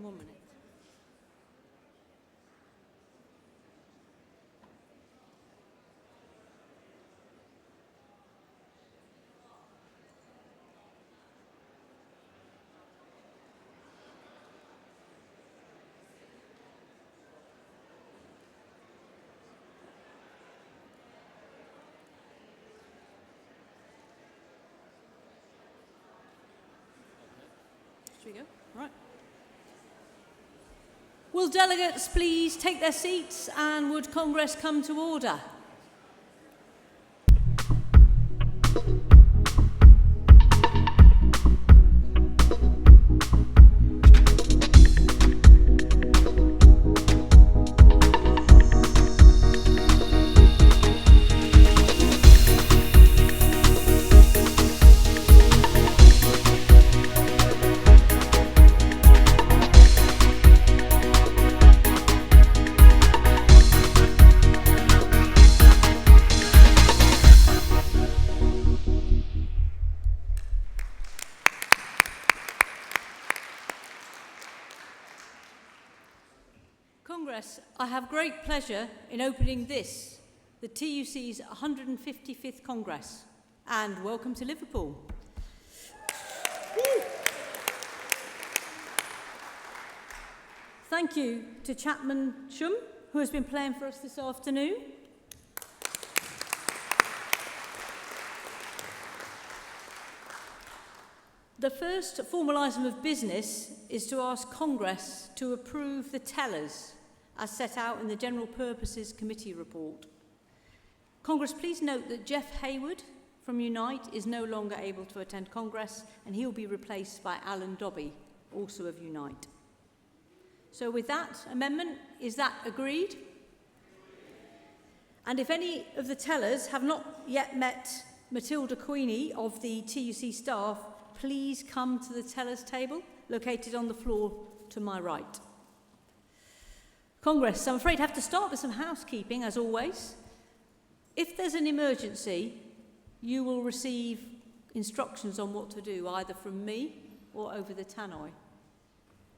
1 minute. Should we go? Right. Will delegates please take their seats, and would Congress come to order? Congress, I have great pleasure in opening this, the TUC's 155th Congress, and welcome to Liverpool. Thank you to Chapman Shum, who has been playing for us this afternoon. The first formal item of business is to ask Congress to approve the tellers as set out in the General Purposes Committee report. Congress, please note that Jeff Hayward from Unite is no longer able to attend Congress, and he will be replaced by Alan Dobby, also of Unite. So with that amendment, is that agreed? And if any of the tellers have not yet met Matilda Queenie of the TUC staff, please come to the tellers table located on the floor to my right. Congress, I'm afraid I have to start with some housekeeping, as always. If there's an emergency, you will receive instructions on what to do, either from me or over the tannoy.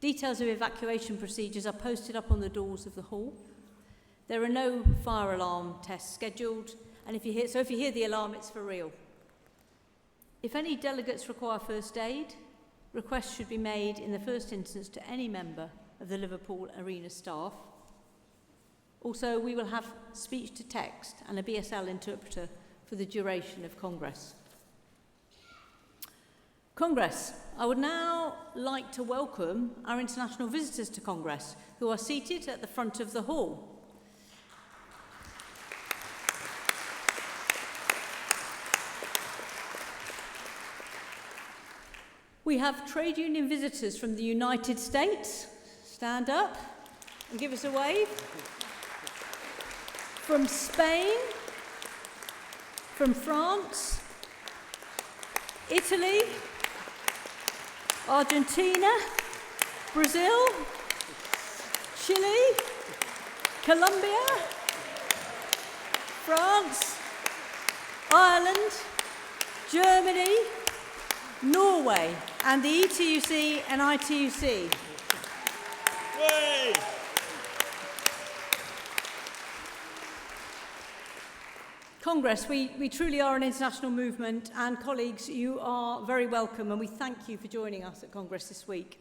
Details of evacuation procedures are posted up on the doors of the hall. There are no fire alarm tests scheduled, and if you hear the alarm, it's for real. If any delegates require first aid, requests should be made in the first instance to any member of the Liverpool Arena staff. Also, we will have speech to text and a BSL interpreter for the duration of Congress. Congress, I would now like to welcome our international visitors to Congress, who are seated at the front of the hall. We have trade union visitors from the United States. Stand up and give us a wave. From Spain, from France, Italy, Argentina, Brazil, Chile, Colombia, France, Ireland, Germany, Norway, and the ETUC and ITUC. Yay! Congress, we truly are an international movement, and colleagues, you are very welcome, and we thank you for joining us at Congress this week.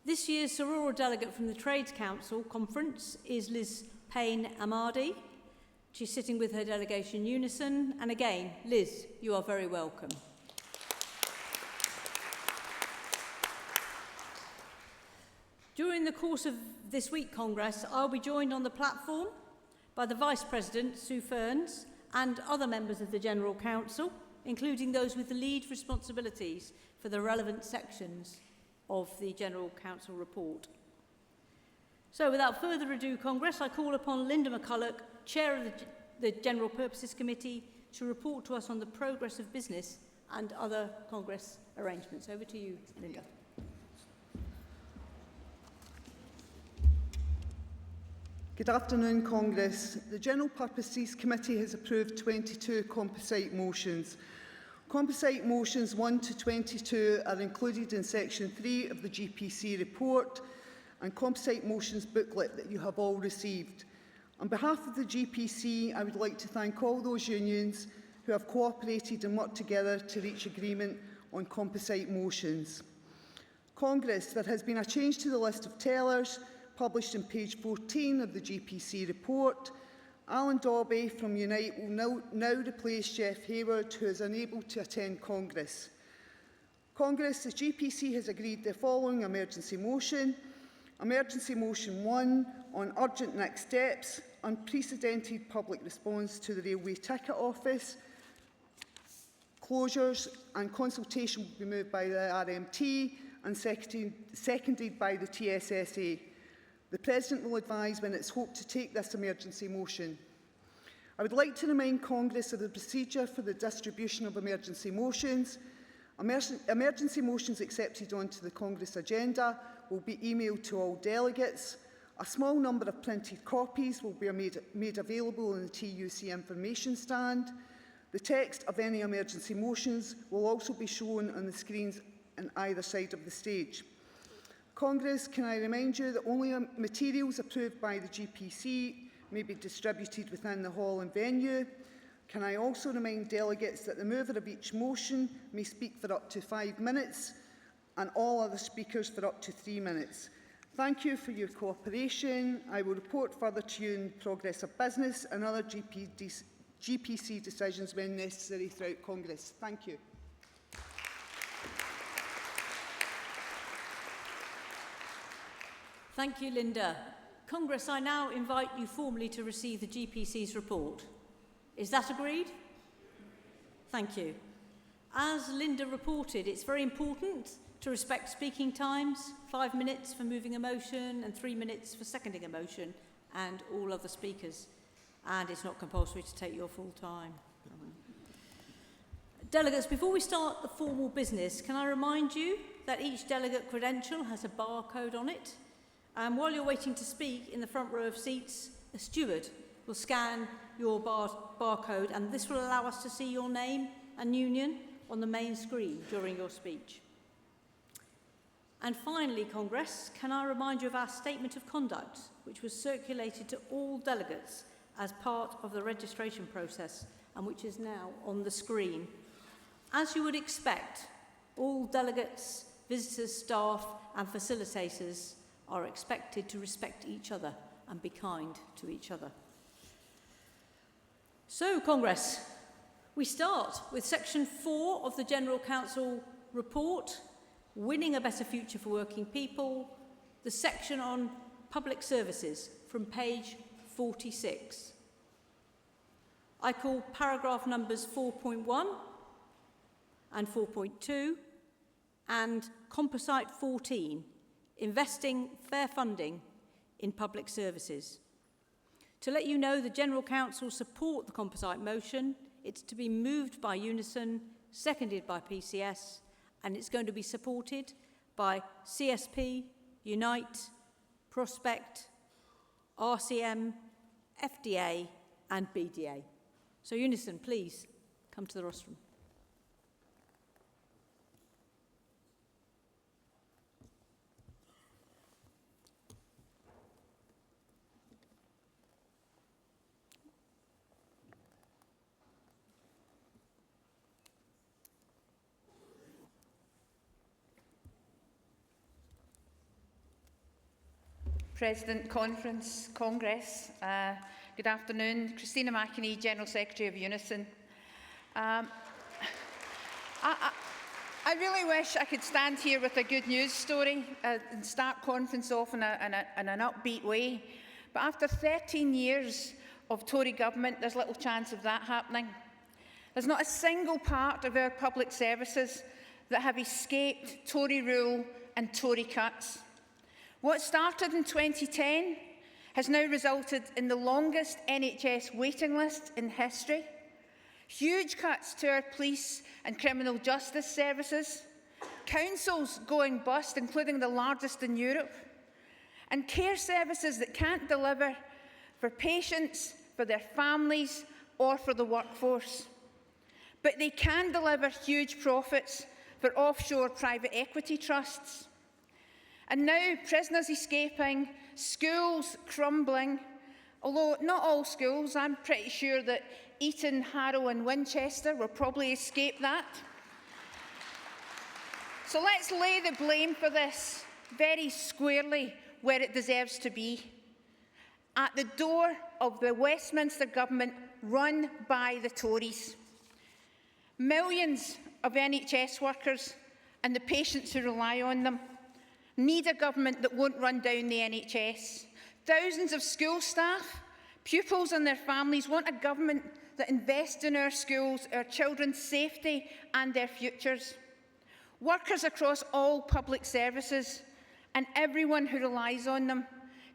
This year's Sorora delegate from the Trades Council conference is Liz Payne-Amadi. She's sitting with her delegation Unison, and again, Liz, you are very welcome. During the course of this week, Congress, I'll be joined on the platform by the Vice President, Sue Ferns, and other members of the General Council, including those with the lead responsibilities for the relevant sections of the General Council report. So without further ado, Congress, I call upon Linda McCulloch, Chair of the General Purposes Committee, to report to us on the progress of business and other Congress arrangements. Over to you, Linda. Good afternoon, Congress. The General Purposes Committee has approved 22 composite motions. Composite motions 1 to 22 are included in section 3 of the GPC report and composite motions booklet that you have all received. On behalf of the GPC, I would like to thank all those unions who have cooperated and worked together to reach agreement on composite motions. Congress, there has been a change to the list of tellers published on page 14 of the GPC report. Alan Dobby from Unite will now replace Jeff Hayward, who is unable to attend Congress. Congress, the GPC has agreed the following emergency motion. Emergency Motion 1 on urgent next steps, unprecedented public response to the Railway Ticket Office. Closures and consultation will be moved by the RMT and seconded by the TSSA. The President will advise when it's hoped to take this emergency motion. I would like to remind Congress of the procedure for the distribution of emergency motions. Emergency motions accepted onto the Congress agenda will be emailed to all delegates. A small number of printed copies will be made available in the TUC information stand. The text of any emergency motions will also be shown on the screens on either side of the stage. Congress, can I remind you that only materials approved by the GPC may be distributed within the hall and venue. Can I also remind delegates that the mover of each motion may speak for up to 5 minutes and all other speakers for up to 3 minutes. Thank you for your cooperation. I will report further to you in progress of business and other GPC decisions when necessary throughout Congress. Thank you. Thank you, Linda. Congress, I now invite you formally to receive the GPC's report. Is that agreed? Thank you. As Linda reported, it's very important to respect speaking times, 5 minutes for moving a motion and 3 minutes for seconding a motion, and all other speakers. And it's not compulsory to take your full time. Delegates, before we start the formal business, can I remind you that each delegate credential has a barcode on it. And while you're waiting to speak in the front row of seats, a steward will scan your barcode, and this will allow us to see your name and union on the main screen during your speech. And finally, Congress, can I remind you of our statement of conduct, which was circulated to all delegates as part of the registration process and which is now on the screen. As you would expect, all delegates, visitors, staff and facilitators are expected to respect each other and be kind to each other. So, Congress, we start with section 4 of the General Council report, Winning a Better Future for Working People, the section on public services from page 46. I call paragraph numbers 4.1 and 4.2 and composite 14, Investing Fair Funding in Public Services. To let you know, the General Council support the composite motion. It's to be moved by Unison, seconded by PCS, and it's going to be supported by CSP, Unite, Prospect, RCM, FDA and BDA. So Unison, please come to the rostrum. President, Congress, good afternoon. Christina McInerney, General Secretary of Unison. I really wish I could stand here with a good news story and start conference off in an upbeat way, but after 13 years of Tory government, there's little chance of that happening. There's not a single part of our public services that have escaped Tory rule and Tory cuts. What started in 2010 has now resulted in the longest NHS waiting list in history, huge cuts to our police and criminal justice services, councils going bust, including the largest in Europe, and care services that can't deliver for patients, for their families, or for the workforce. but they can deliver huge profits for offshore private equity trusts. And now prisoners escaping, schools crumbling, although not all schools. I'm pretty sure that Eton, Harrow and Winchester will probably escape that. So let's lay the blame for this very squarely where it deserves to be, at the door of the Westminster government run by the Tories. Millions of NHS workers and the patients who rely on them need a government that won't run down the NHS. Thousands of school staff, pupils and their families want a government that invests in our schools, our children's safety and their futures. Workers across all public services and everyone who relies on them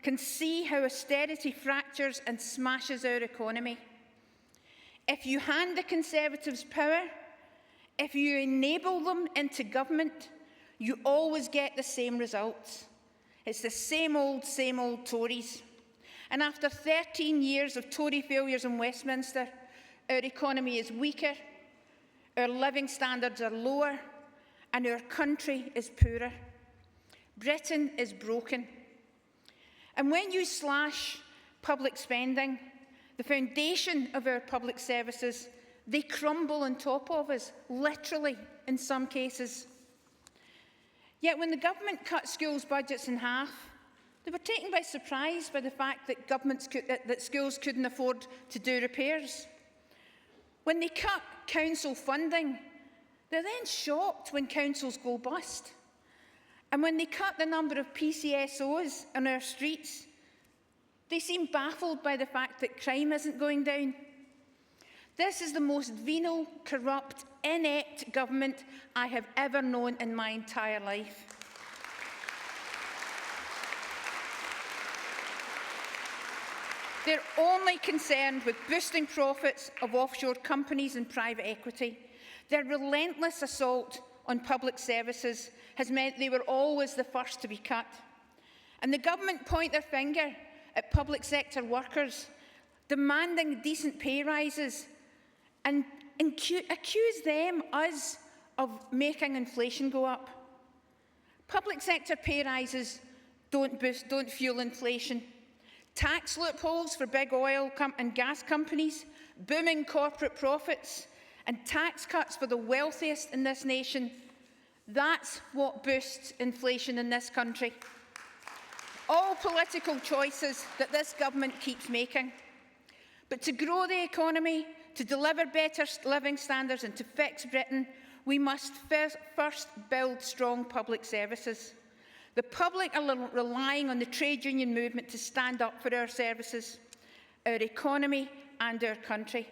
can see how austerity fractures and smashes our economy. If you hand the Conservatives power, if you enable them into government, you always get the same results. It's the same old Tories. And after 13 years of Tory failures in Westminster, our economy is weaker, our living standards are lower, and our country is poorer. Britain is broken. And when you slash public spending, the foundation of our public services, they crumble on top of us, literally in some cases. Yet when the government cut schools' budgets in half, they were taken by surprise by the fact that schools couldn't afford to do repairs. When they cut council funding, they're then shocked when councils go bust. And when they cut the number of PCSOs on our streets, they seem baffled by the fact that crime isn't going down. This is the most venal, corrupt, inept government I have ever known in my entire life. They're only concerned with boosting profits of offshore companies and private equity. Their relentless assault on public services has meant they were always the first to be cut. And the government point their finger at public sector workers, demanding decent pay rises, and accuse them, us, of making inflation go up. Public sector pay rises don't fuel inflation. Tax loopholes for big oil and gas companies, booming corporate profits, and tax cuts for the wealthiest in this nation, that's what boosts inflation in this country. All political choices that this government keeps making. But to grow the economy, to deliver better living standards and to fix Britain, we must first build strong public services. The public are relying on the trade union movement to stand up for our services, our economy and our country.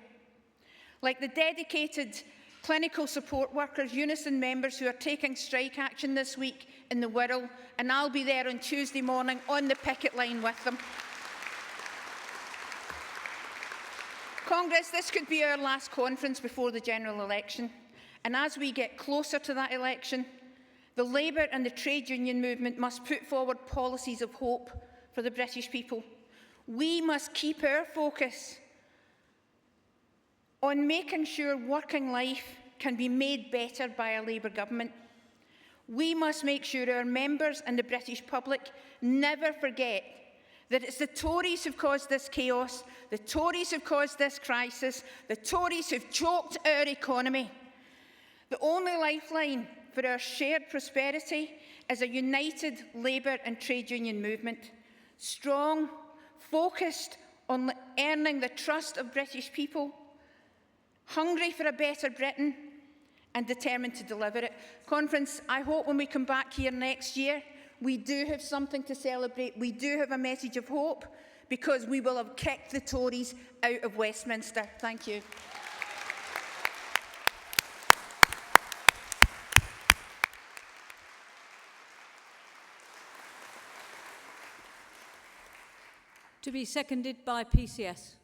Like the dedicated clinical support workers, Unison members who are taking strike action this week in the Wirral, and I'll be there on Tuesday morning on the picket line with them. Congress, this could be our last conference before the general election, and as we get closer to that election, the Labour and the trade union movement must put forward policies of hope for the British people. We must keep our focus on making sure working life can be made better by a Labour government. We must make sure our members and the British public never forget that it's the Tories who've caused this chaos, the Tories who've caused this crisis, the Tories who've choked our economy. The only lifeline for our shared prosperity is a united Labour and trade union movement, strong, focused on earning the trust of British people, hungry for a better Britain and determined to deliver it. Conference, I hope when we come back here next year, we do have something to celebrate. We do have a message of hope because we will have kicked the Tories out of Westminster. Thank you. To be seconded by PCS.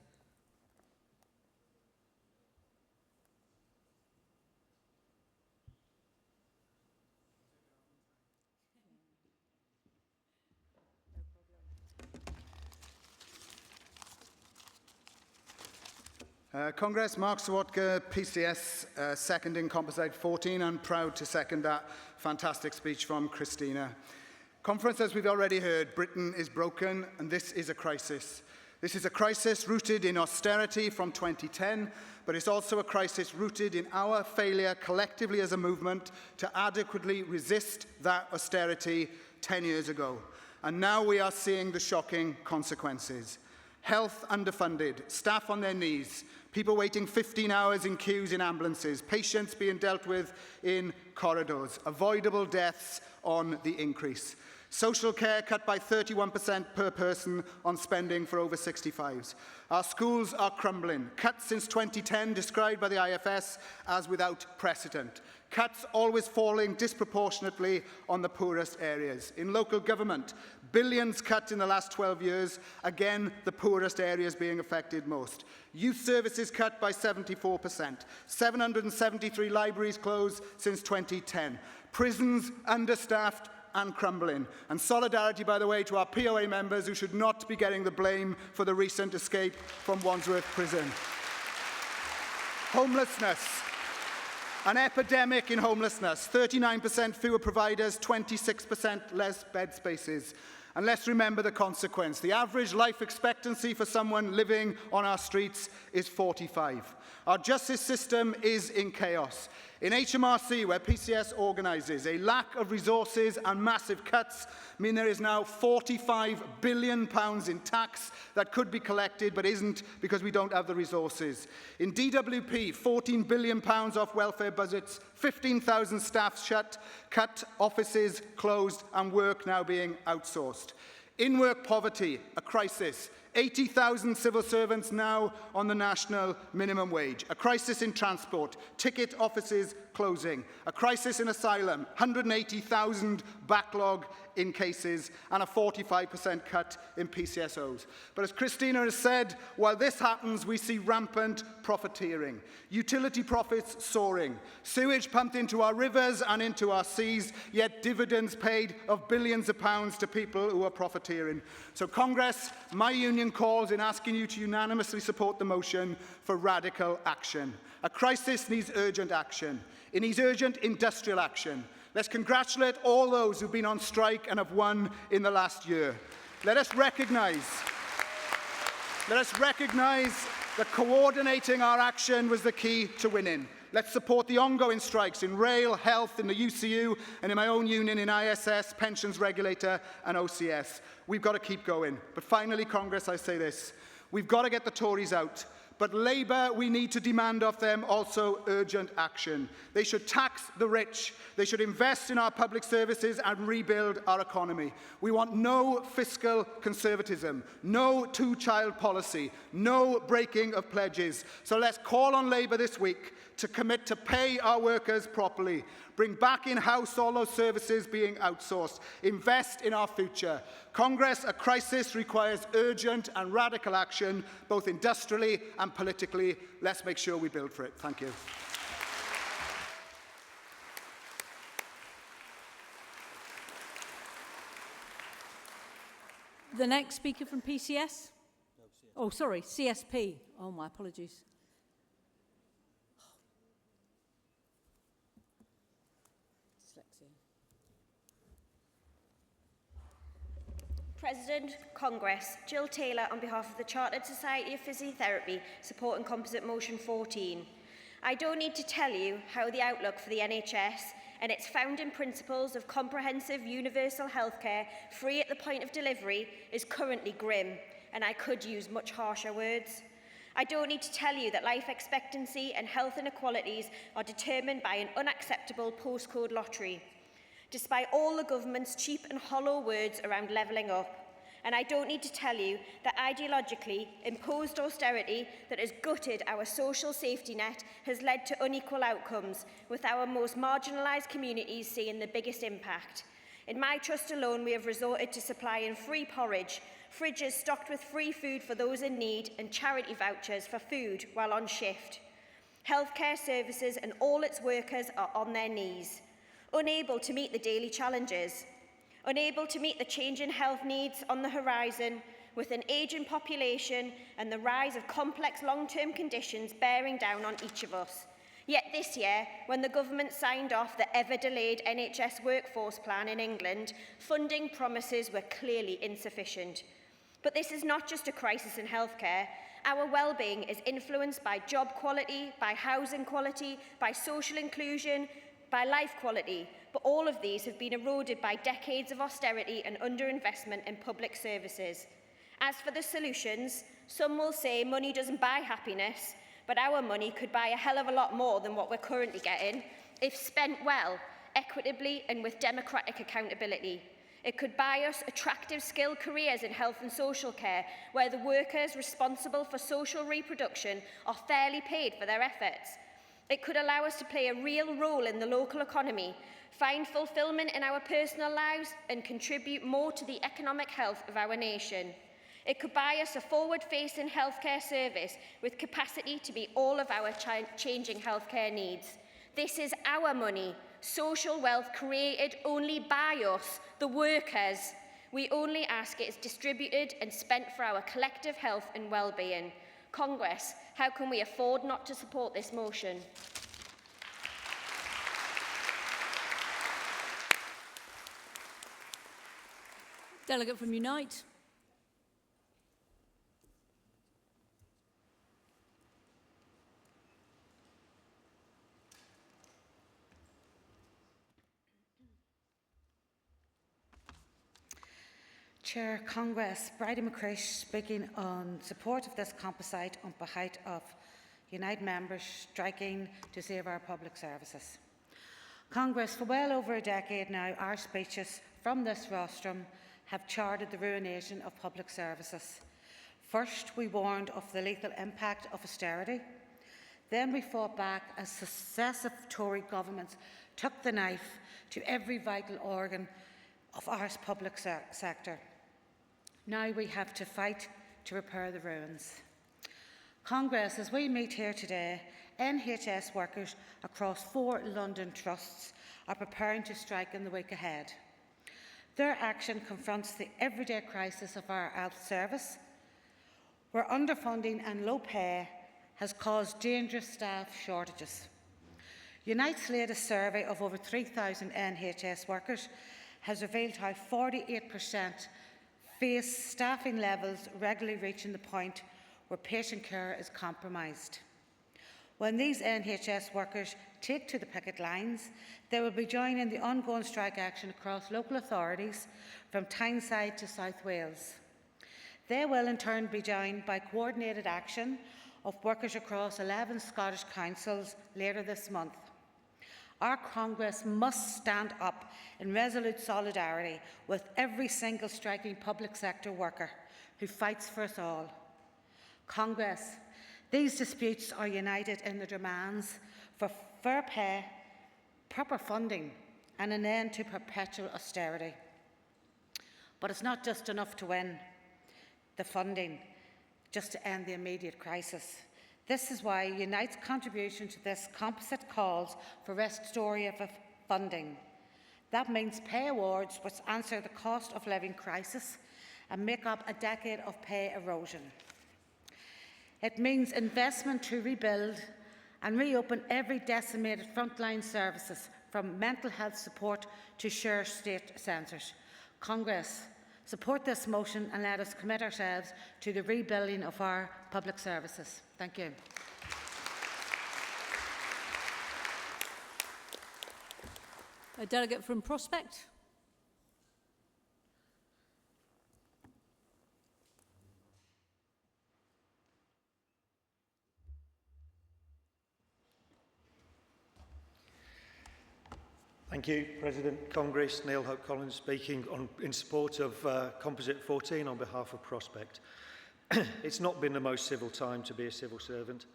Congress, Mark Sawatka, PCS, seconding Composite 14, and proud to second that fantastic speech from Christina. Conference, as we've already heard, Britain is broken, and this is a crisis. This is a crisis rooted in austerity from 2010, but it's also a crisis rooted in our failure collectively as a movement to adequately resist that austerity 10 years ago. And now we are seeing the shocking consequences. Health underfunded, staff on their knees, people waiting 15 hours in queues in ambulances, patients being dealt with in corridors, avoidable deaths on the increase. Social care cut by 31% per person on spending for over 65s. Our schools are crumbling. Cuts since 2010 described by the IFS as without precedent. Cuts always falling disproportionately on the poorest areas. In local government, billions cut in the last 12 years, again the poorest areas being affected most. Youth services cut by 74%. 773 libraries closed since 2010. Prisons understaffed and crumbling. And solidarity, by the way, to our POA members who should not be getting the blame for the recent escape from Wandsworth Prison. Homelessness. An epidemic in homelessness. 39% fewer providers, 26% less bed spaces. And let's remember the consequence. The average life expectancy for someone living on our streets is 45. Our justice system is in chaos. In HMRC, where PCS organises, a lack of resources and massive cuts mean there is now £45 billion in tax that could be collected but isn't because we don't have the resources. In DWP, £14 billion off welfare budgets, 15,000 staff cut, offices closed and work now being outsourced. In-work poverty, a crisis. 80,000 civil servants now on the national minimum wage. A crisis in transport, ticket offices closing. A crisis in asylum, 180,000 backlog in cases, and a 45% cut in PCSOs. But as Christina has said, while this happens, we see rampant profiteering. Utility profits soaring. Sewage pumped into our rivers and into our seas, yet dividends paid of billions of pounds to people who are profiteering. So Congress, my union calls in asking you to unanimously support the motion for radical action. A crisis needs urgent action. It needs urgent industrial action. Let's congratulate all those who've been on strike and have won in the last year. Let us recognise that coordinating our action was the key to winning. Let's support the ongoing strikes in rail, health, in the UCU, and in my own union in ISS, pensions regulator, and OCS. We've got to keep going. But finally, Congress, I say this. We've got to get the Tories out. But Labour, we need to demand of them also urgent action. They should tax the rich. They should invest in our public services and rebuild our economy. We want no fiscal conservatism, no two-child policy, no breaking of pledges. So let's call on Labour this week to commit to pay our workers properly, bring back in-house all those services being outsourced, invest in our future. Congress, a crisis requires urgent and radical action, both industrially and politically. Let's make sure we build for it. Thank you. The next speaker from PCS? Oh, sorry, CSP. Oh, my apologies. President, Congress, Jill Taylor on behalf of the Chartered Society of Physiotherapy supporting Composite Motion 14. I don't need to tell you how the outlook for the NHS and its founding principles of comprehensive universal healthcare free at the point of delivery is currently grim, and I could use much harsher words. I don't need to tell you that life expectancy and health inequalities are determined by an unacceptable postcode lottery, despite all the government's cheap and hollow words around levelling up. And I don't need to tell you that ideologically imposed austerity that has gutted our social safety net has led to unequal outcomes, with our most marginalised communities seeing the biggest impact. In my trust alone, we have resorted to supplying free porridge, fridges stocked with free food for those in need, and charity vouchers for food while on shift. Healthcare services and all its workers are on their knees, unable to meet the daily challenges, unable to meet the changing health needs on the horizon, with an ageing population and the rise of complex long-term conditions bearing down on each of us. Yet this year, when the government signed off the ever-delayed NHS workforce plan in England, funding promises were clearly insufficient. But this is not just a crisis in healthcare. Our well-being is influenced by job quality, by housing quality, by social inclusion, by life quality. But all of these have been eroded by decades of austerity and underinvestment in public services. As for the solutions, some will say money doesn't buy happiness, but our money could buy a hell of a lot more than what we're currently getting if spent well, equitably and with democratic accountability. It could buy us attractive skilled careers in health and social care, where the workers responsible for social reproduction are fairly paid for their efforts. It could allow us to play a real role in the local economy, find fulfilment in our personal lives and contribute more to the economic health of our nation. It could buy us a forward-facing healthcare service with capacity to meet all of our changing healthcare needs. This is our money, social wealth created only by us, the workers. We only ask it is distributed and spent for our collective health and well-being. Congress, how can we afford not to support this motion? Delegate from Unite. Chair, Congress, Bridie McCrish speaking on support of this composite on behalf of Unite members striking to save our public services. Congress, for well over a decade now, our speeches from this rostrum have charted the ruination of public services. First, we warned of the lethal impact of austerity. Then we fought back as successive Tory governments took the knife to every vital organ of our public sector. Now we have to fight to repair the ruins. Congress, as we meet here today, NHS workers across 4 London trusts are preparing to strike in the week ahead. Their action confronts the everyday crisis of our health service, where underfunding and low pay has caused dangerous staff shortages. Unite's latest survey of over 3,000 NHS workers has revealed how 48% face staffing levels regularly reaching the point where patient care is compromised. When these NHS workers take to the picket lines, they will be joining the ongoing strike action across local authorities from Tyneside to South Wales. They will in turn be joined by coordinated action of workers across 11 Scottish councils later this month. Our Congress must stand up in resolute solidarity with every single striking public sector worker who fights for us all. Congress, these disputes are united in the demands for fair pay, proper funding and an end to perpetual austerity. But it's not just enough to win the funding, just to end the immediate crisis. This is why Unite's contribution to this composite calls for restorative funding. That means pay awards which answer the cost of living crisis and make up a decade of pay erosion. It means investment to rebuild and reopen every decimated frontline services, from mental health support to share state centres. Congress, support this motion and let us commit ourselves to the rebuilding of our public services. Thank you. A delegate from Prospect. Thank you, President. Congress, Neil Hope Collins speaking in support of Composite 14 on behalf of Prospect. It's not been the most civil time to be a civil servant.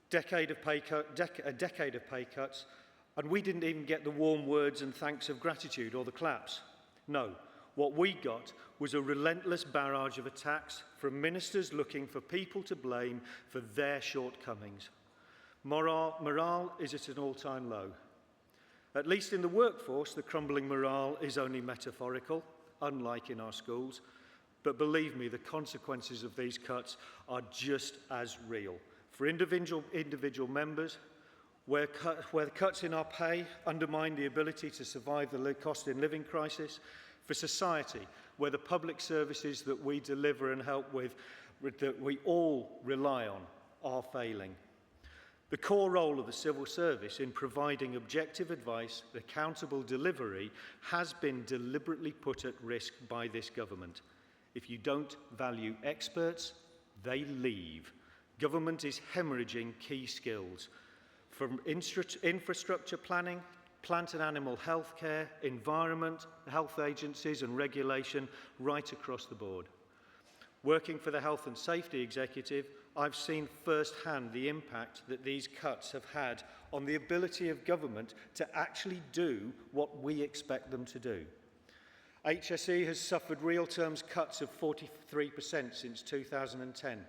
A decade of pay cuts, and we didn't even get the warm words and thanks of gratitude or the claps. No, what we got was a relentless barrage of attacks from ministers looking for people to blame for their shortcomings. Morale is at an all-time low. At least in the workforce, the crumbling morale is only metaphorical, unlike in our schools. But believe me, the consequences of these cuts are just as real. For individual members, where the cuts in our pay undermine the ability to survive the cost of living crisis. For society, where the public services that we deliver and help with, that we all rely on, are failing. The core role of the civil service in providing objective advice, accountable delivery, has been deliberately put at risk by this government. If you don't value experts, they leave. Government is hemorrhaging key skills, from infrastructure planning, plant and animal health care, environment, health agencies and regulation, right across the board. Working for the Health and Safety Executive, I've seen firsthand the impact that these cuts have had on the ability of government to actually do what we expect them to do. HSE has suffered real terms cuts of 43% since 2010,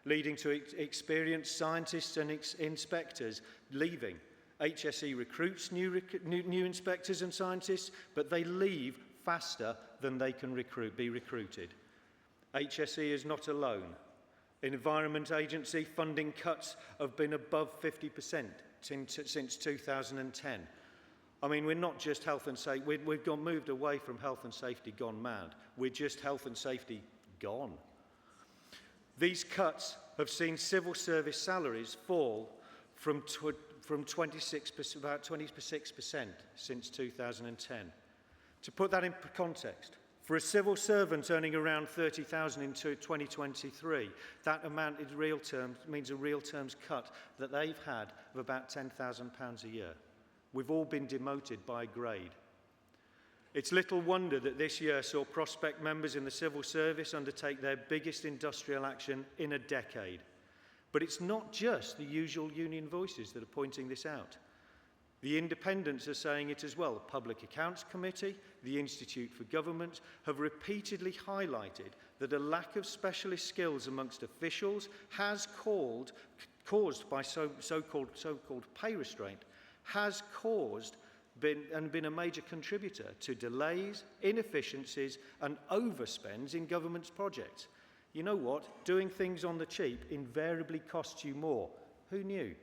leading to experienced scientists and inspectors leaving. HSE recruits new inspectors and scientists, but they leave faster than they can be recruited. HSE is not alone. Environment Agency funding cuts have been above 50% since 2010. I mean, we're not just health and safety, we've moved away from health and safety gone mad. We're just health and safety gone. These cuts have seen civil service salaries fall from about 26% since 2010. To put that in context, for a civil servant earning around $30,000 in 2023, that amount in real terms means a real terms cut that they've had of about £10,000 a year. We've all been demoted by grade. It's little wonder that this year saw prospect members in the civil service undertake their biggest industrial action in a decade. But it's not just the usual union voices that are pointing this out. The independents are saying it as well. The Public Accounts Committee, the Institute for Government have repeatedly highlighted that a lack of specialist skills amongst officials has caused by so-called pay restraint, has been a major contributor to delays, inefficiencies and overspends in government's projects. You know what? Doing things on the cheap invariably costs you more. Who knew?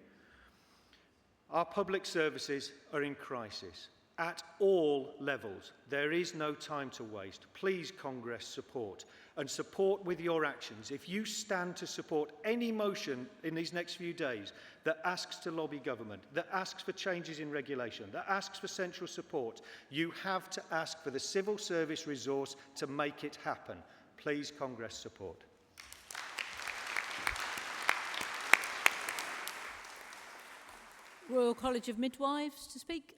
Our public services are in crisis at all levels. There is no time to waste. Please, Congress, support, and support with your actions. If you stand to support any motion in these next few days that asks to lobby government, that asks for changes in regulation, that asks for central support, you have to ask for the civil service resource to make it happen. Please, Congress, support. Royal College of Midwives to speak.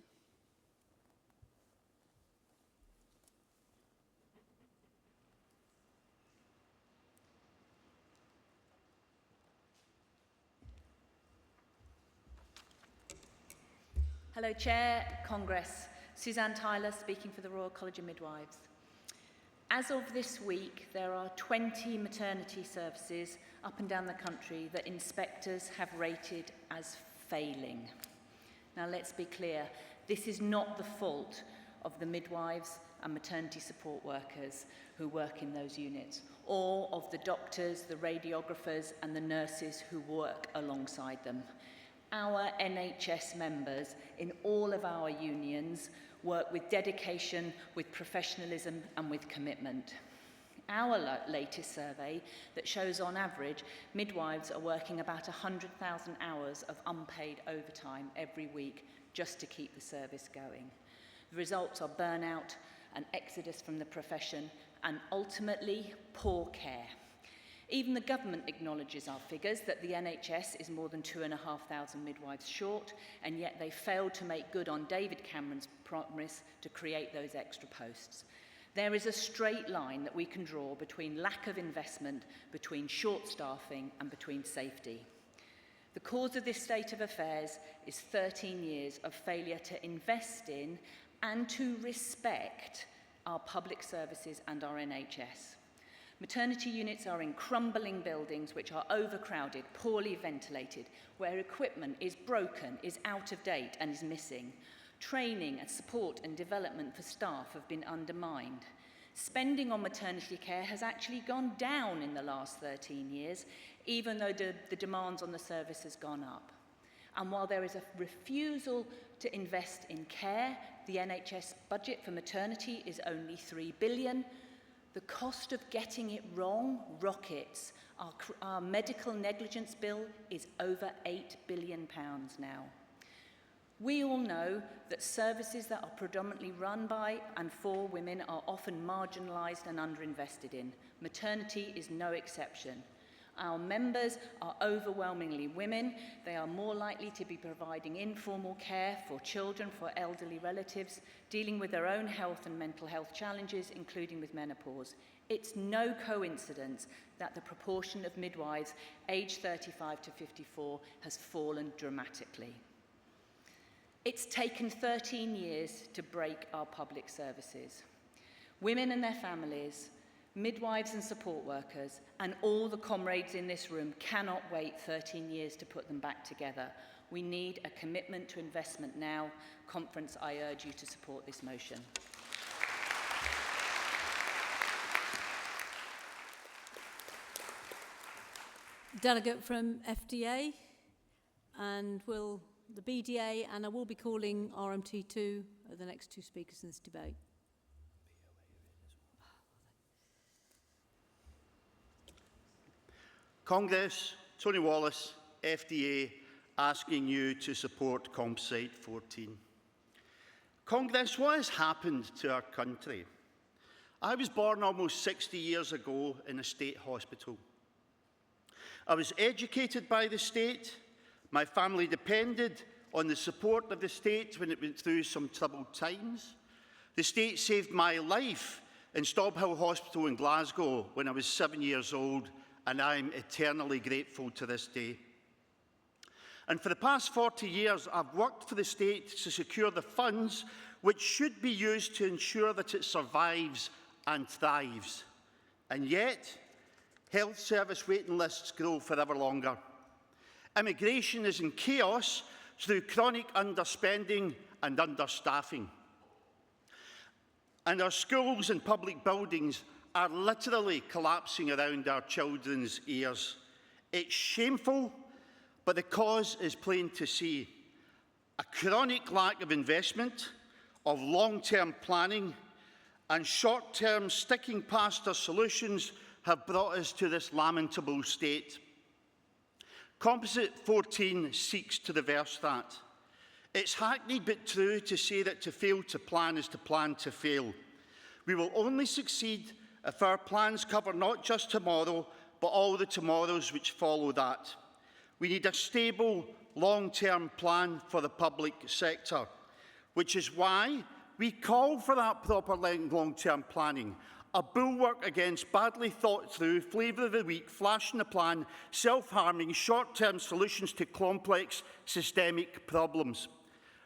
Hello Chair, Congress. Suzanne Tyler speaking for the Royal College of Midwives. As of this week, there are 20 maternity services up and down the country that inspectors have rated as failing. Now let's be clear, this is not the fault of the midwives and maternity support workers who work in those units, or of the doctors, the radiographers and the nurses who work alongside them. Our NHS members in all of our unions work with dedication, with professionalism and with commitment. Our latest survey that shows on average midwives are working about 100,000 hours of unpaid overtime every week just to keep the service going. The results are burnout, an exodus from the profession and ultimately poor care. Even the government acknowledges our figures that the NHS is more than 2,500 midwives short, and yet they failed to make good on David Cameron's promise to create those extra posts. There is a straight line that we can draw between lack of investment, between short staffing and between safety. The cause of this state of affairs is 13 years of failure to invest in and to respect our public services and our NHS. Maternity units are in crumbling buildings which are overcrowded, poorly ventilated, where equipment is broken, is out of date and is missing. Training and support and development for staff have been undermined. Spending on maternity care has actually gone down in the last 13 years, even though the demands on the service has gone up. And while there is a refusal to invest in care, the NHS budget for maternity is only £3 billion. The cost of getting it wrong rockets. Our medical negligence bill is over £8 billion now. We all know that services that are predominantly run by and for women are often marginalised and underinvested in. Maternity is no exception. Our members are overwhelmingly women. They are more likely to be providing informal care for children, for elderly relatives, dealing with their own health and mental health challenges, including with menopause. It's no coincidence that the proportion of midwives aged 35 to 54 has fallen dramatically. It's taken 13 years to break our public services. Women and their families, midwives and support workers, and all the comrades in this room cannot wait 13 years to put them back together. We need a commitment to investment now. Conference, I urge you to support this motion. Delegate from FDA, and the BDA, and I will be calling RMT2 the next two speakers in this debate. Congress, Tony Wallace, FDA, asking you to support Composite 14. Congress, what has happened to our country? I was born almost 60 years ago in a state hospital. I was educated by the state. My family depended on the support of the state when it went through some troubled times. The state saved my life in Stobhill Hospital in Glasgow when I was 7 years old, and I'm eternally grateful to this day. And for the past 40 years, I've worked for the state to secure the funds which should be used to ensure that it survives and thrives. And yet, health service waiting lists grow forever longer. Immigration is in chaos through chronic underspending and understaffing. And our schools and public buildings are literally collapsing around our children's ears. It's shameful, but the cause is plain to see. A chronic lack of investment, of long-term planning, and short-term sticking plaster solutions have brought us to this lamentable state. Composite 14 seeks to reverse that. It's hackneyed but true to say that to fail to plan is to plan to fail. We will only succeed if our plans cover not just tomorrow, but all the tomorrows which follow that. We need a stable, long-term plan for the public sector, which is why we call for that proper long-term planning, a bulwark against badly thought-through, flavour of the week, flash in the pan, self-harming, short-term solutions to complex systemic problems.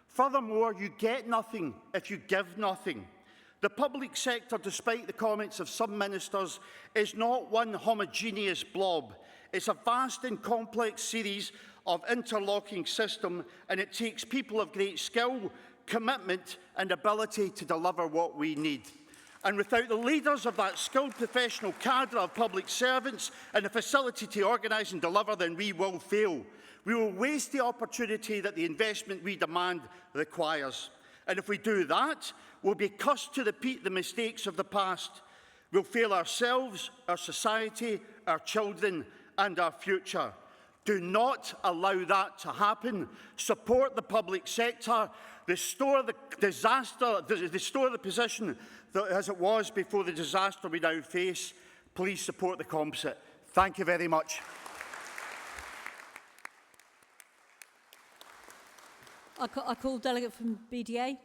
Furthermore, you get nothing if you give nothing. The public sector, despite the comments of some ministers, is not one homogeneous blob. It's a vast and complex series of interlocking systems, and it takes people of great skill, commitment and ability to deliver what we need. And without the leaders of that skilled professional cadre of public servants and the facility to organise and deliver, then we will fail. We will waste the opportunity that the investment we demand requires. And if we do that, we'll be cursed to repeat the mistakes of the past. We'll fail ourselves, our society, our children and our future. Do not allow that to happen. Support the public sector. Restore the position that, as it was before the disaster we now face. Please support the composite. Thank you very much. I call delegate from BDA.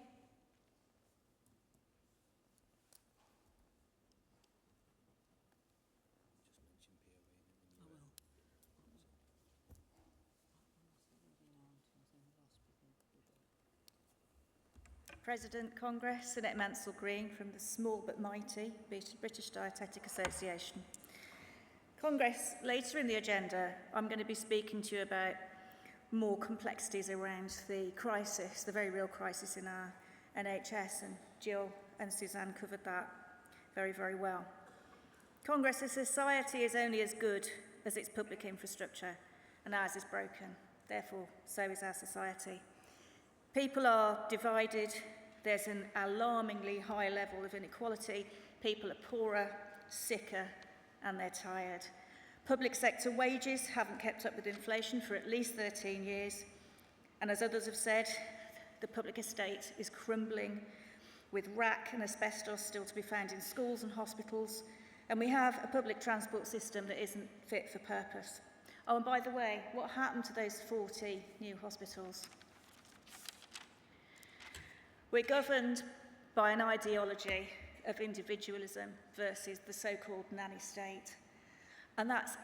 President, Congress, Senator Mansell Green from the small but mighty British Dietetic Association. Congress, later in the agenda, I'm going to be speaking to you about more complexities around the crisis, the very real crisis in our NHS, and Jill and Suzanne covered that very, very well. Congress, a society is only as good as its public infrastructure, and ours is broken. Therefore, so is our society. People are divided. There's an alarmingly high level of inequality. People are poorer, sicker, and they're tired. Public sector wages haven't kept up with inflation for at least 13 years. And as others have said, the public estate is crumbling, with rack and asbestos still to be found in schools and hospitals. And we have a public transport system that isn't fit for purpose. Oh, and by the way, what happened to those 40 new hospitals? We're governed by an ideology of individualism versus the so-called nanny state. And that's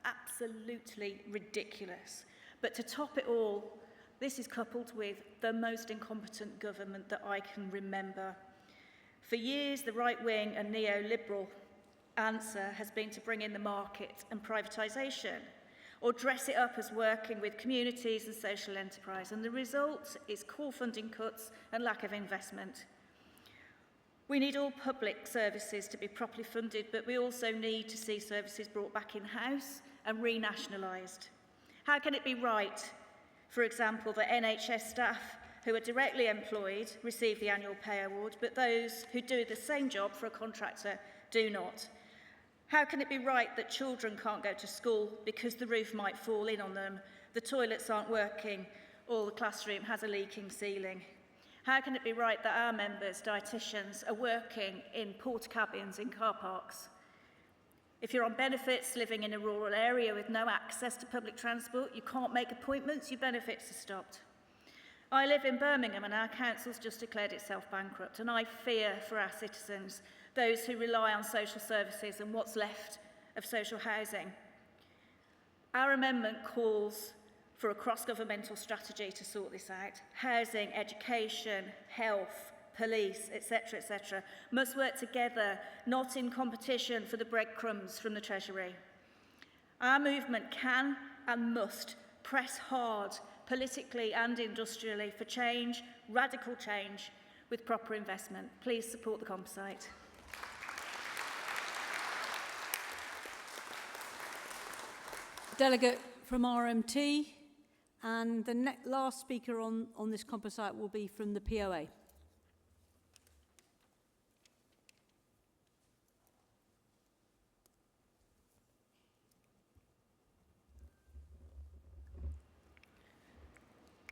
absolutely ridiculous. But to top it all, this is coupled with the most incompetent government that I can remember. For years, the right-wing and neoliberal answer has been to bring in the market and privatisation, or dress it up as working with communities and social enterprise. And the result is core funding cuts and lack of investment. We need all public services to be properly funded, but we also need to see services brought back in-house and renationalised. How can it be right, for example, that NHS staff who are directly employed receive the annual pay award, but those who do the same job for a contractor do not? How can it be right that children can't go to school because the roof might fall in on them, the toilets aren't working, or the classroom has a leaking ceiling? How can it be right that our members, dietitians, are working in porta cabins in car parks? If you're on benefits living in a rural area with no access to public transport, you can't make appointments, your benefits are stopped. I live in Birmingham and our council's just declared itself bankrupt, and I fear for our citizens, those who rely on social services and what's left of social housing. Our amendment calls for a cross-governmental strategy to sort this out. Housing, education, health, police, etc., must work together, not in competition for the breadcrumbs from the Treasury. Our movement can and must press hard, politically and industrially, for change, radical change, with proper investment. Please support the composite. Delegate from RMT, and the last speaker on this composite will be from the POA.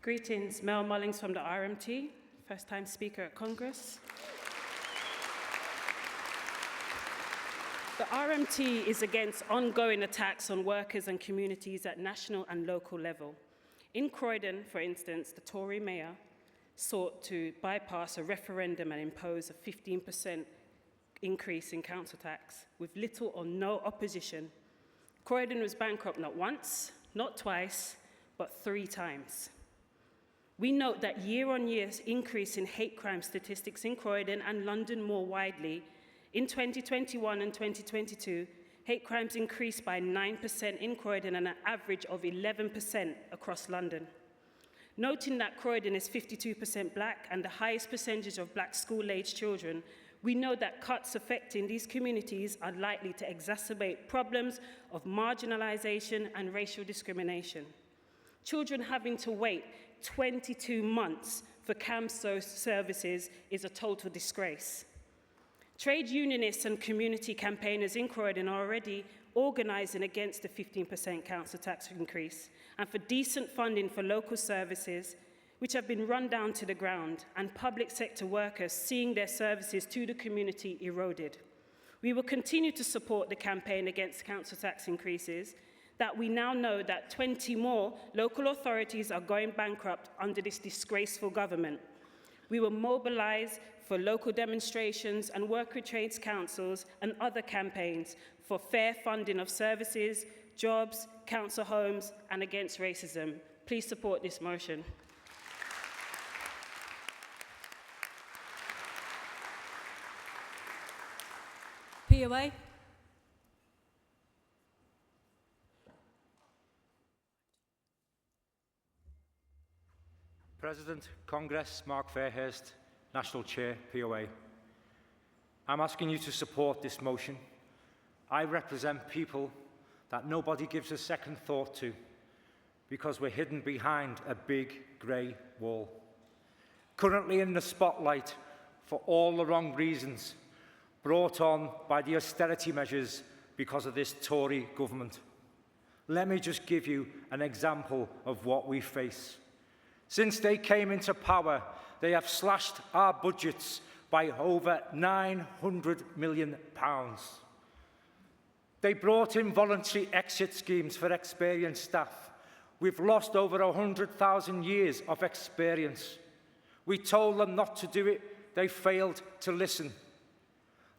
Greetings, Mel Mullings from the RMT, first-time Speaker at Congress. The RMT is against ongoing attacks on workers and communities at national and local level. In Croydon, for instance, the Tory mayor sought to bypass a referendum and impose a 15% increase in council tax with little or no opposition. Croydon was bankrupt not once, not twice, but 3 times. We note that year-on-year increase in hate crime statistics in Croydon and London more widely. In 2021 and 2022, hate crimes increased by 9% in Croydon and an average of 11% across London. Noting that Croydon is 52% black and the highest percentage of black school-aged children, we know that cuts affecting these communities are likely to exacerbate problems of marginalisation and racial discrimination. Children having to wait 22 months for CAMSO services is a total disgrace. Trade unionists and community campaigners in Croydon are already organising against the 15% council tax increase and for decent funding for local services, which have been run down to the ground, and public sector workers seeing their services to the community eroded. We will continue to support the campaign against council tax increases, that we now know that 20 more local authorities are going bankrupt under this disgraceful government. We will mobilise for local demonstrations and work with trades councils and other campaigns for fair funding of services, jobs, council homes, and against racism. Please support this motion. POA. President, Congress, Mark Fairhurst, National Chair, POA. I'm asking you to support this motion. I represent people that nobody gives a second thought to because we're hidden behind a big grey wall. Currently in the spotlight for all the wrong reasons, brought on by the austerity measures because of this Tory government. Let me just give you an example of what we face. Since they came into power, they have slashed our budgets by over £900 million. They brought in voluntary exit schemes for experienced staff. We've lost over 100,000 years of experience. We told them not to do it. They failed to listen.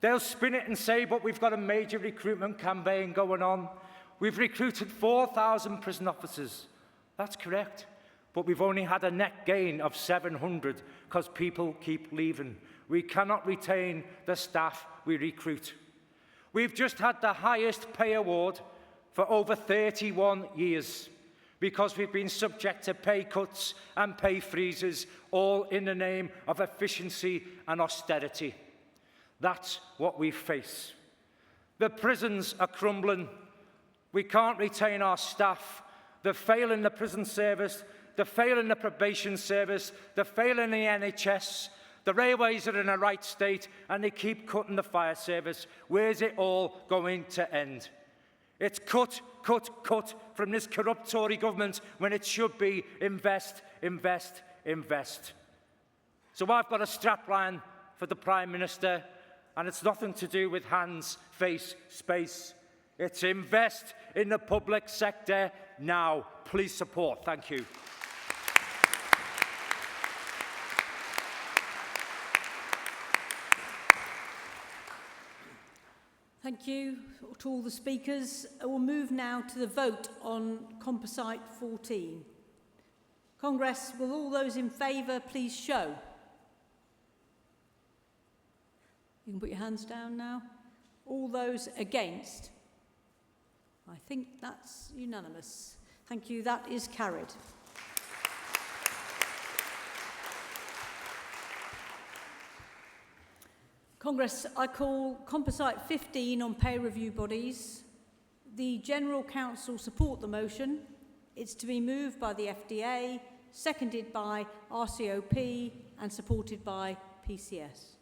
They'll spin it and say, but we've got a major recruitment campaign going on. We've recruited 4,000 prison officers. That's correct. But we've only had a net gain of 700 because people keep leaving. We cannot retain the staff we recruit. We've just had the highest pay award for over 31 years because we've been subject to pay cuts and pay freezes, all in the name of efficiency and austerity. That's what we face. The prisons are crumbling. We can't retain our staff. They're failing the prison service. They're failing the probation service. They're failing the NHS. The railways are in a right state, and they keep cutting the fire service. Where's it all going to end? It's cut, cut, cut from this corrupt Tory government when it should be invest, invest, invest. So I've got a strapline for the Prime Minister, and it's nothing to do with hands, face, space. It's invest in the public sector now. Please support. Thank you. Thank you to all the speakers. We'll move now to the vote on Composite 14. Congress, will all those in favour please show? You can put your hands down now. All those against? I think that's unanimous. Thank you. That is carried. Congress, I call Composite 15 on pay review bodies. The General Council support the motion. It's to be moved by the FDA, seconded by RCOP and supported by PCS.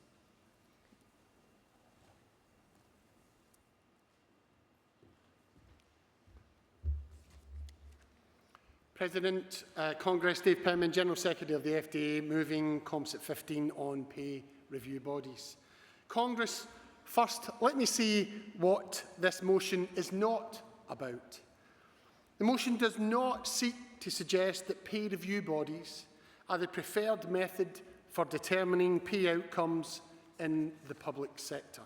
President, Congress, Dave Penman, General Secretary of the FDA, moving Composite 15 on pay review bodies. Congress, first, let me see what this motion is not about. The motion does not seek to suggest that pay review bodies are the preferred method for determining pay outcomes in the public sector.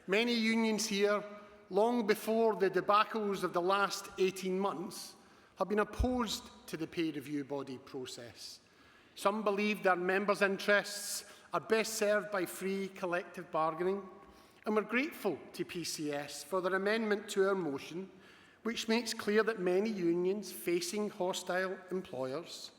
Many unions here, long before the debacles of the last 18 months, have been opposed to the pay review body process. Some believe their members' interests are best served by free collective bargaining, and we're grateful to PCS for their amendment to our motion, which makes clear that many unions facing hostile employers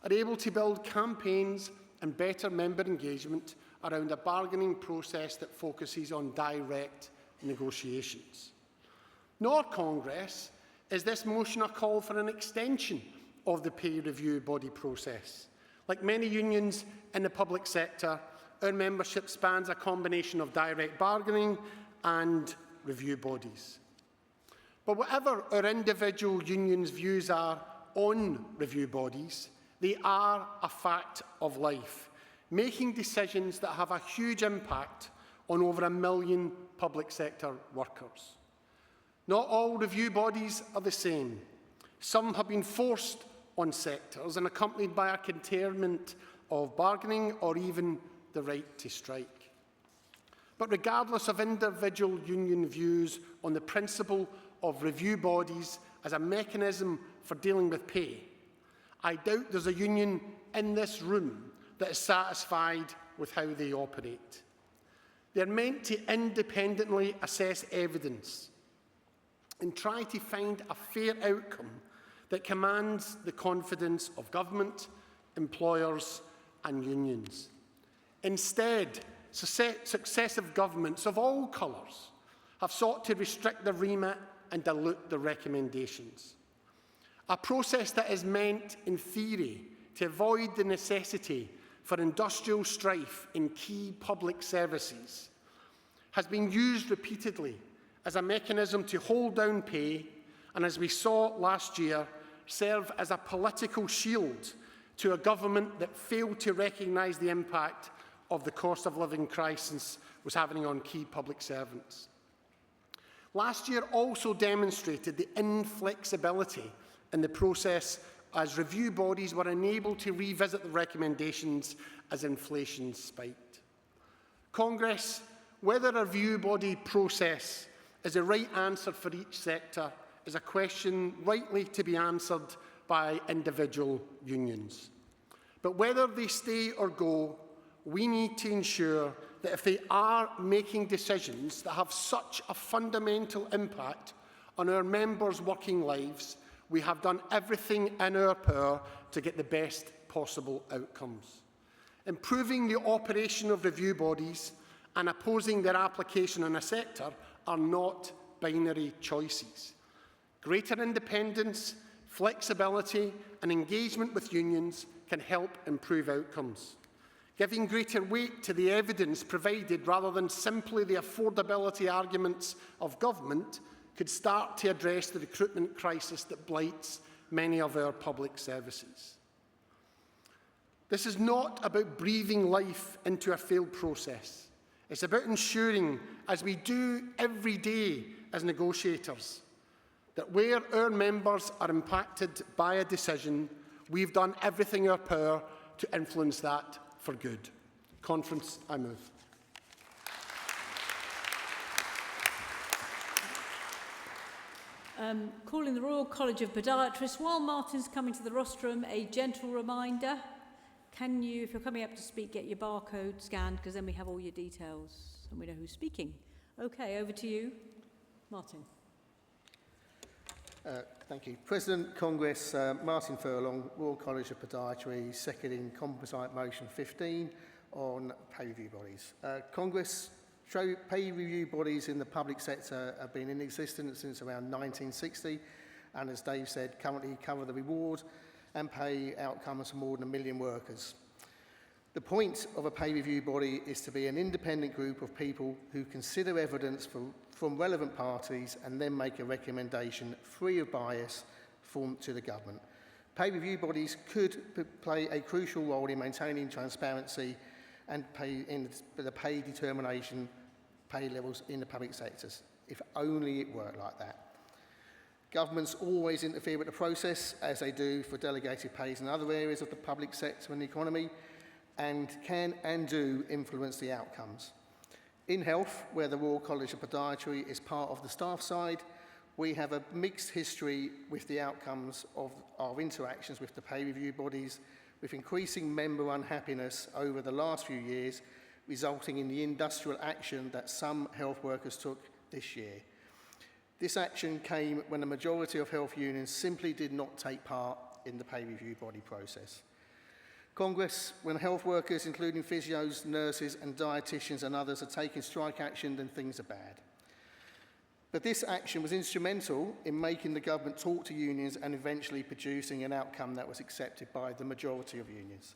are able to build campaigns and better member engagement around a bargaining process that focuses on direct negotiations. Nor, Congress, is this motion a call for an extension of the pay review body process. Like many unions in the public sector, our membership spans a combination of direct bargaining and review bodies. But whatever our individual unions' views are on review bodies, they are a fact of life, making decisions that have a huge impact on over 1 million public sector workers. Not all review bodies are the same. Some have been forced on sectors and accompanied by a curtailment of bargaining or even the right to strike. But regardless of individual union views on the principle of review bodies as a mechanism for dealing with pay, I doubt there's a union in this room that is satisfied with how they operate. They're meant to independently assess evidence and try to find a fair outcome that commands the confidence of government, employers and unions. Instead, successive governments of all colours have sought to restrict the remit and dilute the recommendations. A process that is meant, in theory, to avoid the necessity for industrial strife in key public services has been used repeatedly as a mechanism to hold down pay and, as we saw last year, serve as a political shield to a government that failed to recognise the impact of the cost of living crisis was having on key public servants. Last year also demonstrated the inflexibility in the process as review bodies were unable to revisit the recommendations as inflation spiked. Congress, whether a review body process is the right answer for each sector is a question rightly to be answered by individual unions. But whether they stay or go, we need to ensure that if they are making decisions that have such a fundamental impact on our members' working lives, we have done everything in our power to get the best possible outcomes. Improving the operation of review bodies and opposing their application in a sector are not binary choices. Greater independence, flexibility and engagement with unions can help improve outcomes. Giving greater weight to the evidence provided rather than simply the affordability arguments of government could start to address the recruitment crisis that blights many of our public services. This is not about breathing life into a failed process. It's about ensuring, as we do every day as negotiators, that where our members are impacted by a decision, we've done everything in our power to influence that for good. Conference, I move. Calling the Royal College of Podiatrists, while Martin's coming to the rostrum, a gentle reminder, can you, if you're coming up to speak, get your barcode scanned, because then we have all your details and we know who's speaking. Okay, over to you, Martin. Thank you. President, Congress, Martin Furlong, Royal College of Podiatry, seconding Composite Motion 15 on pay review bodies. Congress, pay review bodies in the public sector have been in existence since around 1960, and as Dave said, currently cover the reward and pay outcomes for more than 1 million workers. The point of a pay review body is to be an independent group of people who consider evidence from relevant parties and then make a recommendation free of bias to the government. Pay review bodies could play a crucial role in maintaining transparency and the pay determination pay levels in the public sectors, if only it worked like that. Governments always interfere with the process, as they do for delegated pays in other areas of the public sector and the economy, and can and do influence the outcomes. In health, where the Royal College of Podiatry is part of the staff side, we have a mixed history with the outcomes of our interactions with the pay review bodies, with increasing member unhappiness over the last few years, resulting in the industrial action that some health workers took this year. This action came when the majority of health unions simply did not take part in the pay review body process. Congress, when health workers, including physios, nurses and dietitians and others, are taking strike action, then things are bad. But this action was instrumental in making the government talk to unions and eventually producing an outcome that was accepted by the majority of unions.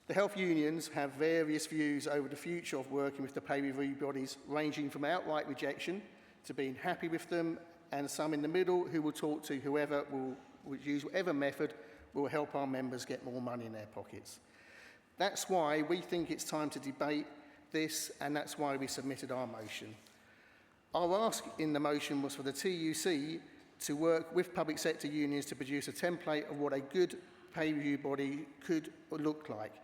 The health unions have various views over the future of working with the pay review bodies, ranging from outright rejection to being happy with them, and some in the middle who will talk to whoever will use whatever method will help our members get more money in their pockets. That's why we think it's time to debate this, and that's why we submitted our motion. Our ask in the motion was for the TUC to work with public sector unions to produce a template of what a good pay review body could look like.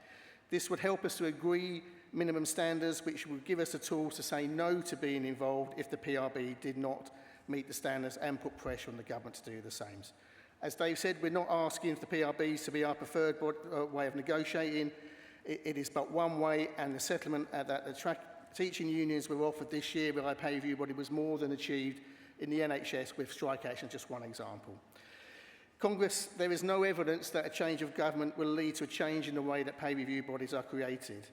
This would help us to agree minimum standards, which would give us the tools to say no to being involved if the PRB did not meet the standards and put pressure on the government to do the same. As Dave said, we're not asking for the PRBs to be our preferred way of negotiating. It is but one way, and the settlement that the teaching unions were offered this year with our pay review body was more than achieved in the NHS with strike action, just one example. Congress, there is no evidence that a change of government will lead to a change in the way that pay review bodies are created.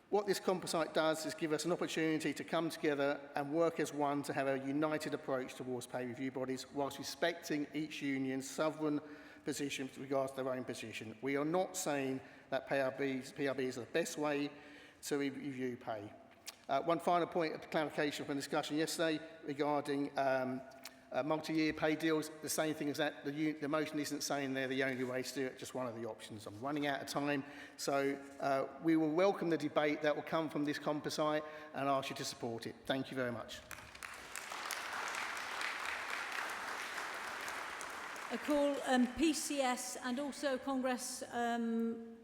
What this composite does is give us an opportunity to come together and work as one to have a united approach towards pay review bodies whilst respecting each union's sovereign position with regards to their own position. We are not saying that PRBs are the best way to review pay. One final point of clarification from the discussion yesterday regarding multi-year pay deals, the same thing as that. The motion isn't saying they're the only way to do it, just one of the options. I'm running out of time, so we will welcome the debate that will come from this composite and ask you to support it. Thank you very much. I call PCS and also Congress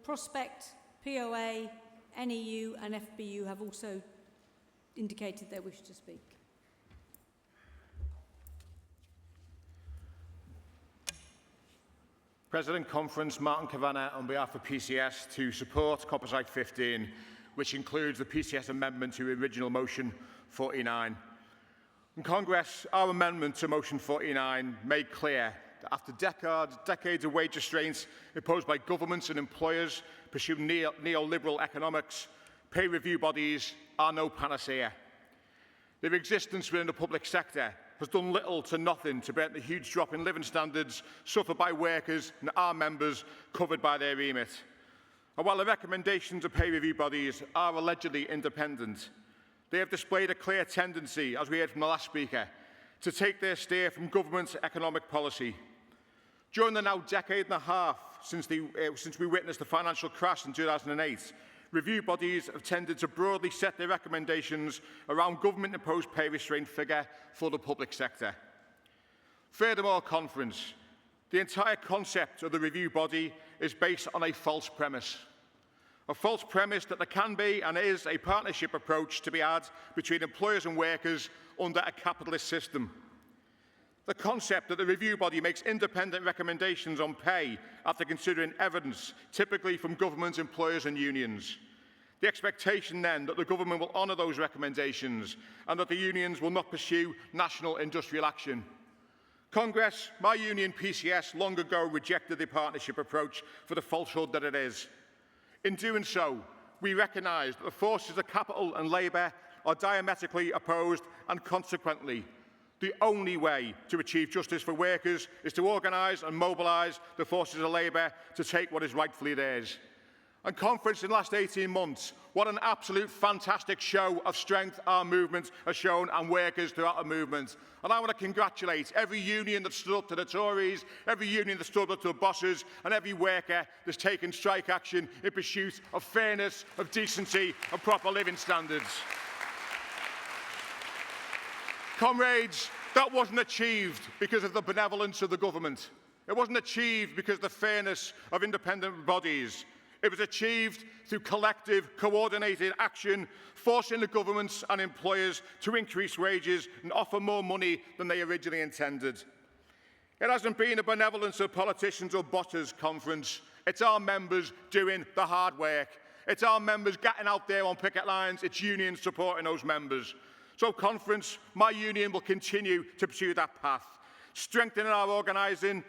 Prospect, POA, NEU and FBU have also indicated their wish to speak. President Conference, Martin Kavanagh on behalf of PCS to support Composite 15, which includes the PCS amendment to original motion 49. In Congress, our amendment to motion 49 made clear that after decades of wage restraints imposed by governments and employers pursuing neoliberal economics, pay review bodies are no panacea. Their existence within the public sector has done little to nothing to prevent the huge drop in living standards suffered by workers and our members covered by their remit. And while the recommendations of pay review bodies are allegedly independent, they have displayed a clear tendency, as we heard from the last speaker, to take their steer from government's economic policy. During the now decade and a half since we witnessed the financial crash in 2008, review bodies have tended to broadly set their recommendations around government-imposed pay restraint figure for the public sector. Furthermore, Conference, the entire concept of the review body is based on a false premise. A false premise that there can be and is a partnership approach to be had between employers and workers under a capitalist system. The concept that the review body makes independent recommendations on pay after considering evidence, typically from governments, employers and unions. The expectation then that the government will honour those recommendations and that the unions will not pursue national industrial action. Congress, my union PCS, long ago rejected the partnership approach for the falsehood that it is. In doing so, we recognise that the forces of capital and labour are diametrically opposed and consequently, the only way to achieve justice for workers is to organise and mobilise the forces of labour to take what is rightfully theirs. And Conference in the last 18 months, what an absolute fantastic show of strength our movement has shown and workers throughout the movement. And I want to congratulate every union that stood up to the Tories, every union that stood up to the bosses and every worker that's taken strike action in pursuit of fairness, of decency and proper living standards. Comrades, that wasn't achieved because of the benevolence of the government. It wasn't achieved because of the fairness of independent bodies. It was achieved through collective, coordinated action, forcing the governments and employers to increase wages and offer more money than they originally intended. It hasn't been a benevolence of politicians or bosses, Conference. It's our members doing the hard work. It's our members getting out there on picket lines. It's unions supporting those members. So, Conference, my union will continue to pursue that path, strengthening our organising,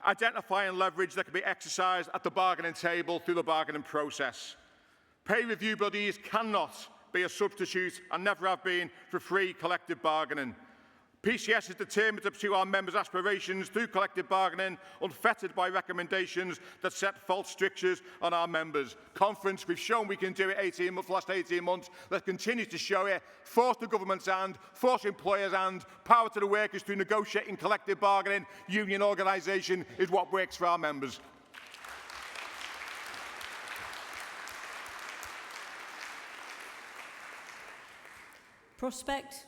identifying leverage that can be exercised at the bargaining table through the bargaining process. Pay review bodies cannot be a substitute and never have been for free collective bargaining. PCS is determined to pursue our members' aspirations through collective bargaining, unfettered by recommendations that set false strictures on our members. Conference, we've shown we can do it the last 18 months. Let's continue to show it. Force the government's hand, force employers' hand, power to the workers through negotiating collective bargaining. Union organisation is what works for our members. Prospect.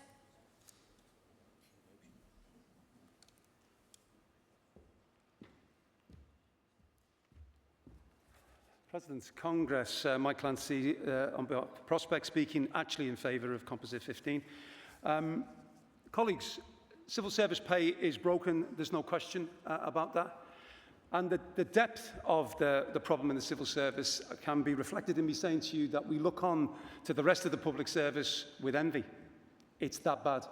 President's Congress, Mike Clancy on behalf of Prospect, speaking actually in favour of Composite 15. Colleagues, civil service pay is broken, there's no question about that. And the depth of the problem in the civil service can be reflected in me saying to you that we look on to the rest of the public service with envy. It's that bad.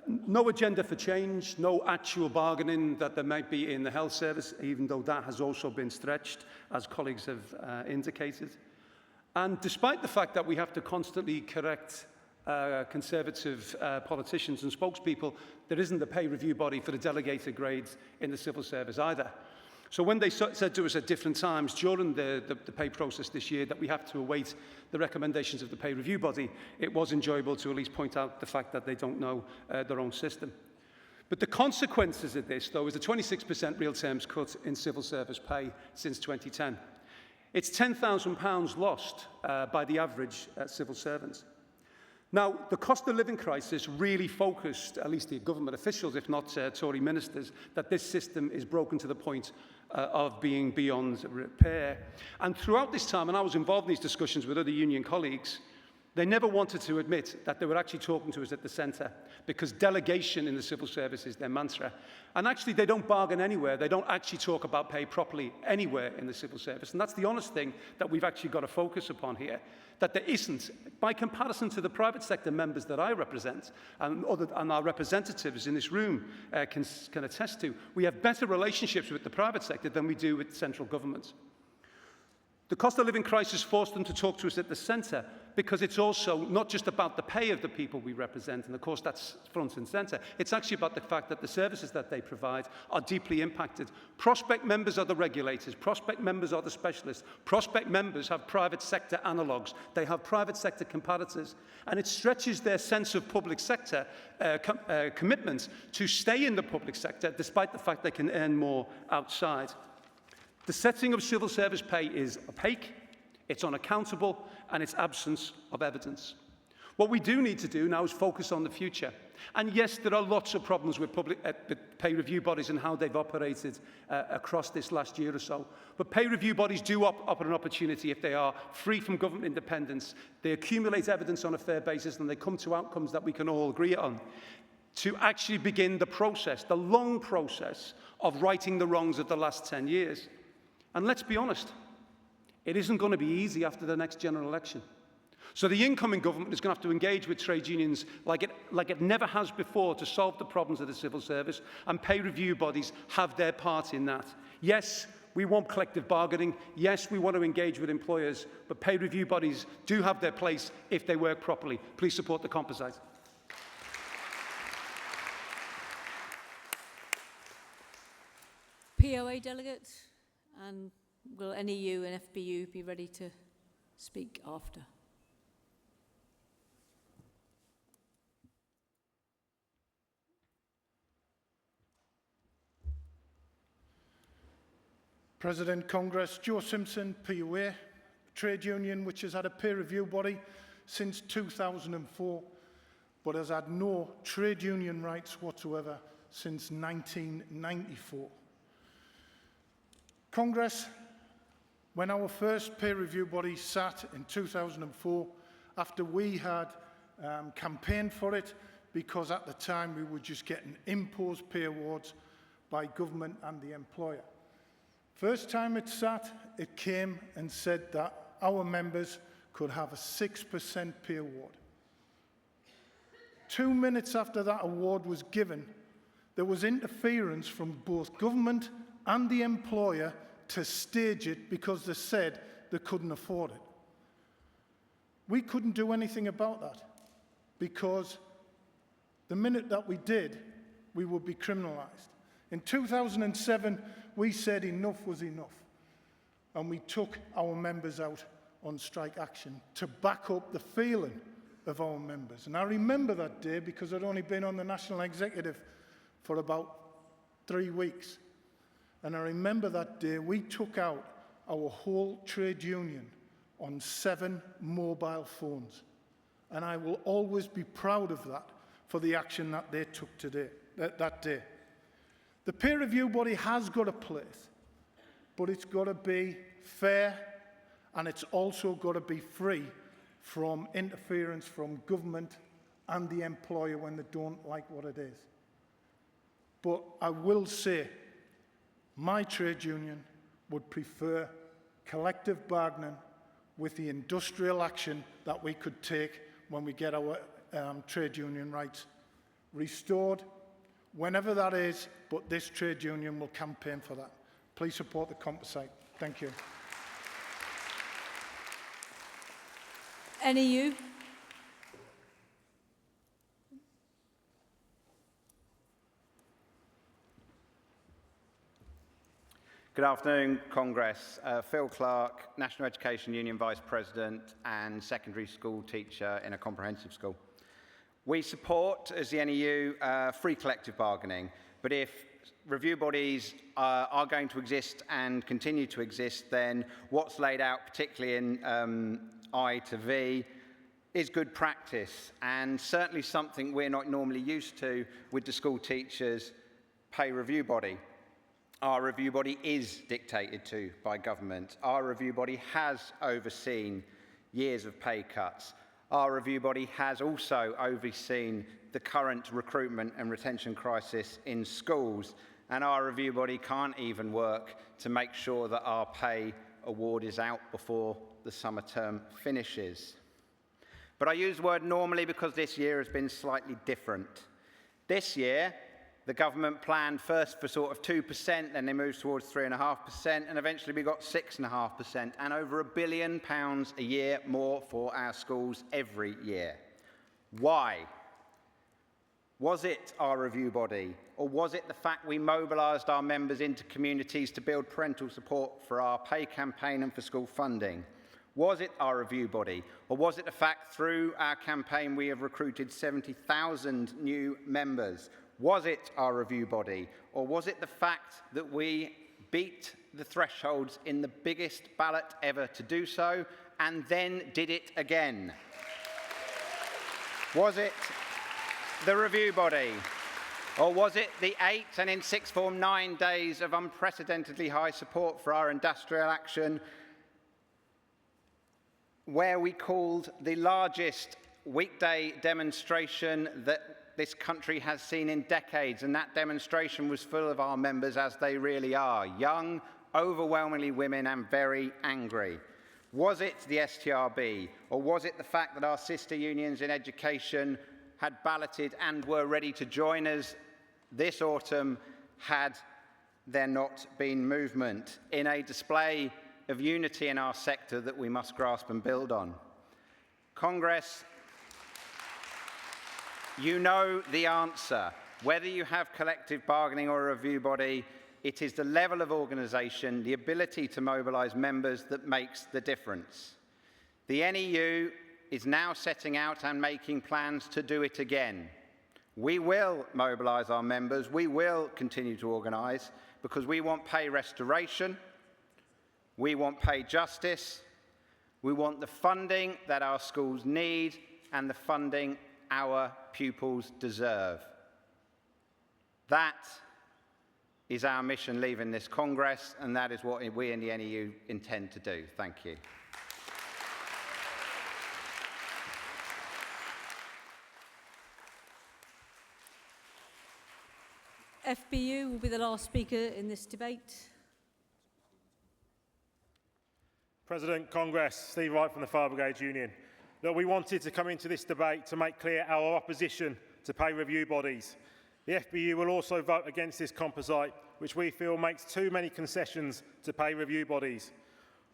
No agenda for change, no actual bargaining that there might be in the health service, even though that has also been stretched, as colleagues have indicated. And despite the fact that we have to constantly correct Conservative politicians and spokespeople, there isn't a pay review body for the delegated grades in the civil service either. So when they said to us at different times during the pay process this year that we have to await the recommendations of the pay review body, it was enjoyable to at least point out the fact that they don't know their own system. But the consequences of this, though, is a 26% real terms cut in civil service pay since 2010. It's £10,000 lost by the average civil servant. Now, the cost of living crisis really focused, at least the government officials, if not Tory ministers, that this system is broken to the point of being beyond repair. And throughout this time, and I was involved in these discussions with other union colleagues, they never wanted to admit that they were actually talking to us at the centre, because delegation in the civil service is their mantra. And actually, they don't bargain anywhere. They don't actually talk about pay properly anywhere in the civil service. And that's the honest thing that we've actually got to focus upon here, that there isn't, by comparison to the private sector members that I represent, and our representatives in this room can attest to, we have better relationships with the private sector than we do with central government. The cost of living crisis forced them to talk to us at the centre, because it's also not just about the pay of the people we represent, and of course that's front and centre. It's actually about the fact that the services that they provide are deeply impacted. Prospect members are the regulators, prospect members are the specialists, prospect members have private sector analogues, they have private sector comparators, and it stretches their sense of public sector commitment to stay in the public sector despite the fact they can earn more outside. The setting of civil service pay is opaque, it's unaccountable, and it's absence of evidence. What we do need to do now is focus on the future. And yes, there are lots of problems with pay review bodies and how they've operated across this last year or so. But pay review bodies do offer an opportunity if they are free from government independence, they accumulate evidence on a fair basis, and they come to outcomes that we can all agree on, to actually begin the process, the long process of righting the wrongs of the last 10 years. And let's be honest, it isn't going to be easy after the next general election. So the incoming government is going to have to engage with trade unions like it never has before to solve the problems of the civil service, and pay review bodies have their part in that. Yes, we want collective bargaining. Yes, we want to engage with employers, but pay review bodies do have their place if they work properly. Please support the composite. POA delegates, and will NEU and FBU be ready to speak after? President Congress, Joe Simpson, POA, trade union which has had a peer review body since 2004, but has had no trade union rights whatsoever since 1994. Congress, when our first peer review body sat in 2004, after we had campaigned for it, because at the time we were just getting imposed pay awards by government and the employer. First time it sat, it came and said that our members could have a 6% pay award. 2 minutes after that award was given, there was interference from both government and the employer to stage it because they said they couldn't afford it. We couldn't do anything about that because the minute that we did, we would be criminalised. In 2007, we said enough was enough, and we took our members out on strike action to back up the feeling of our members. And I remember that day because I'd only been on the National Executive for about 3 weeks. And I remember that day we took out our whole trade union on 7 mobile phones. And I will always be proud of that for the action that they took that day. The peer review body has got a place, but it's got to be fair, and it's also got to be free from interference from government and the employer when they don't like what it is. But I will say, my trade union would prefer collective bargaining with the industrial action that we could take when we get our trade union rights restored, whenever that is, but this trade union will campaign for that. Please support the composite. Thank you. NEU. Good afternoon, Congress. Phil Clark, National Education Union Vice President and secondary school teacher in a comprehensive school. We support, as the NEU, free collective bargaining, but if review bodies are going to exist and continue to exist, then what's laid out, particularly in I to V, is good practice and certainly something we're not normally used to with the school teachers' pay review body. Our review body is dictated to by government. Our review body has overseen years of pay cuts. Our review body has also overseen the current recruitment and retention crisis in schools. And our review body can't even work to make sure that our pay award is out before the summer term finishes. But I use the word normally because this year has been slightly different. This year, the government planned first for sort of 2%, then they moved towards 3.5%, and eventually we got 6.5%, and over £1 billion a year more for our schools every year. Why? Was it our review body, or was it the fact we mobilised our members into communities to build parental support for our pay campaign and for school funding? Was it our review body, or was it the fact through our campaign we have recruited 70,000 new members? Was it our review body, or was it the fact that we beat the thresholds in the biggest ballot ever to do so, and then did it again? Was it the review body, or was it the 8 and in sixth form 9 days of unprecedentedly high support for our industrial action, where we called the largest weekday demonstration that this country has seen in decades, and that demonstration was full of our members as they really are, young, overwhelmingly women and very angry. Was it the STRB, or was it the fact that our sister unions in education had balloted and were ready to join us this autumn had there not been movement, in a display of unity in our sector that we must grasp and build on? Congress, you know the answer. Whether you have collective bargaining or a review body, it is the level of organisation, the ability to mobilise members that makes the difference. The NEU is now setting out and making plans to do it again. We will mobilise our members, we will continue to organise, because we want pay restoration, we want pay justice, we want the funding that our schools need and the funding our pupils deserve. That is our mission leaving this Congress, and that is what we in the NEU intend to do. Thank you. FBU will be the last speaker in this debate. President, Congress, Steve Wright from the Fire Brigade Union. That we wanted to come into this debate to make clear our opposition to pay review bodies. The FBU will also vote against this composite, which we feel makes too many concessions to pay review bodies.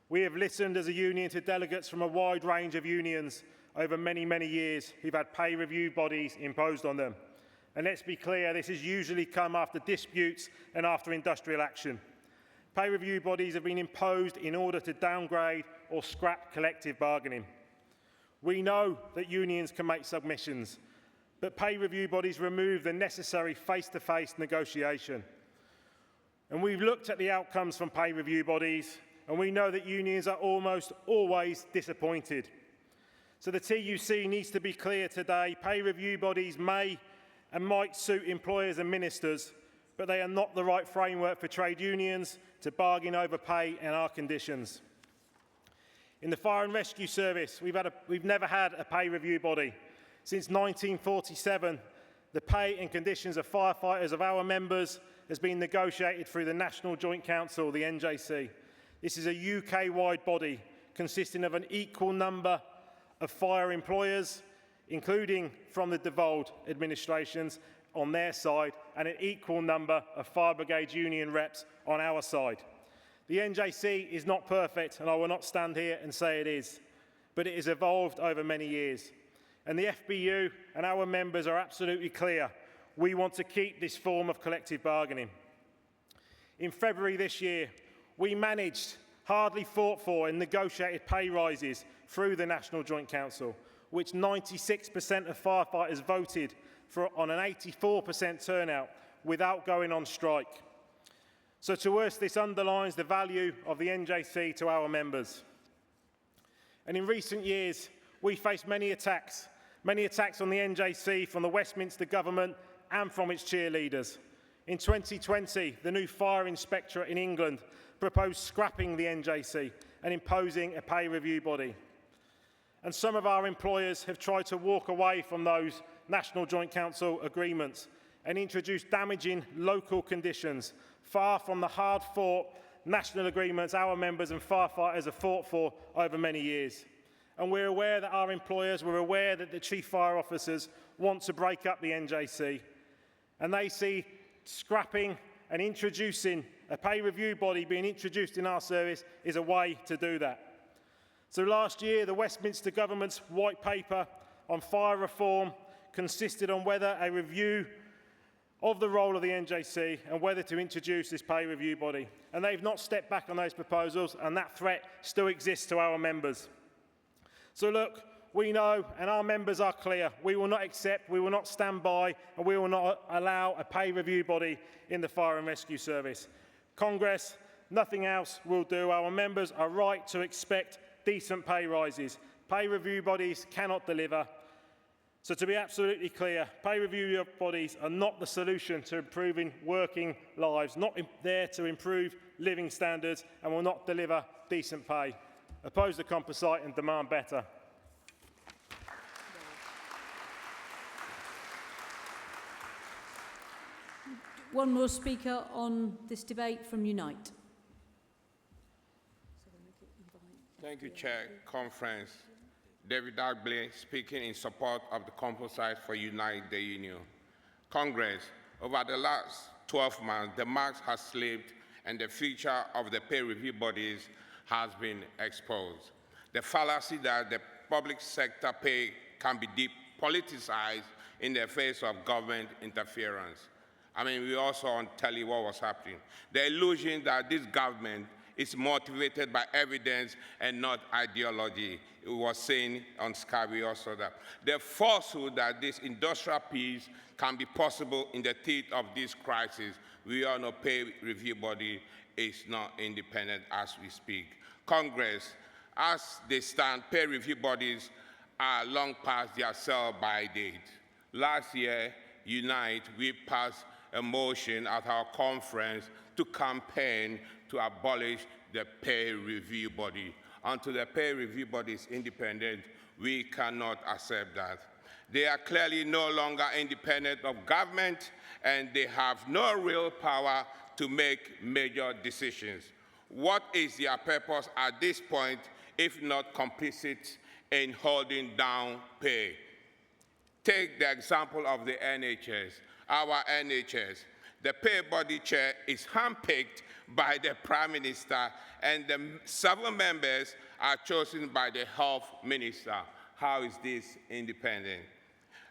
We have listened as a union to delegates from a wide range of unions over many, many years who've had pay review bodies imposed on them. And let's be clear, this has usually come after disputes and after industrial action. Pay review bodies have been imposed in order to downgrade or scrap collective bargaining. We know that unions can make submissions, but pay review bodies remove the necessary face-to-face negotiation. And we've looked at the outcomes from pay review bodies, and we know that unions are almost always disappointed. So the TUC needs to be clear today. Pay review bodies may and might suit employers and ministers, but they are not the right framework for trade unions to bargain over pay and our conditions. In the Fire and Rescue Service, we've never had a pay review body. Since 1947, the pay and conditions of firefighters of our members has been negotiated through the National Joint Council, the NJC. This is a UK-wide body consisting of an equal number of fire employers, including from the devolved administrations on their side, and an equal number of Fire Brigade Union reps on our side. The NJC is not perfect, and I will not stand here and say it is. but it has evolved over many years. And the FBU and our members are absolutely clear. We want to keep this form of collective bargaining. In February this year, we managed, hardly fought for, and negotiated pay rises through the National Joint Council, which 96% of firefighters voted for on an 84% turnout without going on strike. So to us, this underlines the value of the NJC to our members. And in recent years, we faced many attacks on the NJC from the Westminster government and from its cheerleaders. In 2020, the new Fire Inspectorate in England proposed scrapping the NJC and imposing a pay review body. And some of our employers have tried to walk away from those National Joint Council agreements and introduce damaging local conditions, far from the hard-fought national agreements our members and firefighters have fought for over many years. And we're aware that our employers, we're aware that the chief fire officers want to break up the NJC, and they see scrapping and introducing a pay review body being introduced in our service is a way to do that. So last year, the Westminster government's white paper on fire reform consisted on whether a review of the role of the NJC and whether to introduce this pay review body. And they've not stepped back on those proposals, and that threat still exists to our members. So look, we know, and our members are clear, we will not accept, we will not stand by, and we will not allow a pay review body in the Fire and Rescue Service. Congress, nothing else will do. Our members are right to expect decent pay rises. Pay review bodies cannot deliver. So to be absolutely clear, pay review bodies are not the solution to improving working lives, not there to improve living standards, and will not deliver decent pay. Oppose the composite and demand better. One more speaker on this debate from Unite. Thank you, Chair. Conference. David Agbley speaking in support of the composite for Unite the Union. Congress, over the last 12 months, the marks has slipped and the future of the pay review bodies has been exposed. The fallacy that the public sector pay can be depoliticized in the face of government interference. I mean, we also on telly what was happening. The illusion that this government is motivated by evidence and not ideology. It was saying on Sky also that the falsehood that this industrial peace can be possible in the teeth of this crisis. We all know pay review body is not independent as we speak. Congress, as they stand, pay review bodies are long past their sell-by date. Last year, Unite, we passed a motion at our conference to campaign to abolish the pay review body. Until the pay review body is independent, we cannot accept that. They are clearly no longer independent of government, and they have no real power to make major decisions. What is their purpose at this point, if not complicit in holding down pay? Take the example of the NHS. Our NHS, the pay body chair is handpicked by the Prime Minister, and the 7 members are chosen by the Health Minister. How is this independent?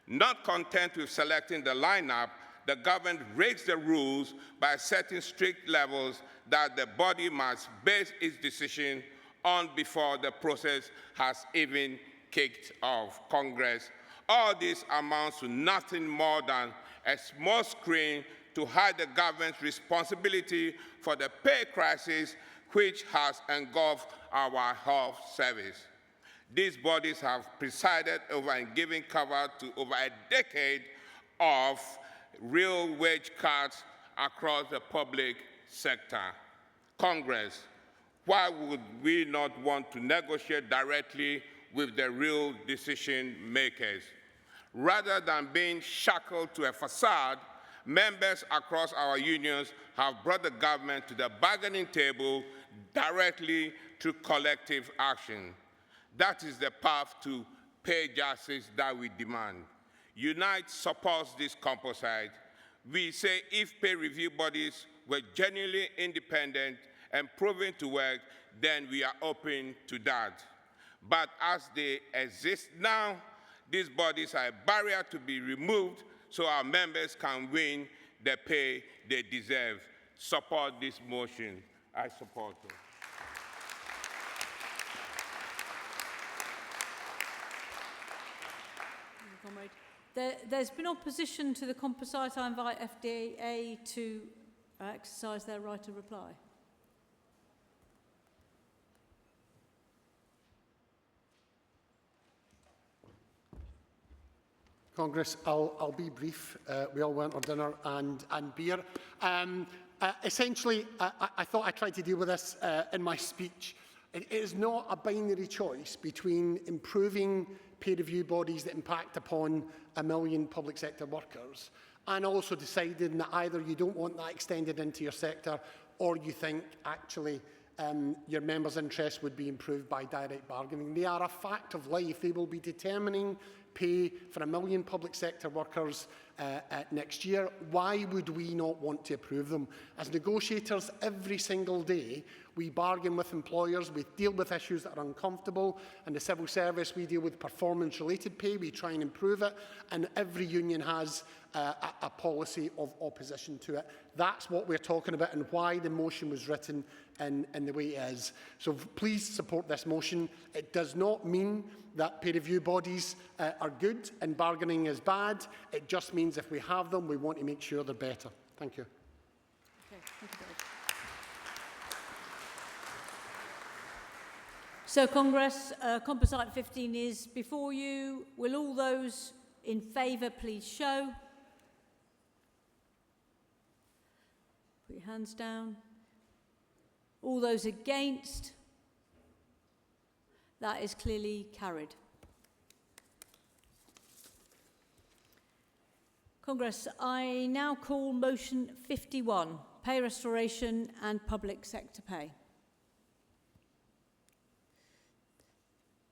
Not content with selecting the lineup, the government rigs the rules by setting strict levels that the body must base its decision on before the process has even kicked off. Congress, all this amounts to nothing more than a small screen to hide the government's responsibility for the pay crisis which has engulfed our health service. These bodies have presided over and given cover to over a decade of real wage cuts across the public sector. Congress, why would we not want to negotiate directly with the real decision makers? Rather than being shackled to a facade, members across our unions have brought the government to the bargaining table directly through collective action. That is the path to pay justice that we demand. Unite supports this composite. We say if pay review bodies were genuinely independent and proven to work, then we are open to that. But as they exist now, these bodies are a barrier to be removed so our members can win the pay they deserve. Support this motion. I support it. Comrade. There's been opposition to the composite. I invite FDA to exercise their right to reply. Congress, I'll be brief. We all went for dinner and beer. Essentially, I thought I tried to deal with this in my speech. It is not a binary choice between improving peer review bodies that impact upon 1 million public sector workers and also deciding that either you don't want that extended into your sector or you think actually your members' interests would be improved by direct bargaining. They are a fact of life. They will be determining pay for 1 million public sector workers next year. Why would we not want to approve them? As negotiators, every single day, we bargain with employers, we deal with issues that are uncomfortable. In the civil service, we deal with performance-related pay, we try and improve it, and every union has a policy of opposition to it. That's what we're talking about and why the motion was written in the way it is. So please support this motion. It does not mean that peer review bodies are good and bargaining is bad. It just means if we have them, we want to make sure they're better. Thank you. Okay, thank you, David. So, Congress, Composite 15 is before you. Will all those in favour please show? Put your hands down. All those against? That is clearly carried. Congress, I now call motion 51, pay restoration and public sector pay.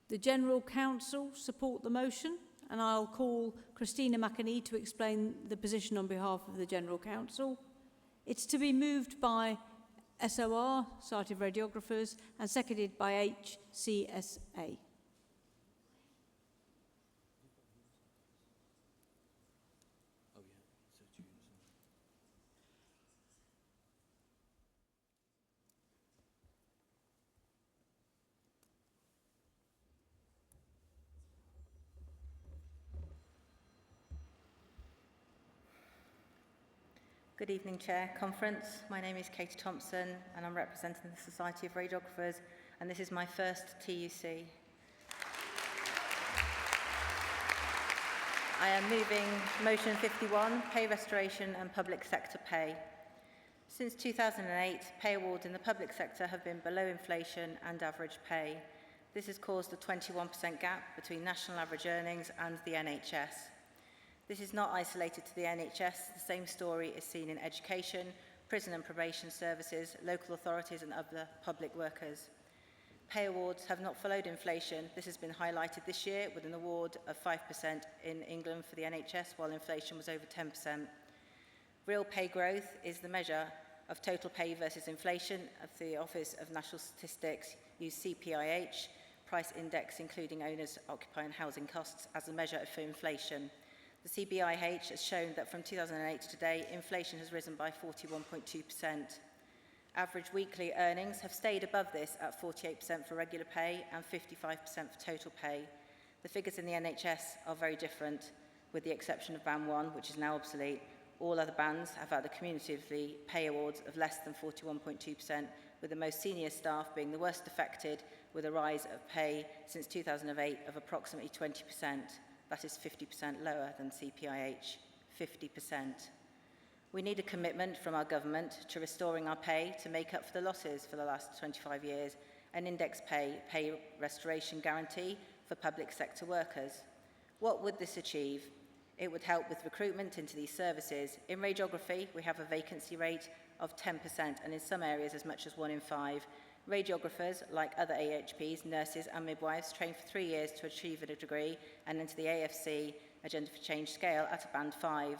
The General Counsel support the motion, and I'll call Christina McAnee to explain the position on behalf of the General Counsel. It's to be moved by SOR, Society of Radiographers, and seconded by HCSA. Good evening, Chair, Conference. My name is Katie Thompson and I'm representing the Society of Radiographers, and this is my first TUC. I am moving motion 51, pay restoration and public sector pay. Since 2008, pay awards in the public sector have been below inflation and average pay. This has caused a 21% gap between national average earnings and the NHS. This is not isolated to the NHS. The same story is seen in education, prison and probation services, local authorities and other public workers. Pay awards have not followed inflation. This has been highlighted this year with an award of 5% in England for the NHS, while inflation was over 10%. Real pay growth is the measure of total pay versus inflation of the Office of National Statistics use CPIH, price index including owners' occupying housing costs, as a measure for inflation. The CBIH has shown that from 2008 to today, inflation has risen by 41.2%. Average weekly earnings have stayed above this at 48% for regular pay and 55% for total pay. The figures in the NHS are very different, with the exception of Band 1, which is now obsolete. All other bands have had a cumulatively pay awards of less than 41.2%, with the most senior staff being the worst affected, with a rise of pay since 2008 of approximately 20%. That is 50% lower than CPIH, 50%. We need a commitment from our government to restoring our pay to make up for the losses for the last 25 years, an index pay restoration guarantee for public sector workers. What would this achieve? It would help with recruitment into these services. In radiography, we have a vacancy rate of 10%, and in some areas as much as 1 in 5. Radiographers, like other AHPs, nurses and midwives, train for 3 years to achieve a degree and enter the AFC, Agenda for Change scale, at a Band 5.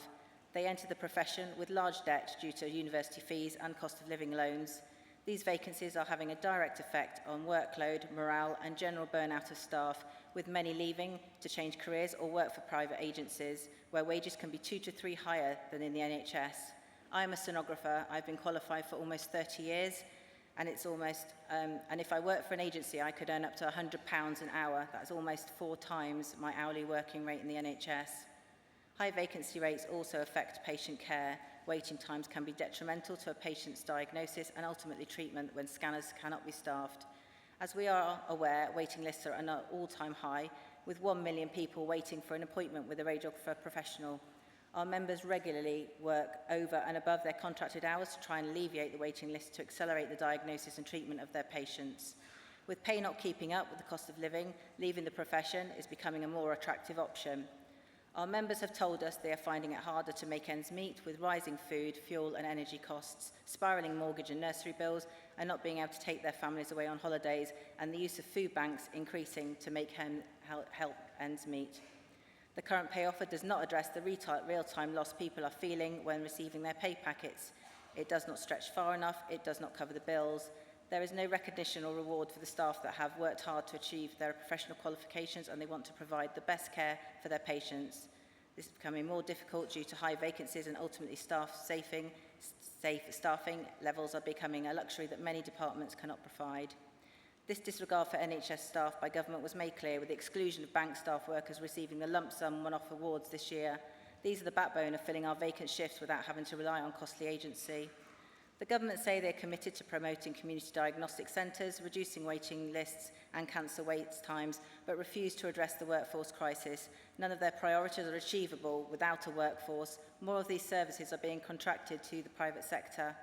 They enter the profession with large debt due to university fees and cost of living loans. These vacancies are having a direct effect on workload, morale and general burnout of staff, with many leaving to change careers or work for private agencies where wages can be 2 to 3 higher than in the NHS. I am a sonographer. I've been qualified for almost 30 years, and and if I work for an agency, I could earn up to £100 an hour. That's almost 4 times my hourly working rate in the NHS. High vacancy rates also affect patient care. Waiting times can be detrimental to a patient's diagnosis and ultimately treatment when scanners cannot be staffed. As we are aware, waiting lists are at an all-time high, with 1 million people waiting for an appointment with a radiographer professional. Our members regularly work over and above their contracted hours to try and alleviate the waiting list to accelerate the diagnosis and treatment of their patients. With pay not keeping up with the cost of living, leaving the profession is becoming a more attractive option. Our members have told us they are finding it harder to make ends meet with rising food, fuel and energy costs, spiralling mortgage and nursery bills, and not being able to take their families away on holidays, and the use of food banks increasing to make help ends meet. The current pay offer does not address the real-time loss people are feeling when receiving their pay packets. It does not stretch far enough, it does not cover the bills. There is no recognition or reward for the staff that have worked hard to achieve their professional qualifications, and they want to provide the best care for their patients. This is becoming more difficult due to high vacancies, and ultimately safe staffing levels are becoming a luxury that many departments cannot provide. This disregard for NHS staff by government was made clear with the exclusion of bank staff workers receiving the lump sum one-off awards this year. These are the backbone of filling our vacant shifts without having to rely on costly agency. The government say they are committed to promoting community diagnostic centres, reducing waiting lists and cancer wait times, but refuse to address the workforce crisis. None of their priorities are achievable without a workforce. More of these services are being contracted to the private sector.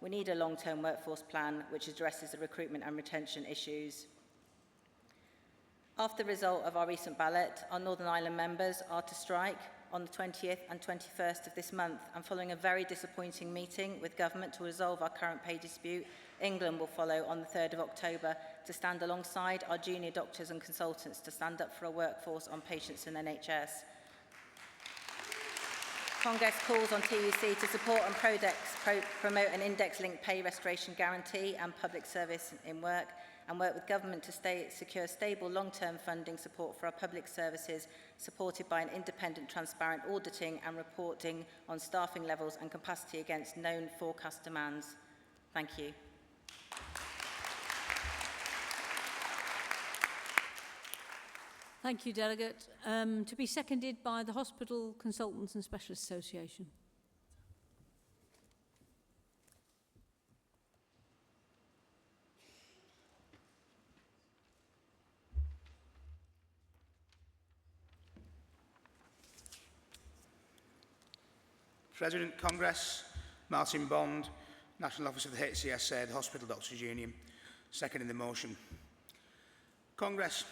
We need a long-term workforce plan which addresses the recruitment and retention issues. After the result of our recent ballot, our Northern Ireland members are to strike on the 20th and 21st of this month, and following a very disappointing meeting with government to resolve our current pay dispute, England will follow on the 3rd of October to stand alongside our junior doctors and consultants to stand up for a workforce on patients in NHS. Congress calls on TUC to support and promote an index-linked pay restoration guarantee and public service in work, and work with government to secure stable long-term funding support for our public services, supported by an independent, transparent auditing and reporting on staffing levels and capacity against known forecast demands. Thank you. Thank you, Delegate. To be seconded by the Hospital Consultants and Specialists Association. President, Congress, Martin Bond, National Officer of the HCSA, the Hospital Doctors Union, seconding the motion. Congress,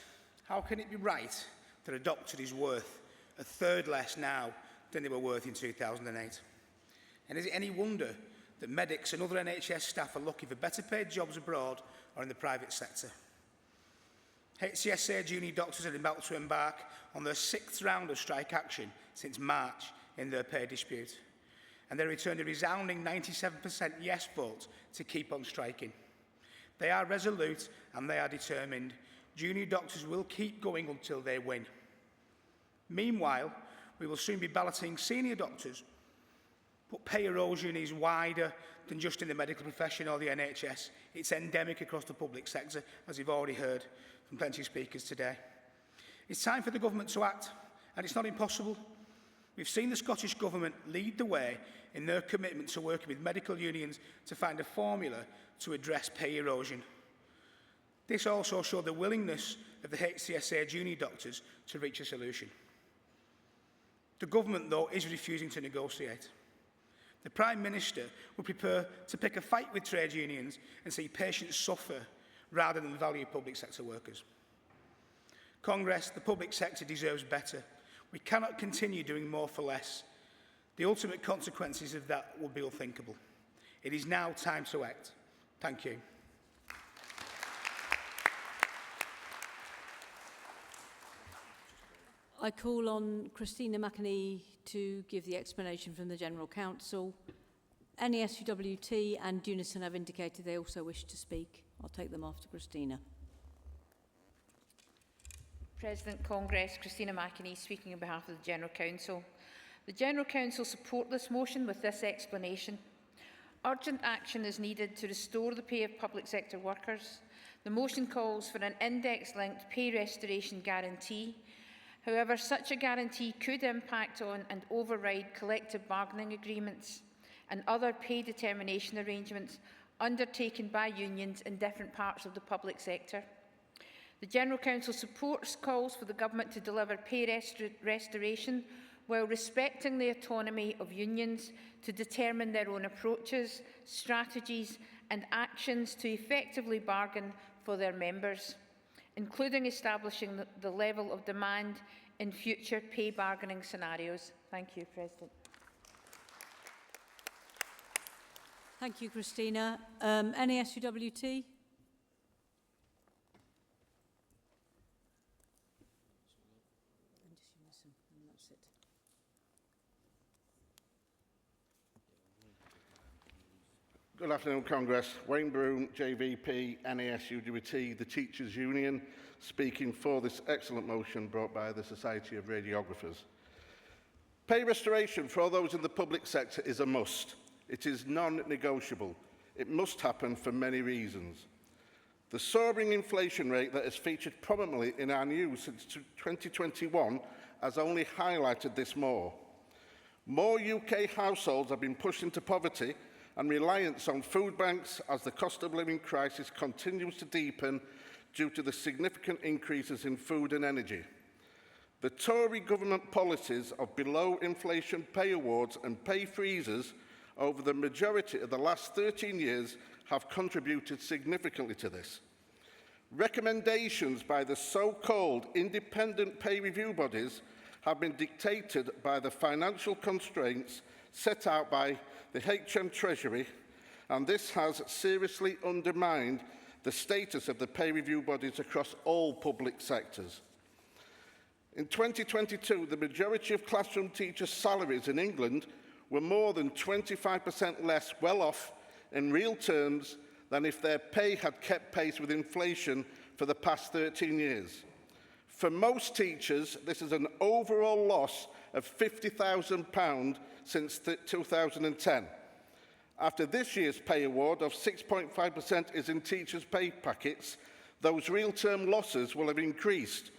how can it be right that a doctor is worth a third less now than they were worth in 2008? And is it any wonder that medics and other NHS staff are looking for better paid jobs abroad or in the private sector? HCSA junior doctors are about to embark on their 6th round of strike action since March in their pay dispute, and they returned a resounding 97% yes vote to keep on striking. They are resolute and they are determined. Junior doctors will keep going until they win. Meanwhile, we will soon be balloting senior doctors, but pay erosion is wider than just in the medical profession or the NHS. It's endemic across the public sector, as you've already heard from plenty of speakers today. It's time for the government to act, and it's not impossible. We've seen the Scottish Government lead the way in their commitment to working with medical unions to find a formula to address pay erosion. This also showed the willingness of the HCSA junior doctors to reach a solution. The government, though, is refusing to negotiate. The Prime Minister would prefer to pick a fight with trade unions and see patients suffer rather than value public sector workers. Congress, the public sector deserves better. We cannot continue doing more for less. The ultimate consequences of that will be unthinkable. It is now time to act. Thank you. I call on Christina McAnee to give the explanation from the General Counsel. NESUWT and Unison have indicated they also wish to speak. I'll take them after Christina. President Congress, Christina McInnes speaking on behalf of the General Council. The General Council support this motion with this explanation. Urgent action is needed to restore the pay of public sector workers. The motion calls for an index-linked pay restoration guarantee. However, such a guarantee could impact on and override collective bargaining agreements and other pay determination arrangements undertaken by unions in different parts of the public sector. The General Council supports calls for the Government to deliver pay restoration while respecting the autonomy of unions to determine their own approaches, strategies and actions to effectively bargain for their members, including establishing the level of demand in future pay bargaining scenarios. Thank you, President. Thank you, Christina. NESUWT? Good afternoon, Congress. Wayne Broom, JVP, NASUWT, the Teachers' Union, speaking for this excellent motion brought by the Society of Radiographers. Pay restoration for all those in the public sector is a must. It is non-negotiable. It must happen for many reasons. The soaring inflation rate that has featured prominently in our news since 2021 has only highlighted this more. More UK households have been pushed into poverty and reliance on food banks as the cost of living crisis continues to deepen due to the significant increases in food and energy. The Tory government policies of below-inflation pay awards and pay freezes over the majority of the last 13 years have contributed significantly to this. Recommendations by the so-called independent pay review bodies have been dictated by the financial constraints set out by the HM Treasury, and this has seriously undermined the status of the pay review bodies across all public sectors. In 2022, the majority of classroom teachers' salaries in England were more than 25% less well off in real terms than if their pay had kept pace with inflation for the past 13 years. For most teachers, this is an overall loss of £50,000 since 2010. After this year's pay award of 6.5% is in teachers' pay packets, those real-term losses will have increased,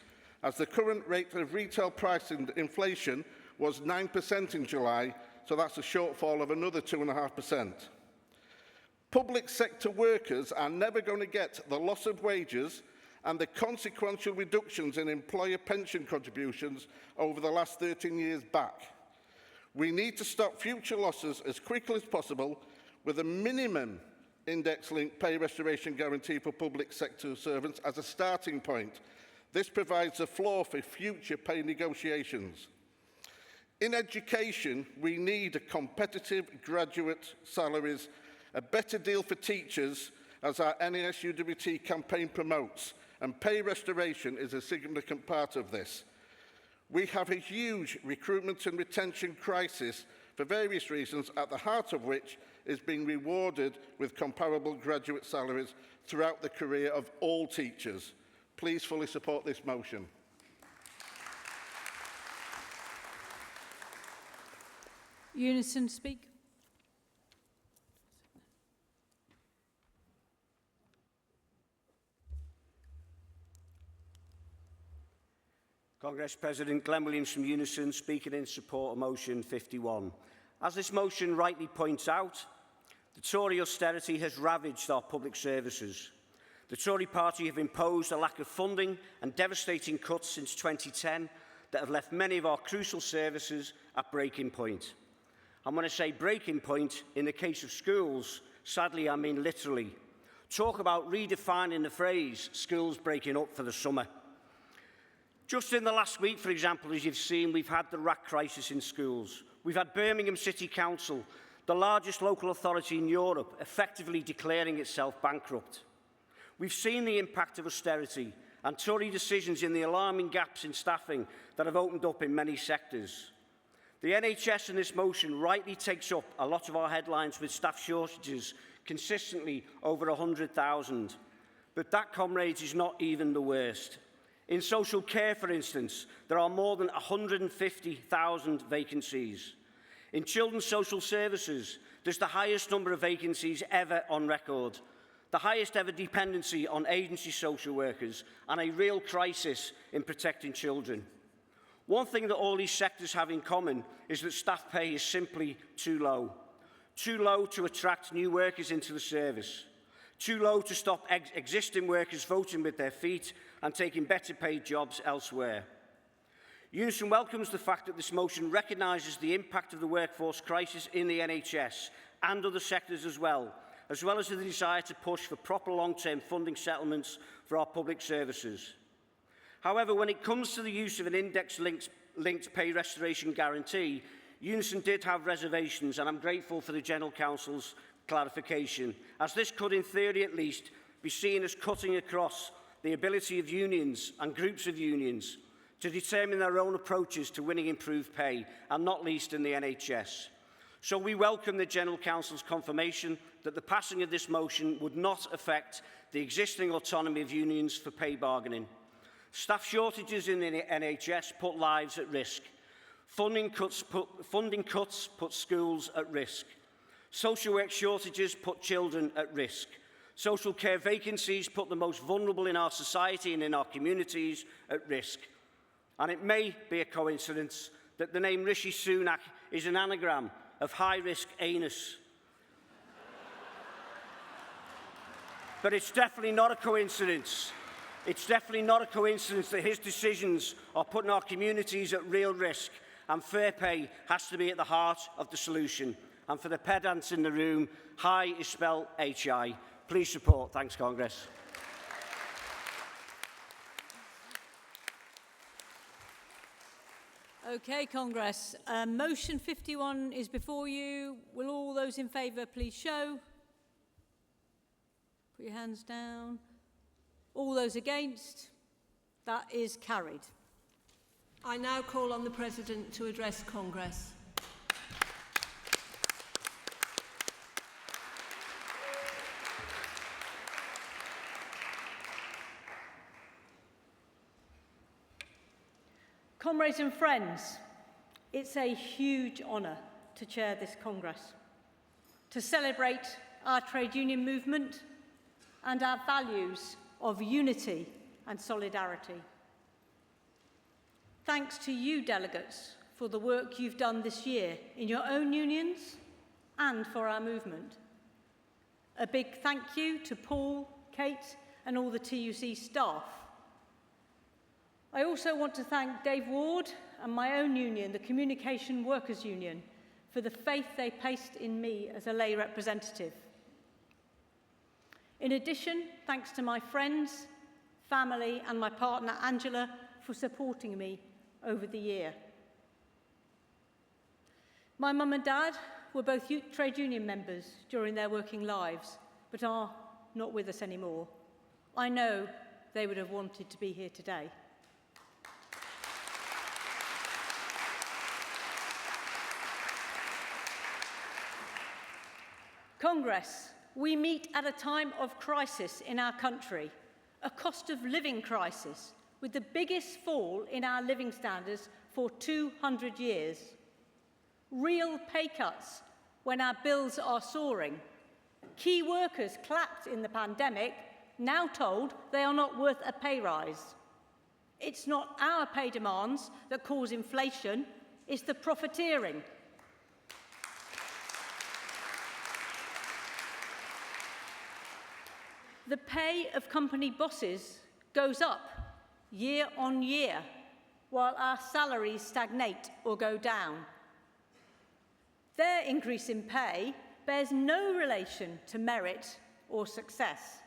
as the current rate of retail price inflation was 9% in July, so that's a shortfall of another 2.5%. Public sector workers are never going to get the loss of wages and the consequential reductions in employer pension contributions over the last 13 years back. We need to stop future losses as quickly as possible with a minimum index-linked pay restoration guarantee for public sector servants as a starting point. This provides a floor for future pay negotiations. In education, we need competitive graduate salaries, a better deal for teachers, as our NASUWT campaign promotes, and pay restoration is a significant part of this. We have a huge recruitment and retention crisis for various reasons, at the heart of which is being rewarded with comparable graduate salaries throughout the career of all teachers. Please fully support this motion. Unison speak. Congress President Glenn Williams from Unison, speaking in support of motion 51. As this motion rightly points out, the Tory austerity has ravaged our public services. The Tory party have imposed a lack of funding and devastating cuts since 2010 that have left many of our crucial services at breaking point. And when I say breaking point, in the case of schools, sadly I mean literally. Talk about redefining the phrase, schools breaking up for the summer. Just in the last week, for example, as you've seen, we've had the rat crisis in schools. We've had Birmingham City Council, the largest local authority in Europe, effectively declaring itself bankrupt. We've seen the impact of austerity and Tory decisions in the alarming gaps in staffing that have opened up in many sectors. The NHS in this motion rightly takes up a lot of our headlines with staff shortages consistently over 100,000. But that, comrades, is not even the worst. In social care, for instance, there are more than 150,000 vacancies. In children's social services, there's the highest number of vacancies ever on record, the highest ever dependency on agency social workers, and a real crisis in protecting children. One thing that all these sectors have in common is that staff pay is simply too low. Too low to attract new workers into the service. Too low to stop existing workers voting with their feet and taking better paid jobs elsewhere. Unison welcomes the fact that this motion recognises the impact of the workforce crisis in the NHS and other sectors as well as the desire to push for proper long-term funding settlements for our public services. However, when it comes to the use of an index-linked pay restoration guarantee, Unison did have reservations, and I'm grateful for the General Council's clarification, as this could, in theory at least, be seen as cutting across the ability of unions and groups of unions to determine their own approaches to winning improved pay, and not least in the NHS. So we welcome the General Council's confirmation that the passing of this motion would not affect the existing autonomy of unions for pay bargaining. Staff shortages in the NHS put lives at risk. Funding cuts put schools at risk. Social work shortages put children at risk. Social care vacancies put the most vulnerable in our society and in our communities at risk. And it may be a coincidence that the name Rishi Sunak is an anagram of high-risk anus. But it's definitely not a coincidence. It's definitely not a coincidence that his decisions are putting our communities at real risk, and fair pay has to be at the heart of the solution. And for the pedants in the room, high is spelled H-I. Please support. Thanks, Congress. Okay, Congress. Motion 51 is before you. Will all those in favour please show? Put your hands down. All those against? That is carried. I now call on the President to address Congress. Comrades and friends, it's a huge honour to chair this Congress, to celebrate our trade union movement and our values of unity and solidarity. Thanks to you, delegates, for the work you've done this year in your own unions and for our movement. A big thank you to Paul, Kate, and all the TUC staff. I also want to thank Dave Ward and my own union, the Communication Workers Union, for the faith they placed in me as a lay representative. In addition, thanks to my friends, family, and my partner Angela for supporting me over the year. My mum and dad were both trade union members during their working lives, but are not with us anymore. I know they would have wanted to be here today. Congress, we meet at a time of crisis in our country, a cost of living crisis, with the biggest fall in our living standards for 200 years. Real pay cuts when our bills are soaring. Key workers clapped in the pandemic, now told they are not worth a pay rise. It's not our pay demands that cause inflation, it's the profiteering. The pay of company bosses goes up year on year, while our salaries stagnate or go down. Their increase in pay bears no relation to merit or success.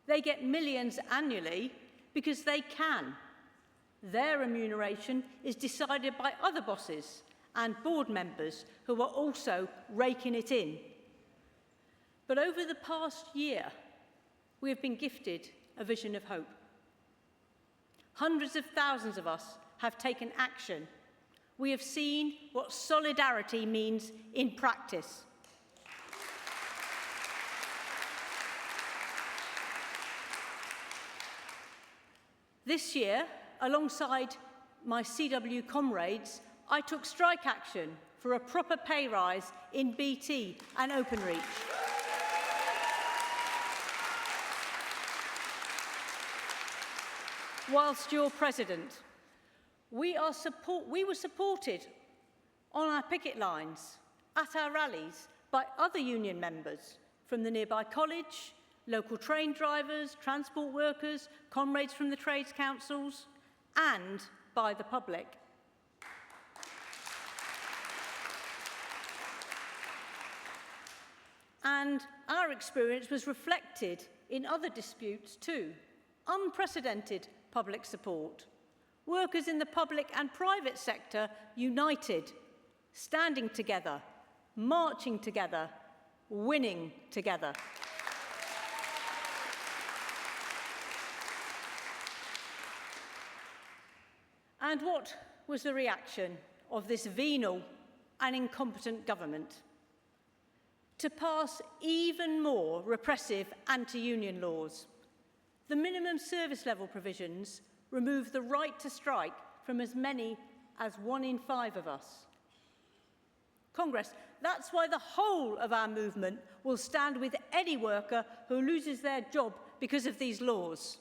They get millions annually because they can. Their remuneration is decided by other bosses and board members who are also raking it in. But over the past year, we have been gifted a vision of hope. Hundreds of thousands of us have taken action. We have seen what solidarity means in practice. This year, alongside my CW comrades, I took strike action for a proper pay rise in BT and Openreach. Whilst you're President, we were supported on our picket lines, at our rallies, by other union members from the nearby college, local train drivers, transport workers, comrades from the trades councils, and by the public. And our experience was reflected in other disputes too. Unprecedented public support. Workers in the public and private sector united, standing together, marching together, winning together. And what was the reaction of this venal and incompetent government? To pass even more repressive anti-union laws. The minimum service level provisions remove the right to strike from as many as 1 in 5 of us. Congress, that's why the whole of our movement will stand with any worker who loses their job because of these laws.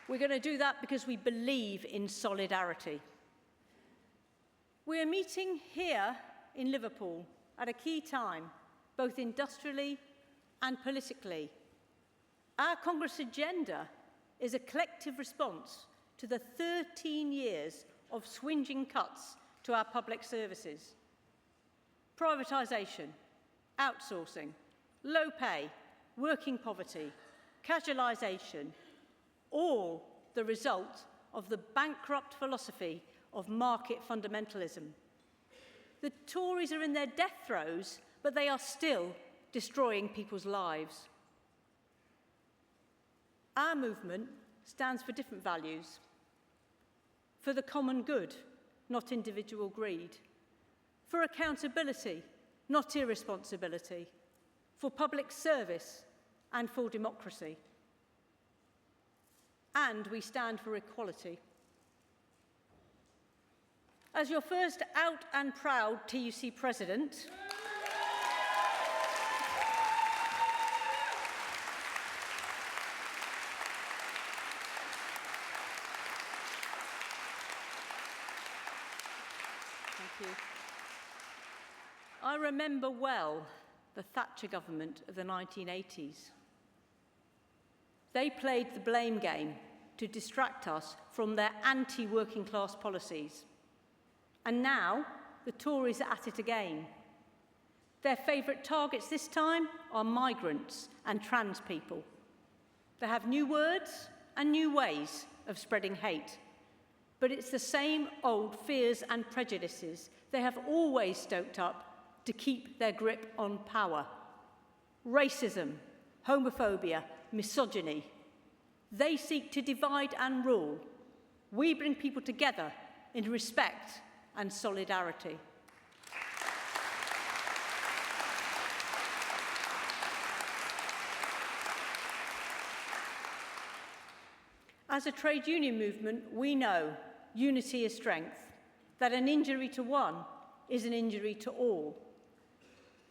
We're going to do that because we believe in solidarity. We are meeting here in Liverpool at a key time, both industrially and politically. Our Congress agenda is a collective response to the 13 years of swinging cuts to our public services. Privatisation, outsourcing, low pay, working poverty, casualisation, all the result of the bankrupt philosophy of market fundamentalism. The Tories are in their death throes, but they are still destroying people's lives. Our movement stands for different values. For the common good, not individual greed. For accountability, not irresponsibility. For public service and for democracy. And we stand for equality. As your first out and proud TUC President, thank you. I remember well the Thatcher government of the 1980s. They played the blame game to distract us from their anti-working class policies. And now, the Tories are at it again. Their favourite targets this time are migrants and trans people. They have new words and new ways of spreading hate. But it's the same old fears and prejudices they have always stoked up to keep their grip on power. Racism, homophobia, misogyny. They seek to divide and rule. We bring people together in respect and solidarity. As a trade union movement, we know unity is strength, that an injury to one is an injury to all.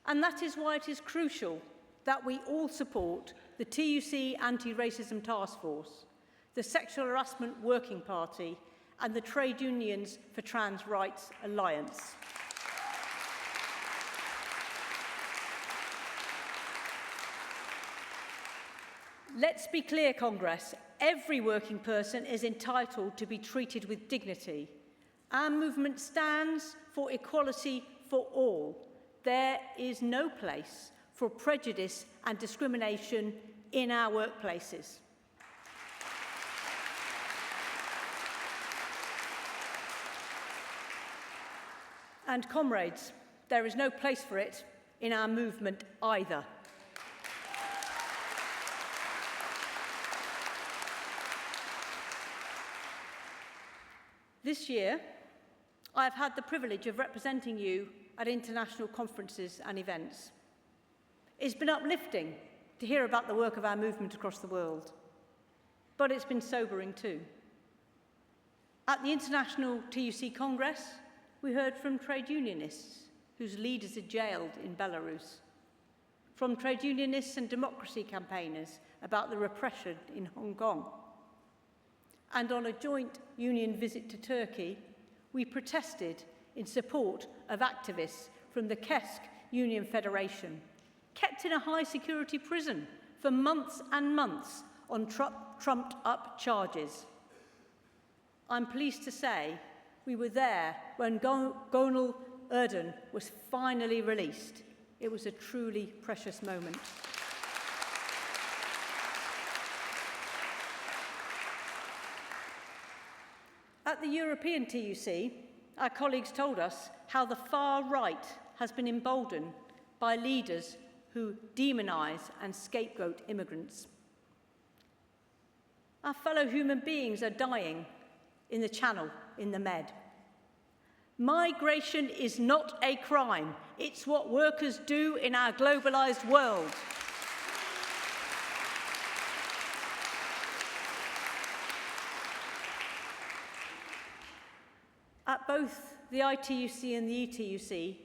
And that is why it is crucial that we all support the TUC Anti-Racism Task Force, the Sexual Harassment Working Party, and the Trade Unions for Trans Rights Alliance. Let's be clear, Congress. Every working person is entitled to be treated with dignity. Our movement stands for equality for all. There is no place for prejudice and discrimination in our workplaces. And comrades, there is no place for it in our movement either. This year, I have had the privilege of representing you at international conferences and events. It's been uplifting to hear about the work of our movement across the world, but it's been sobering too. At the International TUC Congress, we heard from trade unionists whose leaders are jailed in Belarus, from trade unionists and democracy campaigners about the repression in Hong Kong. And on a joint union visit to Turkey, we protested in support of activists from the TUC Union Federation, kept in a high-security prison for months and months on trumped-up charges. I'm pleased to say we were there when Gonal Erden was finally released. It was a truly precious moment. At the European TUC, our colleagues told us how the far right has been emboldened by leaders who demonise and scapegoat immigrants. Our fellow human beings are dying in the Channel, in the Med. Migration is not a crime. It's what workers do in our globalised world. At both the ITUC and the ETUC,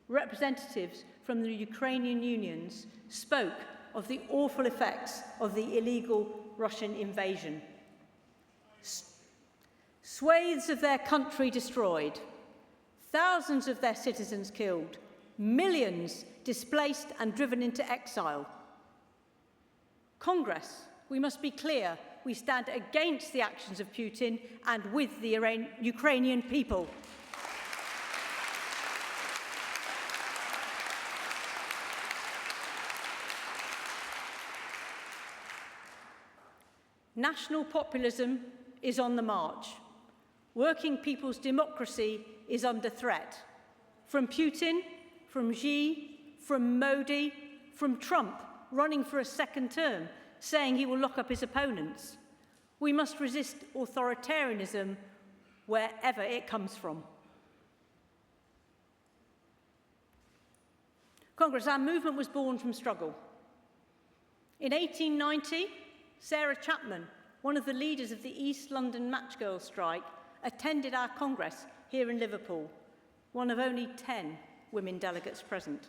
representatives from the Ukrainian unions spoke of the awful effects of the illegal Russian invasion. Swathes of their country destroyed, thousands of their citizens killed, millions displaced and driven into exile. Congress, we must be clear, we stand against the actions of Putin and with the Ukrainian people. National populism is on the march. Working people's democracy is under threat. From Putin, from Xi, from Modi, from Trump running for a second term, saying he will lock up his opponents. We must resist authoritarianism wherever it comes from. Congress, our movement was born from struggle. In 1890, Sarah Chapman, one of the leaders of the East London Match Girls strike, attended our Congress here in Liverpool, one of only 10 women delegates present.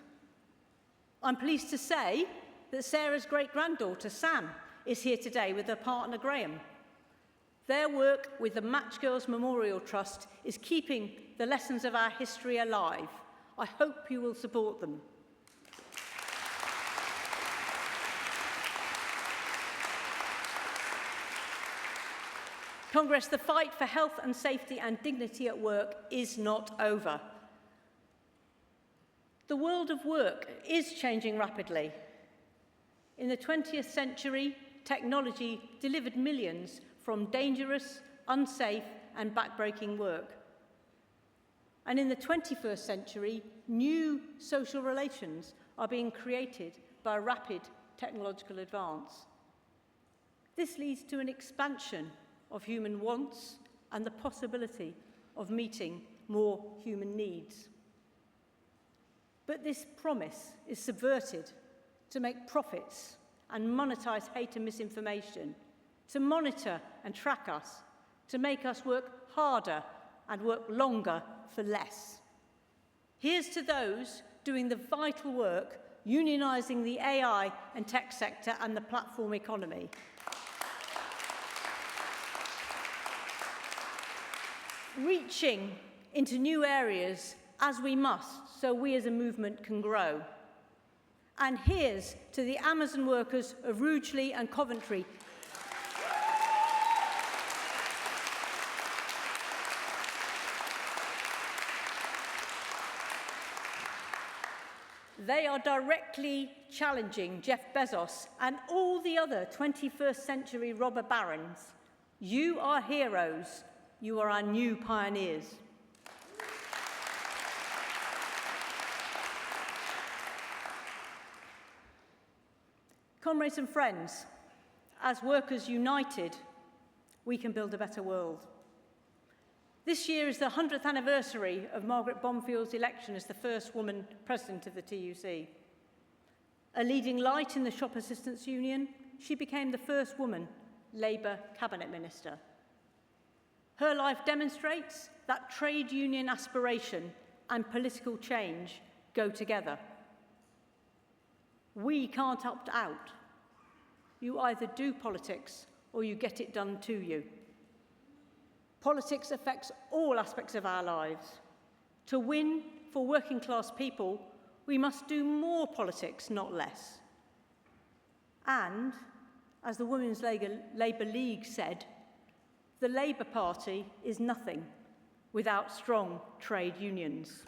I'm pleased to say that Sarah's great-granddaughter, Sam, is here today with her partner, Graham. Their work with the Match Girls Memorial Trust is keeping the lessons of our history alive. I hope you will support them. Congress, the fight for health and safety and dignity at work is not over. The world of work is changing rapidly. In the 20th century, technology delivered millions from dangerous, unsafe, and backbreaking work. And in the 21st century, new social relations are being created by rapid technological advance. This leads to an expansion of human wants and the possibility of meeting more human needs. But this promise is subverted to make profits and monetize hate and misinformation, to monitor and track us, to make us work harder and work longer for less. Here's to those doing the vital work, unionising the AI and tech sector and the platform economy. Reaching into new areas as we must, so we as a movement can grow. And here's to the Amazon workers of Rugeley and Coventry. They are directly challenging Jeff Bezos and all the other 21st century robber barons. You are heroes. You are our new pioneers. Comrades and friends, as workers united, we can build a better world. This year is the 100th anniversary of Margaret Bonfield's election as the first woman president of the TUC. A leading light in the Shop Assistants Union, she became the first woman Labour cabinet minister. Her life demonstrates that trade union aspiration and political change go together. We can't opt out. You either do politics or you get it done to you. Politics affects all aspects of our lives. To win for working class people, we must do more politics, not less. And, as the Women's Labour League said, the Labour Party is nothing without strong trade unions.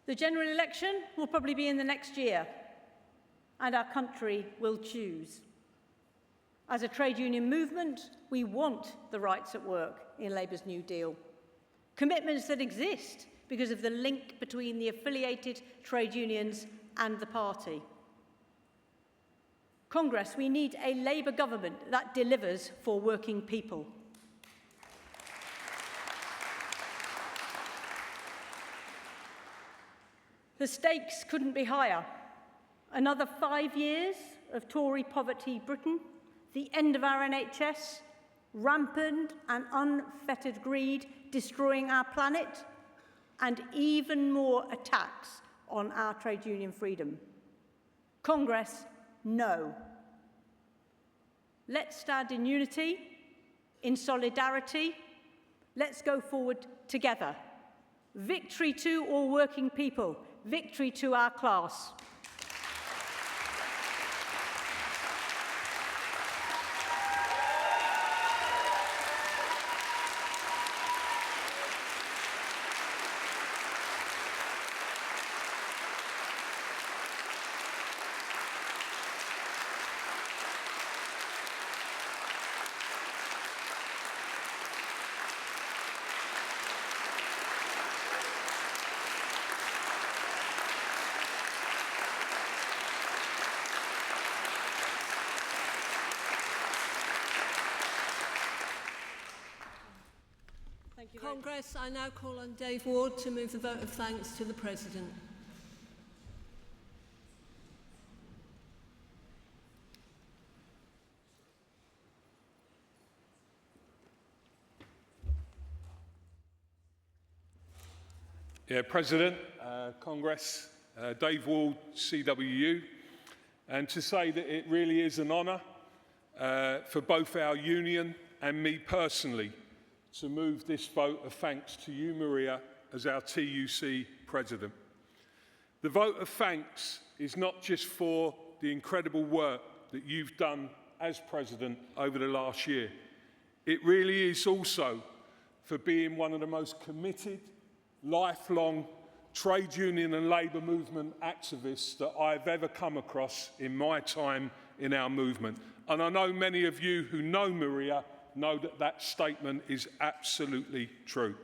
The general election will probably be in the next year, and our country will choose. As a trade union movement, we want the rights at work in Labour's New Deal. Commitments that exist because of the link between the affiliated trade unions and the party. Congress, we need a Labour government that delivers for working people. The stakes couldn't be higher. Another 5 years of Tory poverty Britain, the end of our NHS, rampant and unfettered greed destroying our planet, and even more attacks on our trade union freedom. Congress, no. Let's stand in unity, in solidarity. Let's go forward together. Victory to all working people. Victory to our class. Congress, I now call on Dave Ward to move the vote of thanks to the President. President, Congress, Dave Ward, CWU, and to say that it really is an honour for both our union and me personally to move this vote of thanks to you, Maria, as our TUC President. The vote of thanks is not just for the incredible work that you've done as President over the last year. It really is also for being one of the most committed, lifelong trade union and labour movement activists that I've ever come across in my time in our movement. And I know many of you who know Maria know that that statement is absolutely true.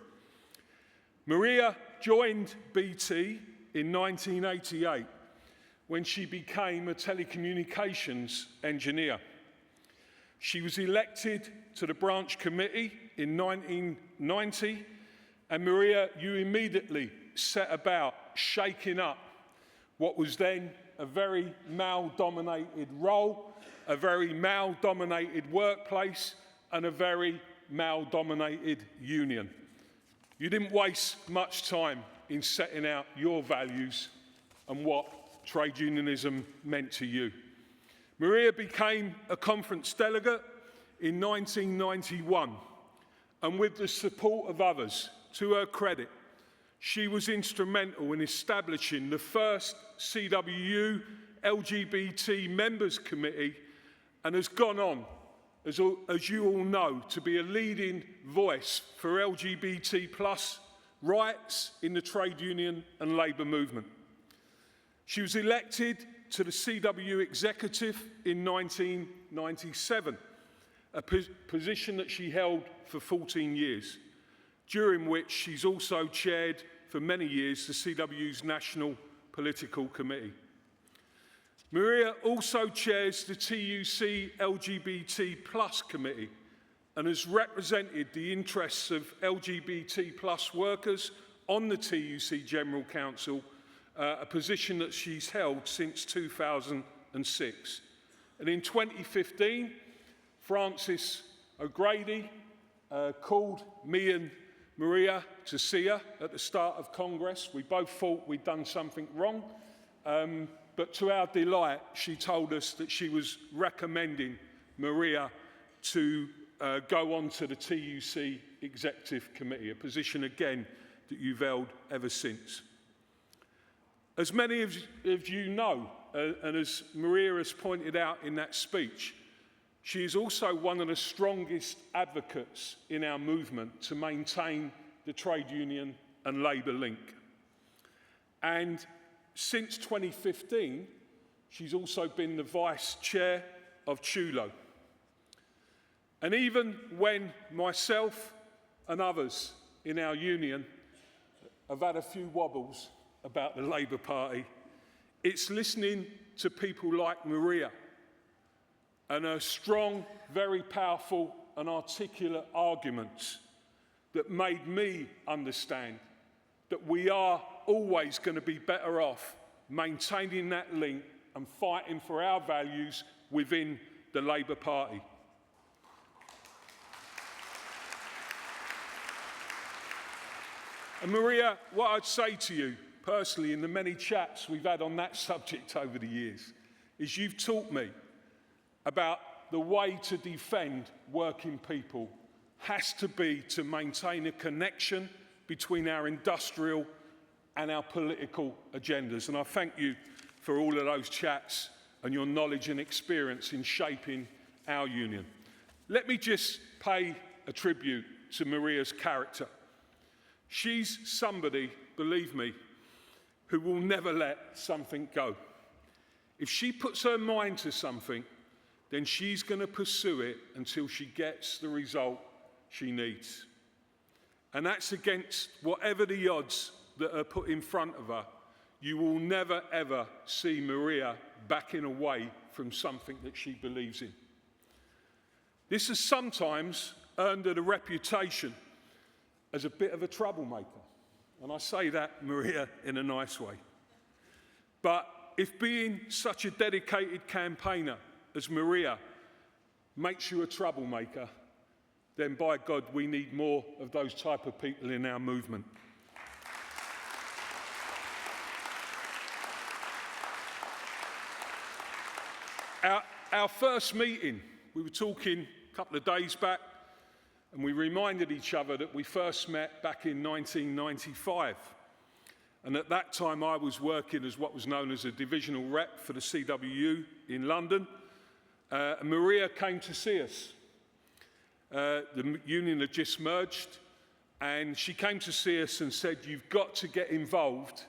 Maria joined BT in 1988 when she became a telecommunications engineer. She was elected to the branch committee in 1990, and Maria, you immediately set about shaking up what was then a very male-dominated role, a very male-dominated workplace, and a very male-dominated union. You didn't waste much time in setting out your values and what trade unionism meant to you. Maria became a conference delegate in 1991, and with the support of others, to her credit, she was instrumental in establishing the first CWU LGBT Members Committee and has gone on, as you all know, to be a leading voice for LGBT plus rights in the trade union and labour movement. She was elected to the CW executive in 1997, a position that she held for 14 years, during which she's also chaired for many years the CW's National Political Committee. Maria also chairs the TUC LGBT Plus Committee and has represented the interests of LGBT Plus workers on the TUC General Council, a position that she's held since 2006. And in 2015, Francis O'Grady called me and Maria to see her at the start of Congress. We both thought we'd done something wrong, but to our delight, she told us that she was recommending Maria to go on to the TUC Executive Committee, a position, again, that you've held ever since. As many of you know, and as Maria has pointed out in that speech, she is also one of the strongest advocates in our movement to maintain the trade union and labour link. And since 2015, she's also been the vice chair of TULO. And even when myself and others in our union have had a few wobbles about the Labour Party, it's listening to people like Maria and her strong, very powerful and articulate arguments that made me understand that we are always going to be better off maintaining that link and fighting for our values within the Labour Party. And Maria, what I'd say to you personally in the many chats we've had on that subject over the years is you've taught me about the way to defend working people has to be to maintain a connection between our industrial and our political agendas. And I thank you for all of those chats and your knowledge and experience in shaping our union. Let me just pay a tribute to Maria's character. She's somebody, believe me, who will never let something go. If she puts her mind to something, then she's going to pursue it until she gets the result she needs. And that's against whatever the odds that are put in front of her. You will never, ever see Maria backing away from something that she believes in. This has sometimes earned her the reputation as a bit of a troublemaker. And I say that, Maria, in a nice way. But if being such a dedicated campaigner as Maria makes you a troublemaker, then by God, we need more of those type of people in our movement. Our first meeting, we were talking a couple of days back, and we reminded each other that we first met back in 1995. And at that time, I was working as what was known as a divisional rep for the CWU in London. And Maria came to see us. The union had just merged, and she came to see us and said, "You've got to get involved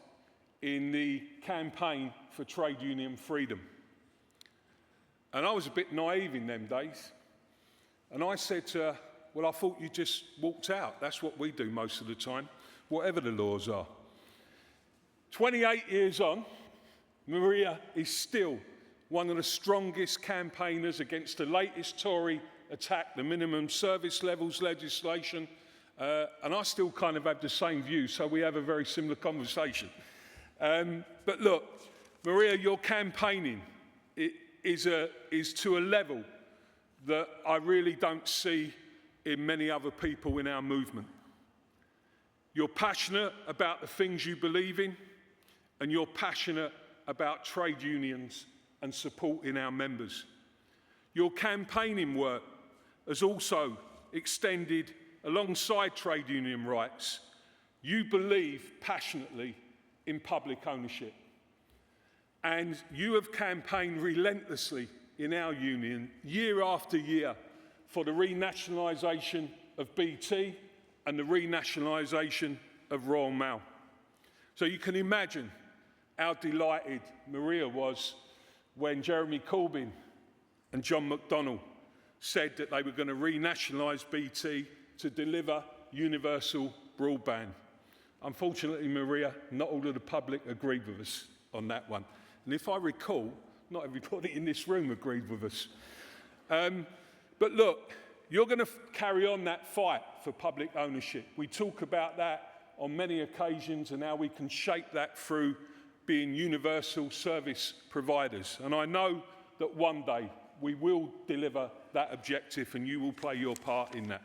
in the campaign for trade union freedom." And I was a bit naive in them days. And I said to her, "Well, I thought you just walked out. That's what we do most of the time, whatever the laws are." 28 years on, Maria is still one of the strongest campaigners against the latest Tory attack, the minimum service levels legislation. And I still kind of have the same view, so we have a very similar conversation. But look, Maria, your campaigning is to a level that I really don't see in many other people in our movement. You're passionate about the things you believe in, and you're passionate about trade unions and supporting our members. Your campaigning work has also extended alongside trade union rights. You believe passionately in public ownership. And you have campaigned relentlessly in our union, year after year, for the renationalisation of BT and the renationalisation of Royal Mail. So you can imagine how delighted Maria was when Jeremy Corbyn and John McDonnell said that they were going to renationalise BT to deliver universal broadband. Unfortunately, Maria, not all of the public agreed with us on that one. And if I recall, not everybody in this room agreed with us. But look, you're going to carry on that fight for public ownership. We talk about that on many occasions and how we can shape that through being universal service providers. And I know that one day we will deliver that objective and you will play your part in that.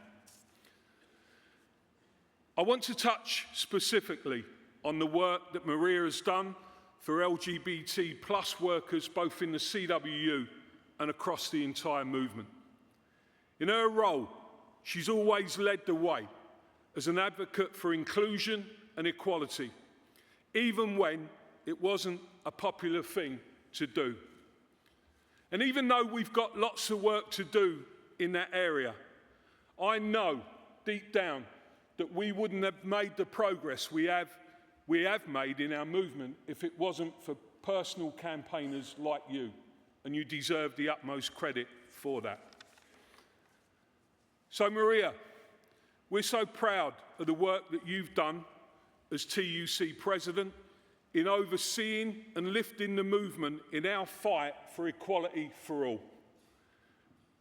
I want to touch specifically on the work that Maria has done for LGBT plus workers both in the CWU and across the entire movement. In her role, she's always led the way as an advocate for inclusion and equality, even when it wasn't a popular thing to do. And even though we've got lots of work to do in that area, I know deep down that we wouldn't have made the progress we have made in our movement if it wasn't for personal campaigners like you, and you deserve the utmost credit for that. So Maria, we're so proud of the work that you've done as TUC President in overseeing and lifting the movement in our fight for equality for all.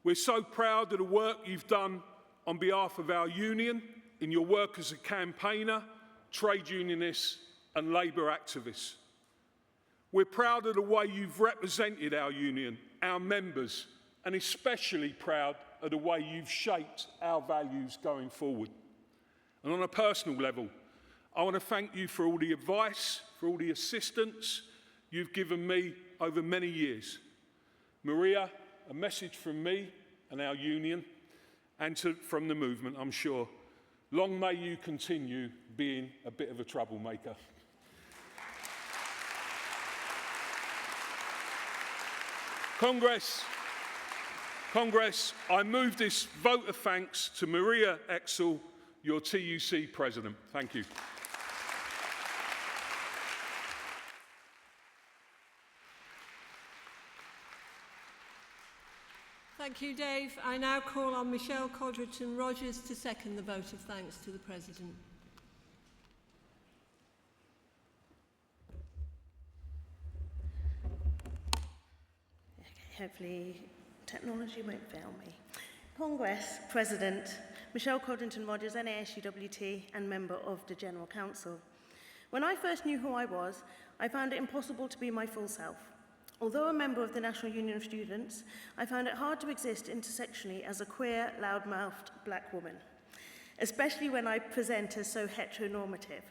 We're so proud of the work you've done on behalf of our union in your work as a campaigner, trade unionist and labour activist. We're proud of the way you've represented our union, our members, and especially proud of the way you've shaped our values going forward. And on a personal level, I want to thank you for all the advice, for all the assistance you've given me over many years. Maria, a message from me and our union, and from the movement, I'm sure. Long may you continue being a bit of a troublemaker. Congress, I move this vote of thanks to Maria Exel, your TUC President. Thank you. Thank you, Dave. I now call on Michelle Codrington-Rogers to second the vote of thanks to the President. Hopefully technology won't fail me. Congress President Michelle Codrington-Rogers, NASUWT and member of the General Council. When I first knew who I was, I found it impossible to be my full self. Although a member of the National Union of Students, I found it hard to exist intersectionally as a queer, loud-mouthed black woman, especially when I present as so heteronormative.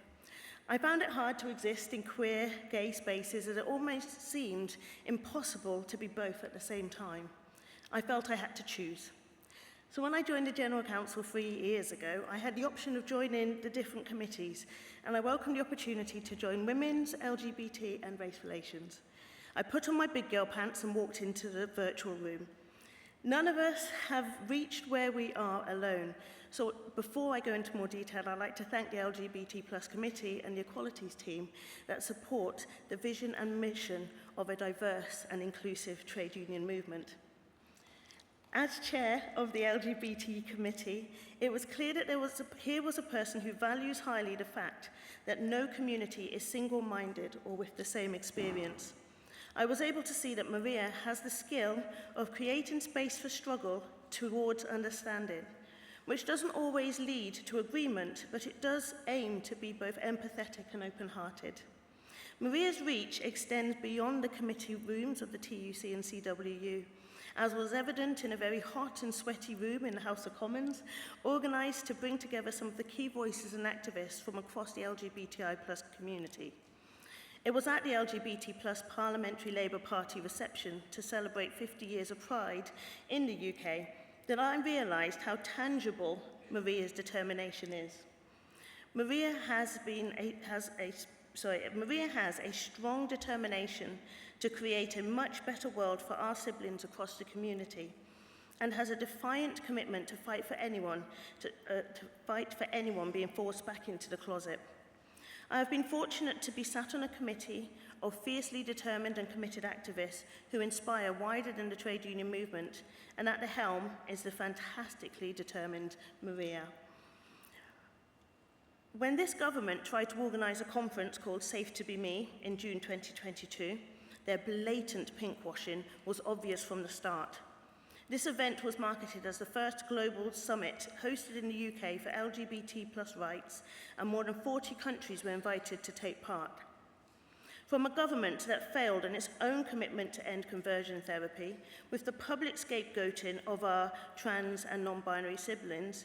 I found it hard to exist in queer, gay spaces as it almost seemed impossible to be both at the same time. I felt I had to choose. So when I joined the General Council 3 years ago, I had the option of joining the different committees, and I welcomed the opportunity to join Women's, LGBT and Race Relations. I put on my big girl pants and walked into the virtual room. None of us have reached where we are alone. So before I go into more detail, I'd like to thank the LGBT+ committee and the equalities team that support the vision and mission of a diverse and inclusive trade union movement. As chair of the LGBT committee, it was clear that here was a person who values highly the fact that no community is single-minded or with the same experience. I was able to see that Maria has the skill of creating space for struggle towards understanding, which doesn't always lead to agreement, but it does aim to be both empathetic and open-hearted. Maria's reach extends beyond the committee rooms of the TUC and CWU, as was evident in a very hot and sweaty room in the House of Commons, organised to bring together some of the key voices and activists from across the LGBTI+ community. It was at the LGBT+ Parliamentary Labour Party reception to celebrate 50 years of Pride in the UK that I realised how tangible Maria's determination is. Maria has a strong determination to create a much better world for our siblings across the community, and has a defiant commitment to fight for anyone being forced back into the closet. I have been fortunate to be sat on a committee of fiercely determined and committed activists who inspire wider than the trade union movement, and at the helm is the fantastically determined Maria. When this government tried to organise a conference called Safe to Be Me in June 2022, Their blatant pinkwashing was obvious from the start. This event was marketed as the first global summit hosted in the UK for LGBT+ rights, and more than 40 countries were invited to take part. From a government that failed in its own commitment to end conversion therapy, with the public scapegoating of our trans and non-binary siblings,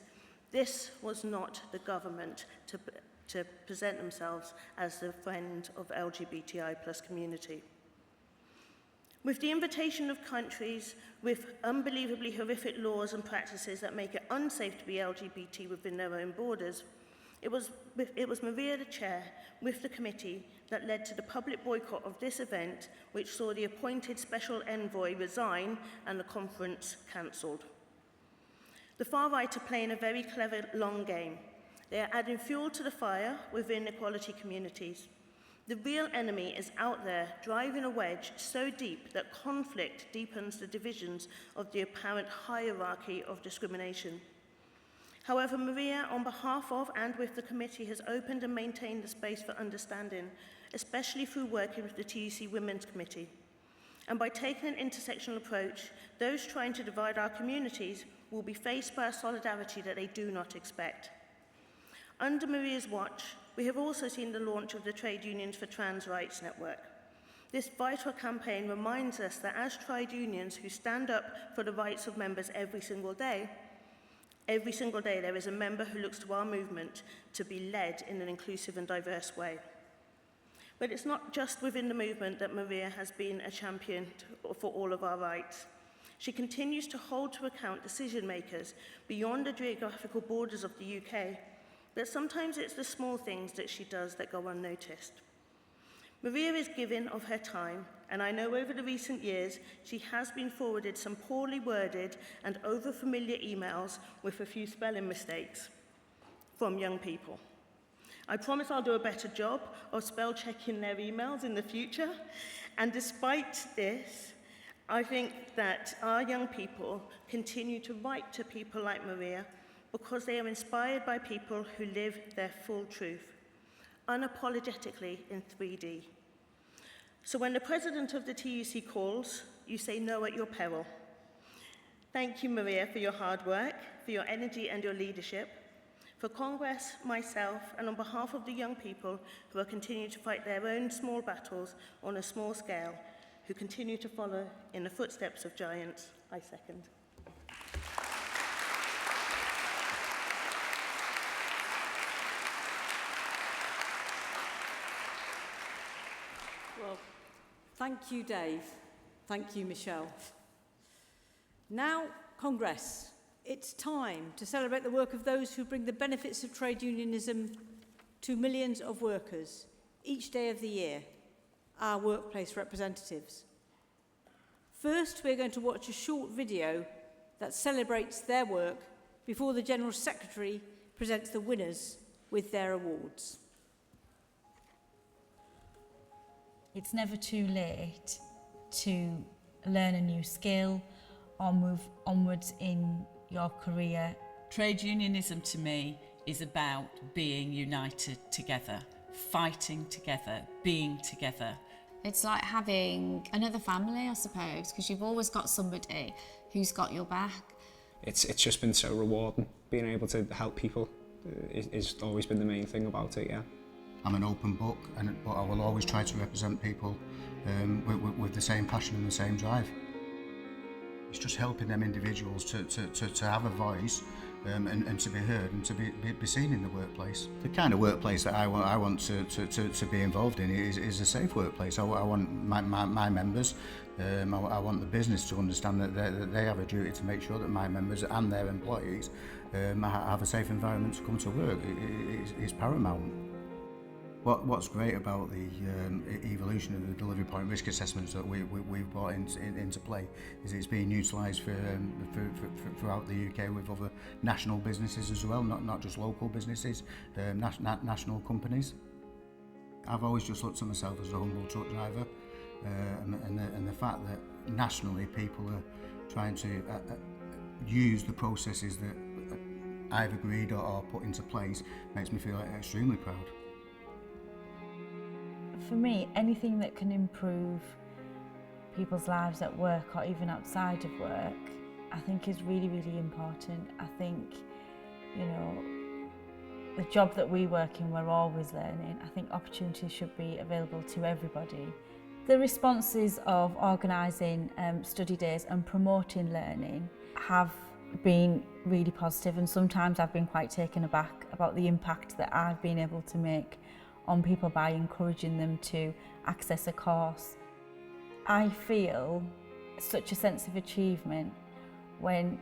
this was not the government to present themselves as the friend of LGBTI+ community. With the invitation of countries with unbelievably horrific laws and practices that make it unsafe to be LGBT within their own borders, it was Maria, the chair, with the committee that led to the public boycott of this event, which saw the appointed special envoy resign and the conference cancelled. The far right are playing a very clever long game. They are adding fuel to the fire within equality communities. The real enemy is out there, driving a wedge so deep that conflict deepens the divisions of the apparent hierarchy of discrimination. However, Maria, on behalf of and with the committee, has opened and maintained the space for understanding, especially through working with the TUC Women's Committee. And by taking an intersectional approach, those trying to divide our communities will be faced by a solidarity that they do not expect. Under Maria's watch, we have also seen the launch of the Trade Unions for Trans Rights Network. This vital campaign reminds us that as trade unions who stand up for the rights of members every single day there is a member who looks to our movement to be led in an inclusive and diverse way. But it's not just within the movement that Maria has been a champion for all of our rights. She continues to hold to account decision makers beyond the geographical borders of the UK, but sometimes it's the small things that she does that go unnoticed. Maria is giving of her time, and I know over the recent years she has been forwarded some poorly worded and over-familiar emails with a few spelling mistakes from young people. I promise I'll do a better job of spell checking their emails in the future, and despite this, I think that our young people continue to write to people like Maria because they are inspired by people who live their full truth, unapologetically in 3D. So when the president of the TUC calls, you say no at your peril. Thank you, Maria, for your hard work, for your energy and your leadership, for Congress, myself, and on behalf of the young people who are continuing to fight their own small battles on a small scale, who continue to follow in the footsteps of giants, I second. Well, thank you, Dave. Thank you, Michelle. Now, Congress. It's time to celebrate the work of those who bring the benefits of trade unionism to millions of workers each day of the year, our workplace representatives. First, we're going to watch a short video that celebrates their work before the General Secretary presents the winners with their awards. It's never too late to learn a new skill or move onwards in your career. Trade unionism to me is about being united together, fighting together, being together. It's like having another family, I suppose, because you've always got somebody who's got your back. It's just been so rewarding. Being able to help people is always been the main thing about it, yeah. I'm an open book, but I will always try to represent people with the same passion and the same drive. It's just helping them individuals to have a voice and to be heard and to be seen in the workplace. The kind of workplace that I want to be involved in is a safe workplace. I want my members, I want the business to understand that they have a duty to make sure that my members and their employees have a safe environment to come to work. It's paramount. What's great about the evolution of the delivery point risk assessments that we've brought into play is it's being utilised throughout the UK with other national businesses as well, not just local businesses, national companies. I've always just looked at myself as a humble truck driver, and the fact that nationally people are trying to use the processes that I've agreed or put into place makes me feel extremely proud. For me, anything that can improve people's lives at work or even outside of work, I think is really, really important. I think, you know, the job that we work in, we're always learning. I think opportunities should be available to everybody. The responses of organising study days and promoting learning have been really positive, and sometimes I've been quite taken aback about the impact that I've been able to make on people by encouraging them to access a course. I feel such a sense of achievement when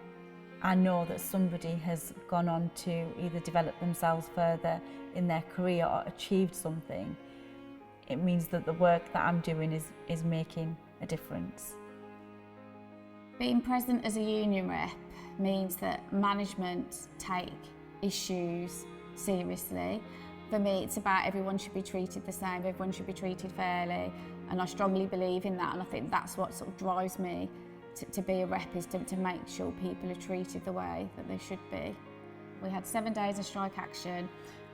I know that somebody has gone on to either develop themselves further in their career or achieved something. It means that the work that I'm doing is making a difference. Being present as a union rep means that management take issues seriously. For me, it's about everyone should be treated the same, everyone should be treated fairly, and I strongly believe in that, and I think that's what sort of drives me to be a rep, is to make sure people are treated the way that they should be. We had 7 days of strike action.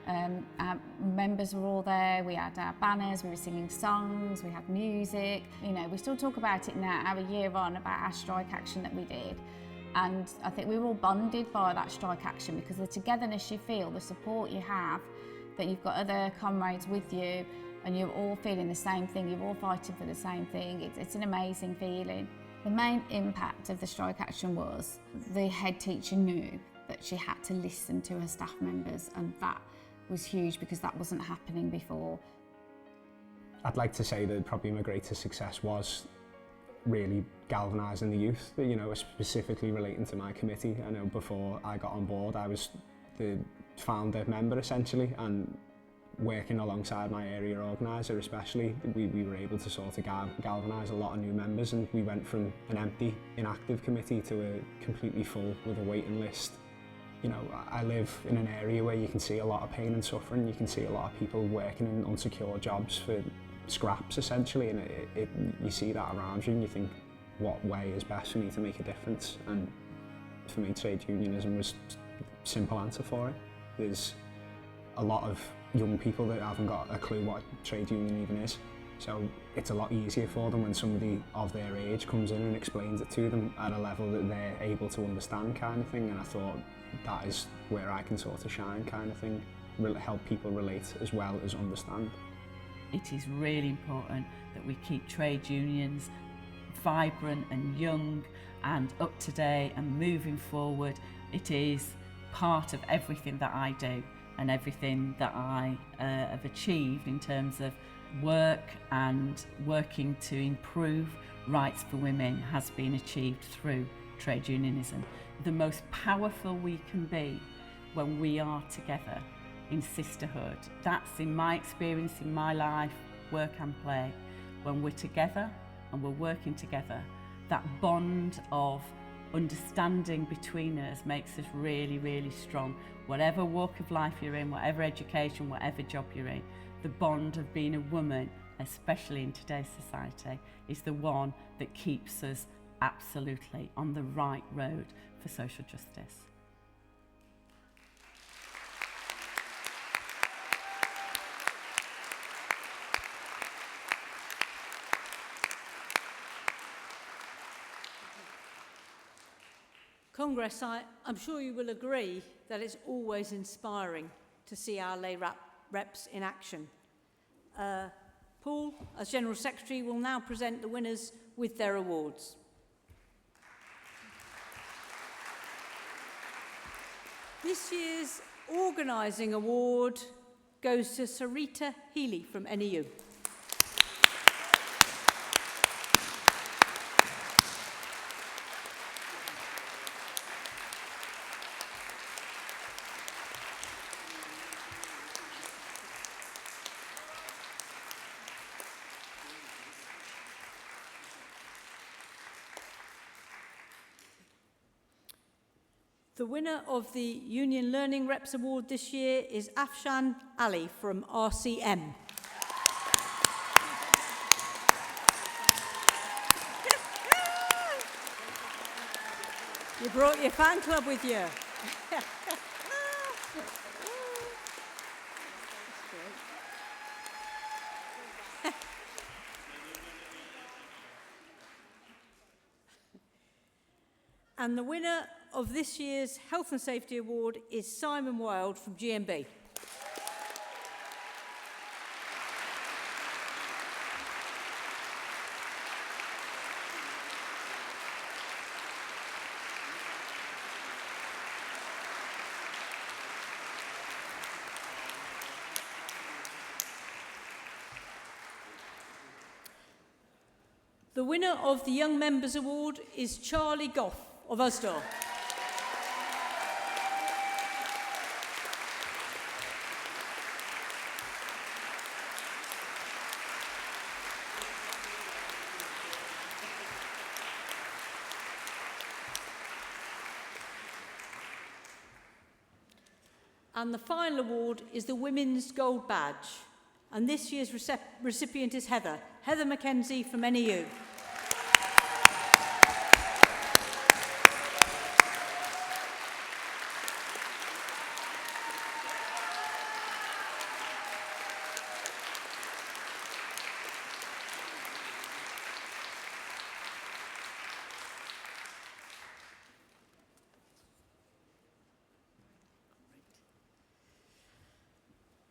Our members were all there, we had our banners, we were singing songs, we had music. You know, we still talk about it now, a year on, about our strike action that we did. And I think we were all bonded by that strike action because the togetherness you feel, the support you have, that you've got other comrades with you and you're all feeling the same thing, you're all fighting for the same thing. It's an amazing feeling. The main impact of the strike action was the head teacher knew that she had to listen to her staff members, and that was huge because that wasn't happening before. I'd like to say that probably my greatest success was really galvanising the youth, you know, specifically relating to my committee. I know before I got on board, I was the founder member essentially, and working alongside my area organiser especially, we were able to sort of galvanise a lot of new members, and we went from an empty, inactive committee to a completely full with a waiting list. You know, I live in an area where you can see a lot of pain and suffering, you can see a lot of people working in unsecure jobs for scraps essentially, and you see that around you and you think, what way is best for me to make a difference? And for me, trade unionism was a simple answer for it. There's a lot of young people that haven't got a clue what a trade union even is, so it's a lot easier for them when somebody of their age comes in and explains it to them at a level that they're able to understand, kind of thing. And I thought that is where I can sort of shine, kind of thing, help people relate as well as understand. It is really important that we keep trade unions vibrant and young and up to date and moving forward. It is part of everything that I do and everything that I have achieved in terms of work and working to improve rights for women has been achieved through trade unionism. The most powerful we can be when we are together in sisterhood. That's in my experience, in my life, work and play. When we're together and we're working together, that bond of understanding between us makes us really, really strong. Whatever walk of life you're in, whatever education, whatever job you're in, the bond of being a woman, especially in today's society, is the one that keeps us absolutely on the right road for social justice. Congress, I'm sure you will agree that it's always inspiring to see our lay reps in action. Paul, as General Secretary, will now present the winners with their awards. This year's organising award goes to Sarita Healy from NEU. The winner of the Union Learning Reps Award this year is Afshan Ali from RCM. You brought your fan club with you. And the winner of this year's Health and Safety Award is Simon Wilde from GMB. The winner of the Young Members Award is Charlie Goff of Usdaw. And the final award is the Women's Gold Badge. And this year's recipient is Heather Mackenzie from NEU.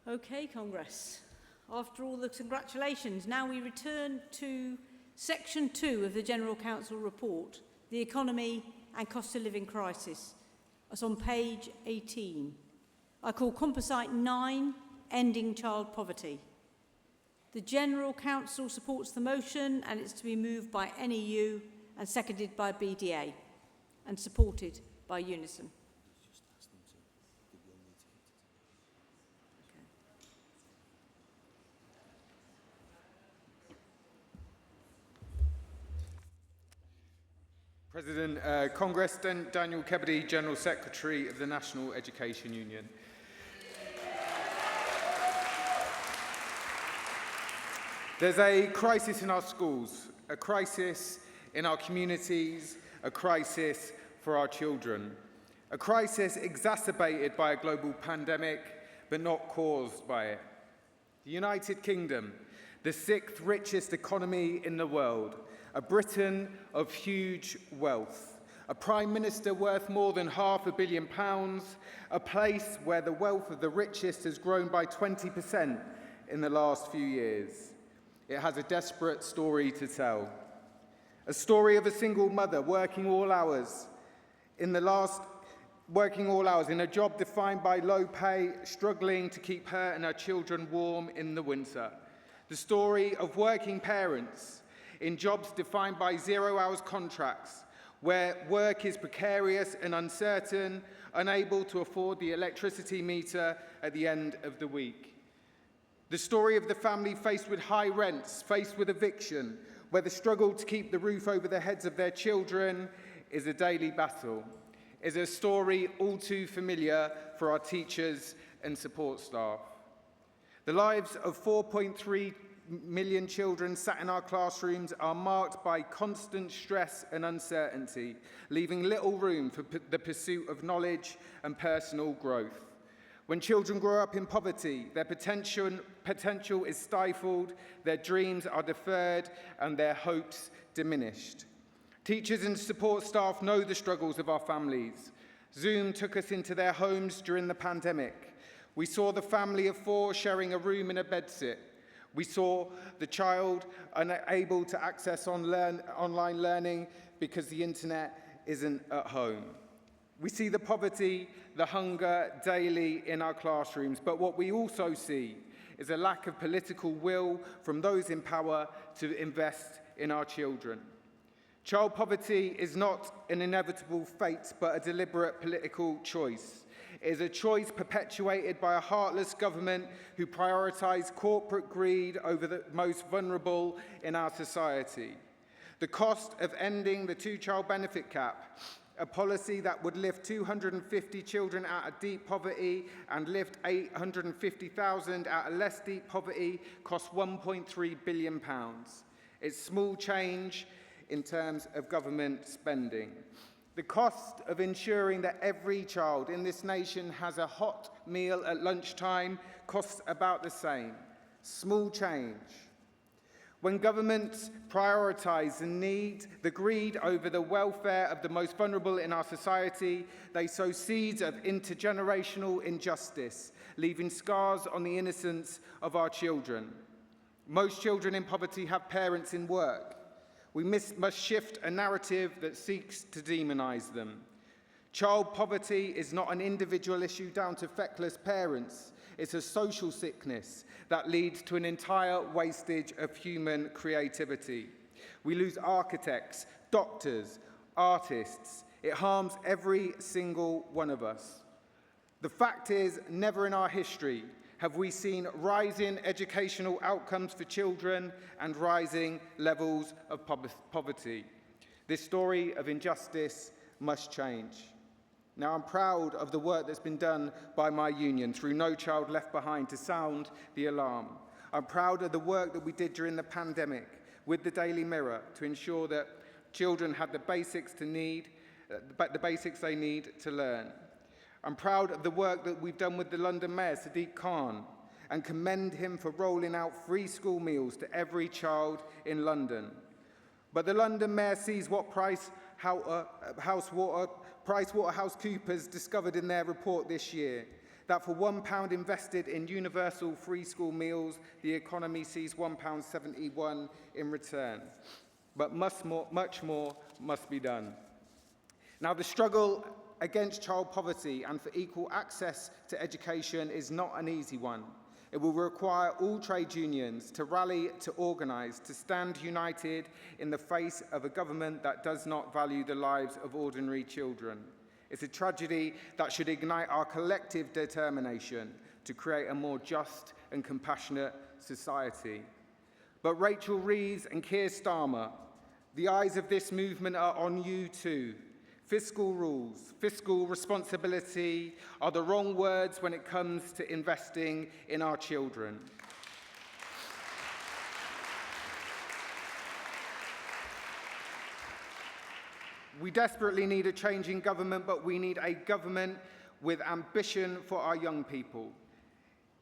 Okay, Congress. After all the congratulations, now we return to Section 2 of the General Council report, the economy and cost of living crisis. That's on page 18. I call Composite 9, Ending Child Poverty. The General Council supports the motion and it's to be moved by NEU and seconded by BDA and supported by Unison. President, Congress, Daniel Kebede, General Secretary of the National Education Union. There's a crisis in our schools, a crisis in our communities, a crisis for our children, a crisis exacerbated by a global pandemic, but not caused by it. The United Kingdom, the 6th richest economy in the world, a Britain of huge wealth, a Prime Minister worth more than £500 million, a place where the wealth of the richest has grown by 20% in the last few years. It has a desperate story to tell. A story of a single mother working all hours in a job defined by low pay, struggling to keep her and her children warm in the winter. The story of working parents in jobs defined by 0 hours contracts, where work is precarious and uncertain, unable to afford the electricity meter at the end of the week. The story of the family faced with high rents, faced with eviction, where the struggle to keep the roof over the heads of their children is a daily battle, is a story all too familiar for our teachers and support staff. The lives of 4.3 million children sat in our classrooms are marked by constant stress and uncertainty, leaving little room for the pursuit of knowledge and personal growth. When children grow up in poverty, their potential is stifled, their dreams are deferred, and their hopes diminished. Teachers and support staff know the struggles of our families. Zoom took us into their homes during the pandemic. We saw the family of 4 sharing a room and a bedsit. We saw the child unable to access online learning because the internet isn't at home. We see the poverty, the hunger daily in our classrooms, but what we also see is a lack of political will from those in power to invest in our children. Child poverty is not an inevitable fate, but a deliberate political choice. It is a choice perpetuated by a heartless government who prioritise corporate greed over the most vulnerable in our society. The cost of ending the 2-child benefit cap, a policy that would lift 250 children out of deep poverty and lift 850,000 out of less deep poverty, costs £1.3 billion. It's small change in terms of government spending. The cost of ensuring that every child in this nation has a hot meal at lunchtime costs about the same. Small change. When governments prioritise the greed over the welfare of the most vulnerable in our society, they sow seeds of intergenerational injustice, leaving scars on the innocence of our children. Most children in poverty have parents in work. We must shift a narrative that seeks to demonise them. Child poverty is not an individual issue down to feckless parents. It's a social sickness that leads to an entire wastage of human creativity. We lose architects, doctors, artists. It harms every single one of us. The fact is, never in our history have we seen rising educational outcomes for children and rising levels of poverty. This story of injustice must change. Now, I'm proud of the work that's been done by my union through No Child Left Behind to sound the alarm. I'm proud of the work that we did during the pandemic with the Daily Mirror to ensure that children had the basics they need to learn. I'm proud of the work that we've done with the London Mayor, Sadiq Khan, and commend him for rolling out free school meals to every child in London. But the London Mayor sees what PricewaterhouseCoopers discovered in their report this year, that for £1 invested in universal free school meals, the economy sees £1.71 in return. But much more must be done. Now, the struggle against child poverty and for equal access to education is not an easy one. It will require all trade unions to rally, to organise, to stand united in the face of a government that does not value the lives of ordinary children. It's a tragedy that should ignite our collective determination to create a more just and compassionate society. But Rachel Reeves and Keir Starmer, the eyes of this movement are on you too. Fiscal rules, fiscal responsibility are the wrong words when it comes to investing in our children. We desperately need a change in government, but we need a government with ambition for our young people.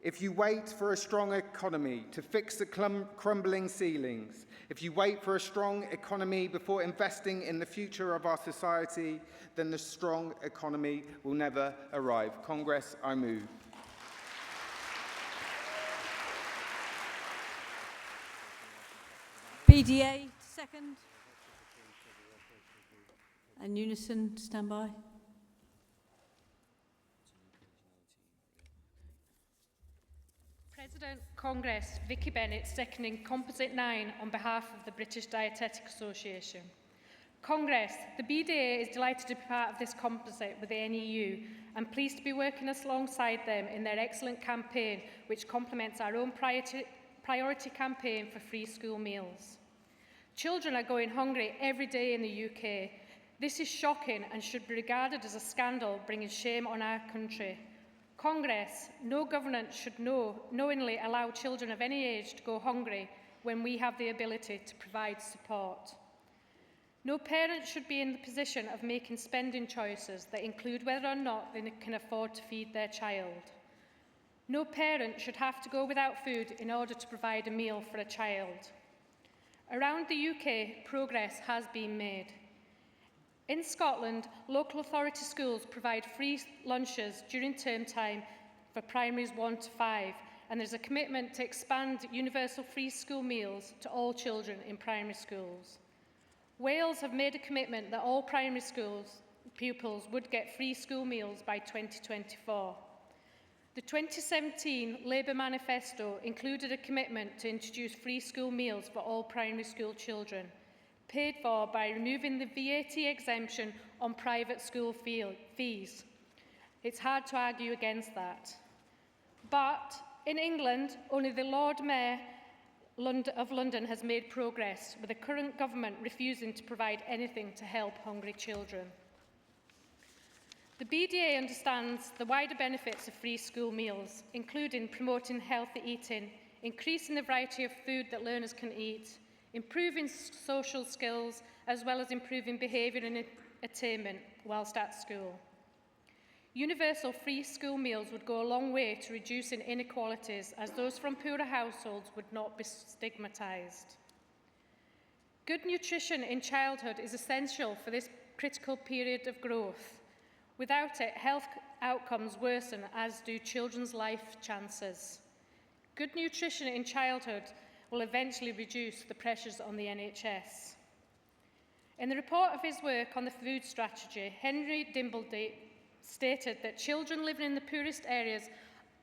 If you wait for a strong economy to fix the crumbling ceilings, if you wait for a strong economy before investing in the future of our society, then the strong economy will never arrive. Congress, I move. PDA, second. And Unison, stand by. President, Congress, Vicky Bennett, seconding Composite 9 on behalf of the British Dietetic Association. Congress, the BDA is delighted to be part of this composite with the NEU and pleased to be working alongside them in their excellent campaign, which complements our own priority campaign for free school meals. Children are going hungry every day in the UK. This is shocking and should be regarded as a scandal, bringing shame on our country. Congress, no government should knowingly allow children of any age to go hungry when we have the ability to provide support. No parent should be in the position of making spending choices that include whether or not they can afford to feed their child. No parent should have to go without food in order to provide a meal for a child. Around the UK, progress has been made. In Scotland, local authority schools provide free lunches during term time for primaries 1 to 5, and there's a commitment to expand universal free school meals to all children in primary schools. Wales have made a commitment that all primary schools pupils would get free school meals by 2024. The 2017 Labour manifesto included a commitment to introduce free school meals for all primary school children, paid for by removing the VAT exemption on private school fees. It's hard to argue against that. But in England, only the Lord Mayor of London has made progress, with the current government refusing to provide anything to help hungry children. The BDA understands the wider benefits of free school meals, including promoting healthy eating, increasing the variety of food that learners can eat, improving social skills, as well as improving behaviour and attainment whilst at school. Universal free school meals would go a long way to reducing inequalities, as those from poorer households would not be stigmatised. Good nutrition in childhood is essential for this critical period of growth. Without it, health outcomes worsen, as do children's life chances. Good nutrition in childhood will eventually reduce the pressures on the NHS. In the report of his work on the food strategy, Henry Dimbleby stated that children living in the poorest areas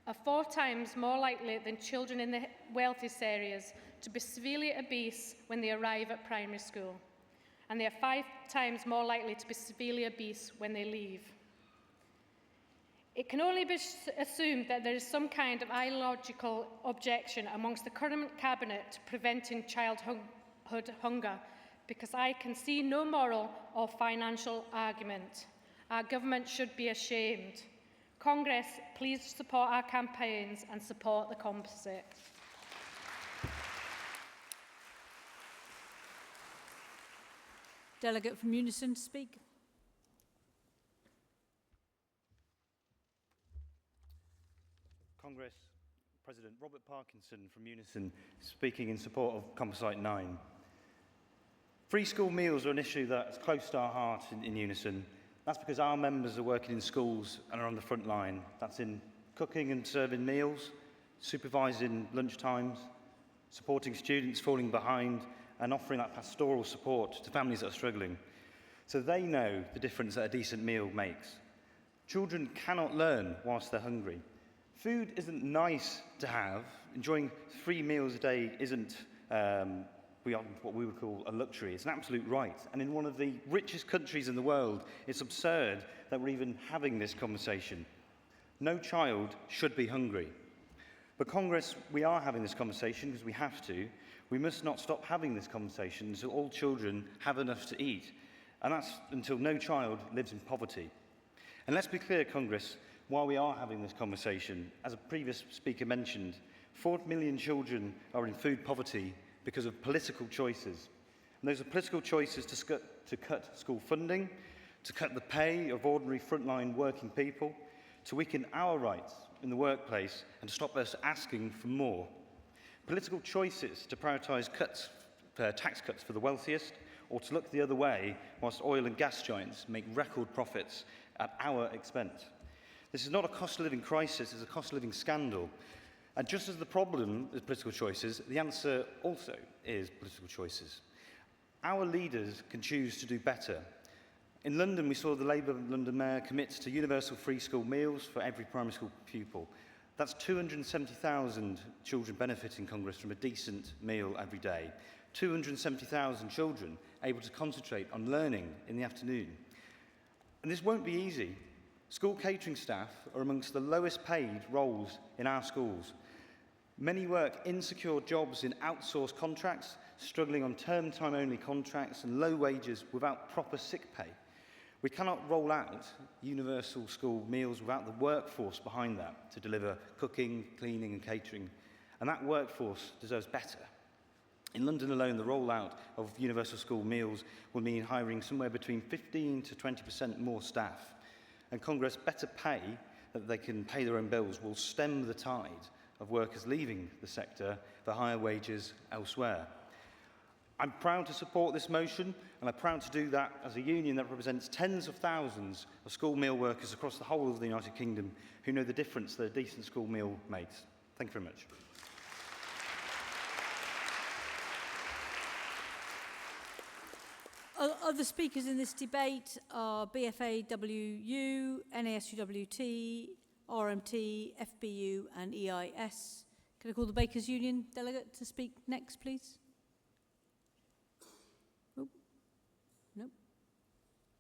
are 4 times more likely than children in the wealthiest areas to be severely obese when they arrive at primary school, and they are 5 times more likely to be severely obese when they leave. It can only be assumed that there is some kind of ideological objection amongst the current cabinet to preventing childhood hunger, because I can see no moral or financial argument. Our government should be ashamed. Congress, please support our campaigns and support the composite. Delegate from Unison to speak. Congress President Robert Parkinson from Unison, speaking in support of Composite 9. Free school meals are an issue that's close to our heart in Unison. That's because our members are working in schools and are on the front line. That's in cooking and serving meals, supervising lunch times, supporting students falling behind, and offering that pastoral support to families that are struggling. So they know the difference that a decent meal makes. Children cannot learn whilst they're hungry. Food isn't nice to have. Enjoying 3 meals a day isn't what we would call a luxury. It's an absolute right. And in one of the richest countries in the world, it's absurd that we're even having this conversation. No child should be hungry. But Congress, we are having this conversation because we have to. We must not stop having this conversation until all children have enough to eat. And that's until no child lives in poverty. And let's be clear, Congress, while we are having this conversation, as a previous speaker mentioned, 4 million children are in food poverty because of political choices. And those are political choices to cut school funding, to cut the pay of ordinary frontline working people, to weaken our rights in the workplace, and to stop us asking for more. Political choices to prioritise tax cuts for the wealthiest, or to look the other way whilst oil and gas giants make record profits at our expense. This is not a cost of living crisis, it's a cost of living scandal. And just as the problem is political choices, the answer also is political choices. Our leaders can choose to do better. In London, we saw the Labour London Mayor commit to universal free school meals for every primary school pupil. That's 270,000 children benefiting, Congress, from a decent meal every day. 270,000 children able to concentrate on learning in the afternoon. And this won't be easy. School catering staff are amongst the lowest paid roles in our schools. Many work insecure jobs in outsourced contracts, struggling on term time only contracts and low wages without proper sick pay. We cannot roll out universal school meals without the workforce behind that to deliver cooking, cleaning and catering. And that workforce deserves better. In London alone, the rollout of universal school meals will mean hiring somewhere between 15 to 20% more staff. And Congress, better pay, that they can pay their own bills, will stem the tide of workers leaving the sector for higher wages elsewhere. I'm proud to support this motion, and I'm proud to do that as a union that represents tens of thousands of school meal workers across the whole of the United Kingdom who know the difference that a decent school meal makes. Thank you very much. Other speakers in this debate are BFAWU, NASUWT, RMT, FBU and EIS. Can I call the Bakers Union delegate to speak next, please? Oh, no.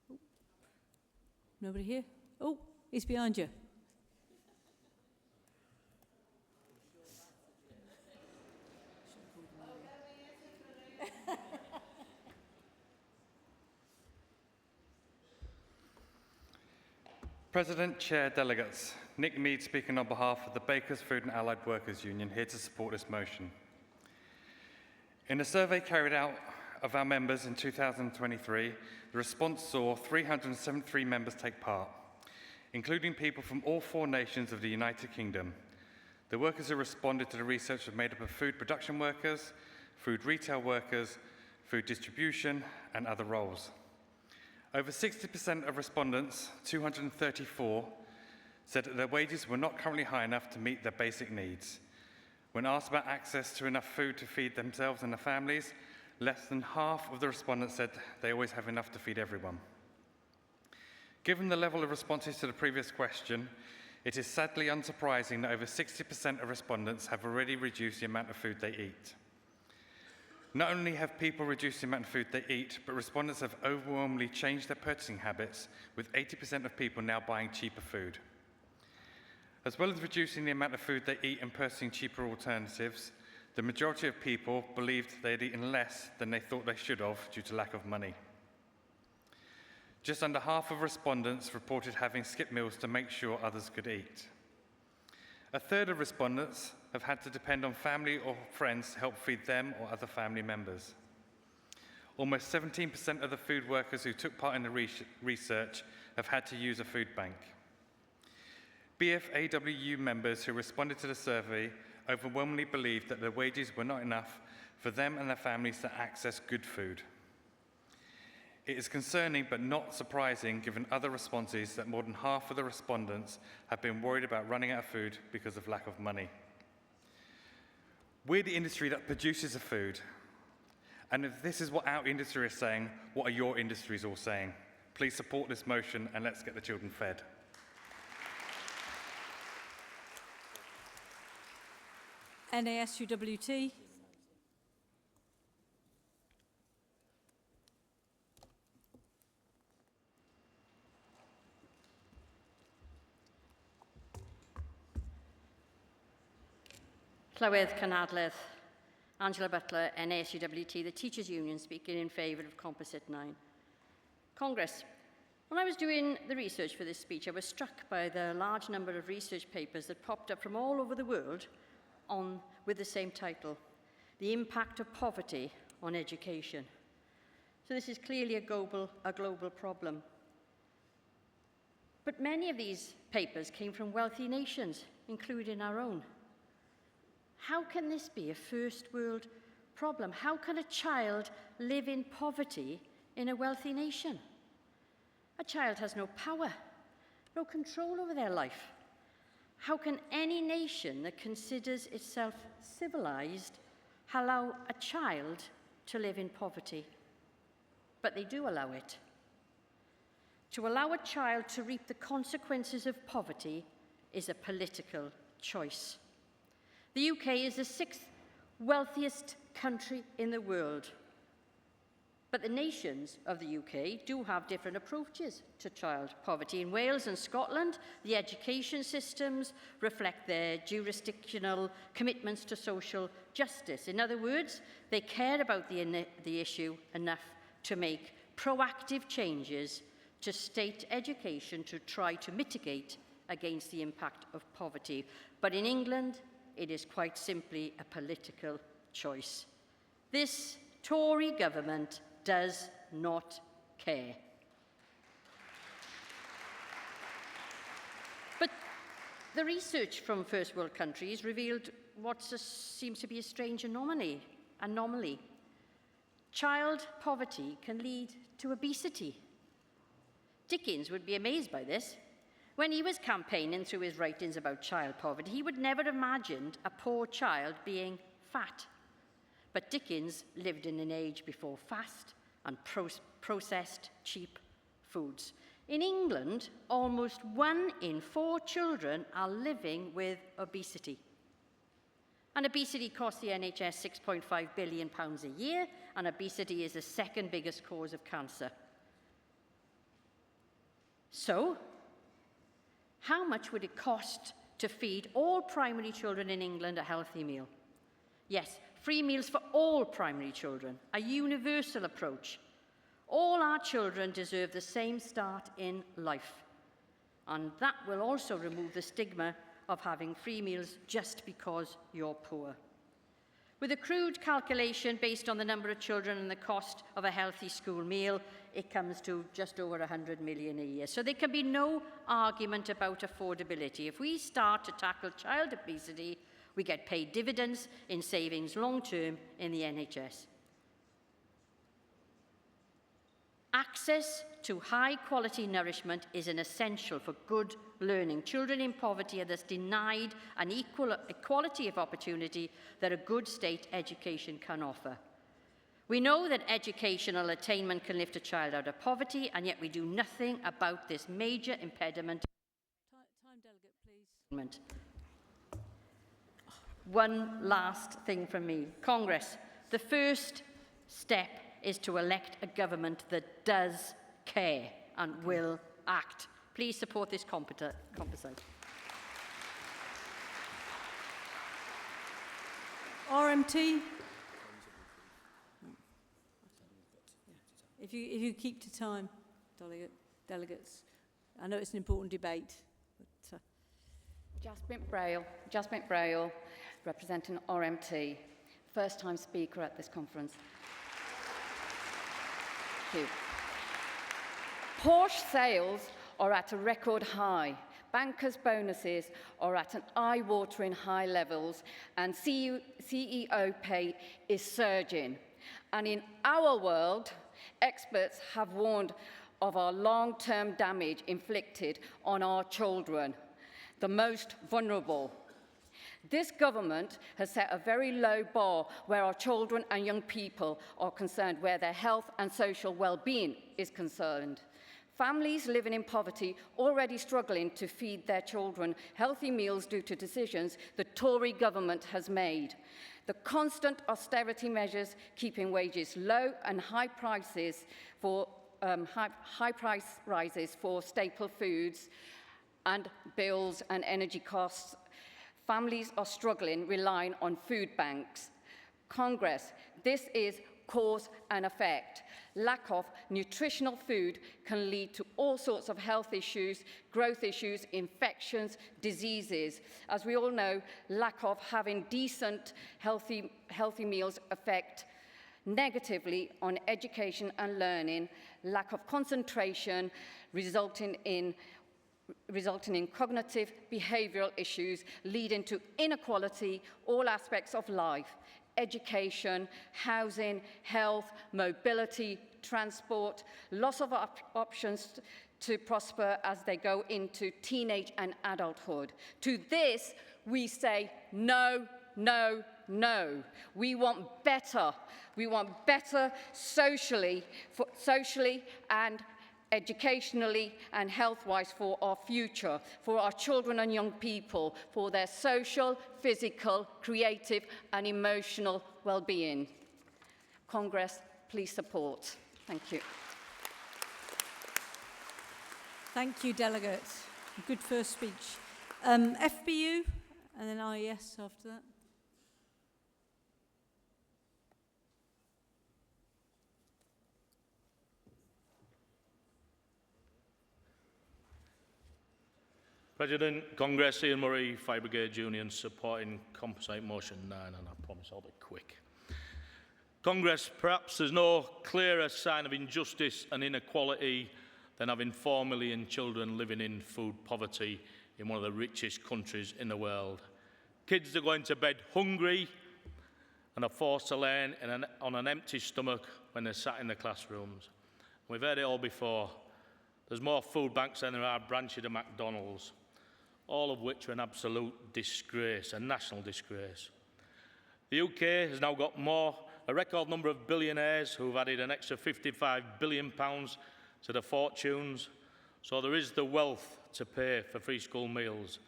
Oh. Nobody here? Oh, he's behind you. President, Chair, Delegates, Nick Mead speaking on behalf of the Bakers, Food and Allied Workers Union, here to support this motion. In a survey carried out of our members in 2023, the response saw 373 members take part, including people from all 4 nations of the United Kingdom. The workers who responded to the research were made up of food production workers, food retail workers, food distribution, and other roles. Over 60% of respondents, 234, said that their wages were not currently high enough to meet their basic needs. When asked about access to enough food to feed themselves and their families, less than half of the respondents said they always have enough to feed everyone. Given the level of responses to the previous question, it is sadly unsurprising that over 60% of respondents have already reduced the amount of food they eat. Not only have people reduced the amount of food they eat, but respondents have overwhelmingly changed their purchasing habits, with 80% of people now buying cheaper food. As well as reducing the amount of food they eat and purchasing cheaper alternatives, the majority of people believed they had eaten less than they thought they should have due to lack of money. Just under half of respondents reported having skipped meals to make sure others could eat. A third of respondents have had to depend on family or friends to help feed them or other family members. Almost 17% of the food workers who took part in the research have had to use a food bank. BFAWU members who responded to the survey overwhelmingly believed that their wages were not enough for them and their families to access good food. It is concerning but not surprising, given other responses, that more than half of the respondents have been worried about running out of food because of lack of money. We're the industry that produces the food. And if this is what our industry is saying, what are your industries all saying? Please support this motion and let's get the children fed. NASUWT. Llywydd Cynadledd, Angela Butler, NASUWT, the Teachers' Union, speaking in favour of Composite 9. Congress, when I was doing the research for this speech, I was struck by the large number of research papers that popped up from all over the world with the same title, The Impact of Poverty on Education. So this is clearly a global problem. But many of these papers came from wealthy nations, including our own. How can this be a first world problem? How can a child live in poverty in a wealthy nation? A child has no power, no control over their life. How can any nation that considers itself civilized allow a child to live in poverty? But they do allow it. To allow a child to reap the consequences of poverty is a political choice. The UK is the 6th wealthiest country in the world. But the nations of the UK do have different approaches to child poverty. In Wales and Scotland, the education systems reflect their jurisdictional commitments to social justice. In other words, they care about the issue enough to make proactive changes to state education to try to mitigate against the impact of poverty. But in England, it is quite simply a political choice. This Tory government does not care. But the research from first world countries revealed what seems to be a strange anomaly. Child poverty can lead to obesity. Dickens would be amazed by this. When he was campaigning through his writings about child poverty, he would never have imagined a poor child being fat. But Dickens lived in an age before fast and processed cheap foods. In England, almost 1 in 4 children are living with obesity. And obesity costs the NHS £6.5 billion a year, and obesity is the 2nd biggest cause of cancer. So, how much would it cost to feed all primary children in England a healthy meal? Yes, free meals for all primary children, a universal approach. All our children deserve the same start in life. And that will also remove the stigma of having free meals just because you're poor. With a crude calculation based on the number of children and the cost of a healthy school meal, it comes to just over 100 million a year. So there can be no argument about affordability. If we start to tackle child obesity, we get paid dividends in savings long-term in the NHS. Access to high-quality nourishment is an essential for good learning. Children in poverty are thus denied an equality of opportunity that a good state education can offer. We know that educational attainment can lift a child out of poverty, and yet we do nothing about this major impediment. Time, delegate, please. One last thing from me. Congress, the first step is to elect a government that does care and will act. Please support this composite. RMT. If you keep to time, delegates. I know it's an important debate. But, Jasmine Braille, representing RMT. First time speaker at this conference. Thank you. Porsche sales are at a record high. Bankers' bonuses are at an eye-watering high levels, and CEO pay is surging. And in our world, experts have warned of our long-term damage inflicted on our children, the most vulnerable. This government has set a very low bar where our children and young people are concerned, where their health and social well-being is concerned. Families living in poverty already struggling to feed their children healthy meals due to decisions the Tory government has made. The constant austerity measures keeping wages low and high prices for high price rises for staple foods and bills and energy costs. Families are struggling, relying on food banks. Congress, this is cause and effect. Lack of nutritional food can lead to all sorts of health issues, growth issues, infections, diseases. As we all know, lack of having decent, healthy meals affect negatively on education and learning, lack of concentration, resulting in cognitive behavioural issues, leading to inequality, all aspects of life, education, housing, health, mobility, transport, loss of options to prosper as they go into teenage and adulthood. To this, we say no, no, no. We want better. We want better socially and educationally and health-wise for our future, for our children and young people, for their social, physical, creative and emotional well-being. Congress, please support. Thank you. Thank you, delegates. Good first speech. FBU and then IES after that. President, Congress, Ian Murray, Fire Brigade Union, supporting Composite Motion 9, and I promise I'll be quick. Congress, perhaps there's no clearer sign of injustice and inequality than having 4 million children living in food poverty in one of the richest countries in the world. Kids are going to bed hungry and are forced to learn on an empty stomach when they're sat in the classrooms. We've heard it all before. There's more food banks than there are branches of McDonald's, all of which are an absolute disgrace, a national disgrace. The UK has now got a record number of billionaires who've added an extra £55 billion to their fortunes, so there is the wealth to pay for free school meals.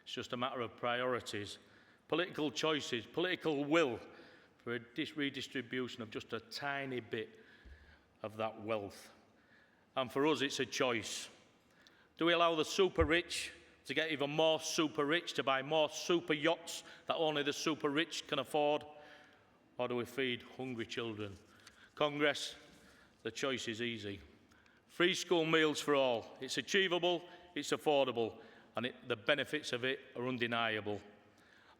It's just a matter of priorities, political choices, political will for a redistribution of just a tiny bit of that wealth. And for us, it's a choice. Do we allow the super rich to get even more super rich, to buy more super yachts that only the super rich can afford? Or do we feed hungry children? Congress, the choice is easy. Free school meals for all. It's achievable, it's affordable, and the benefits of it are undeniable.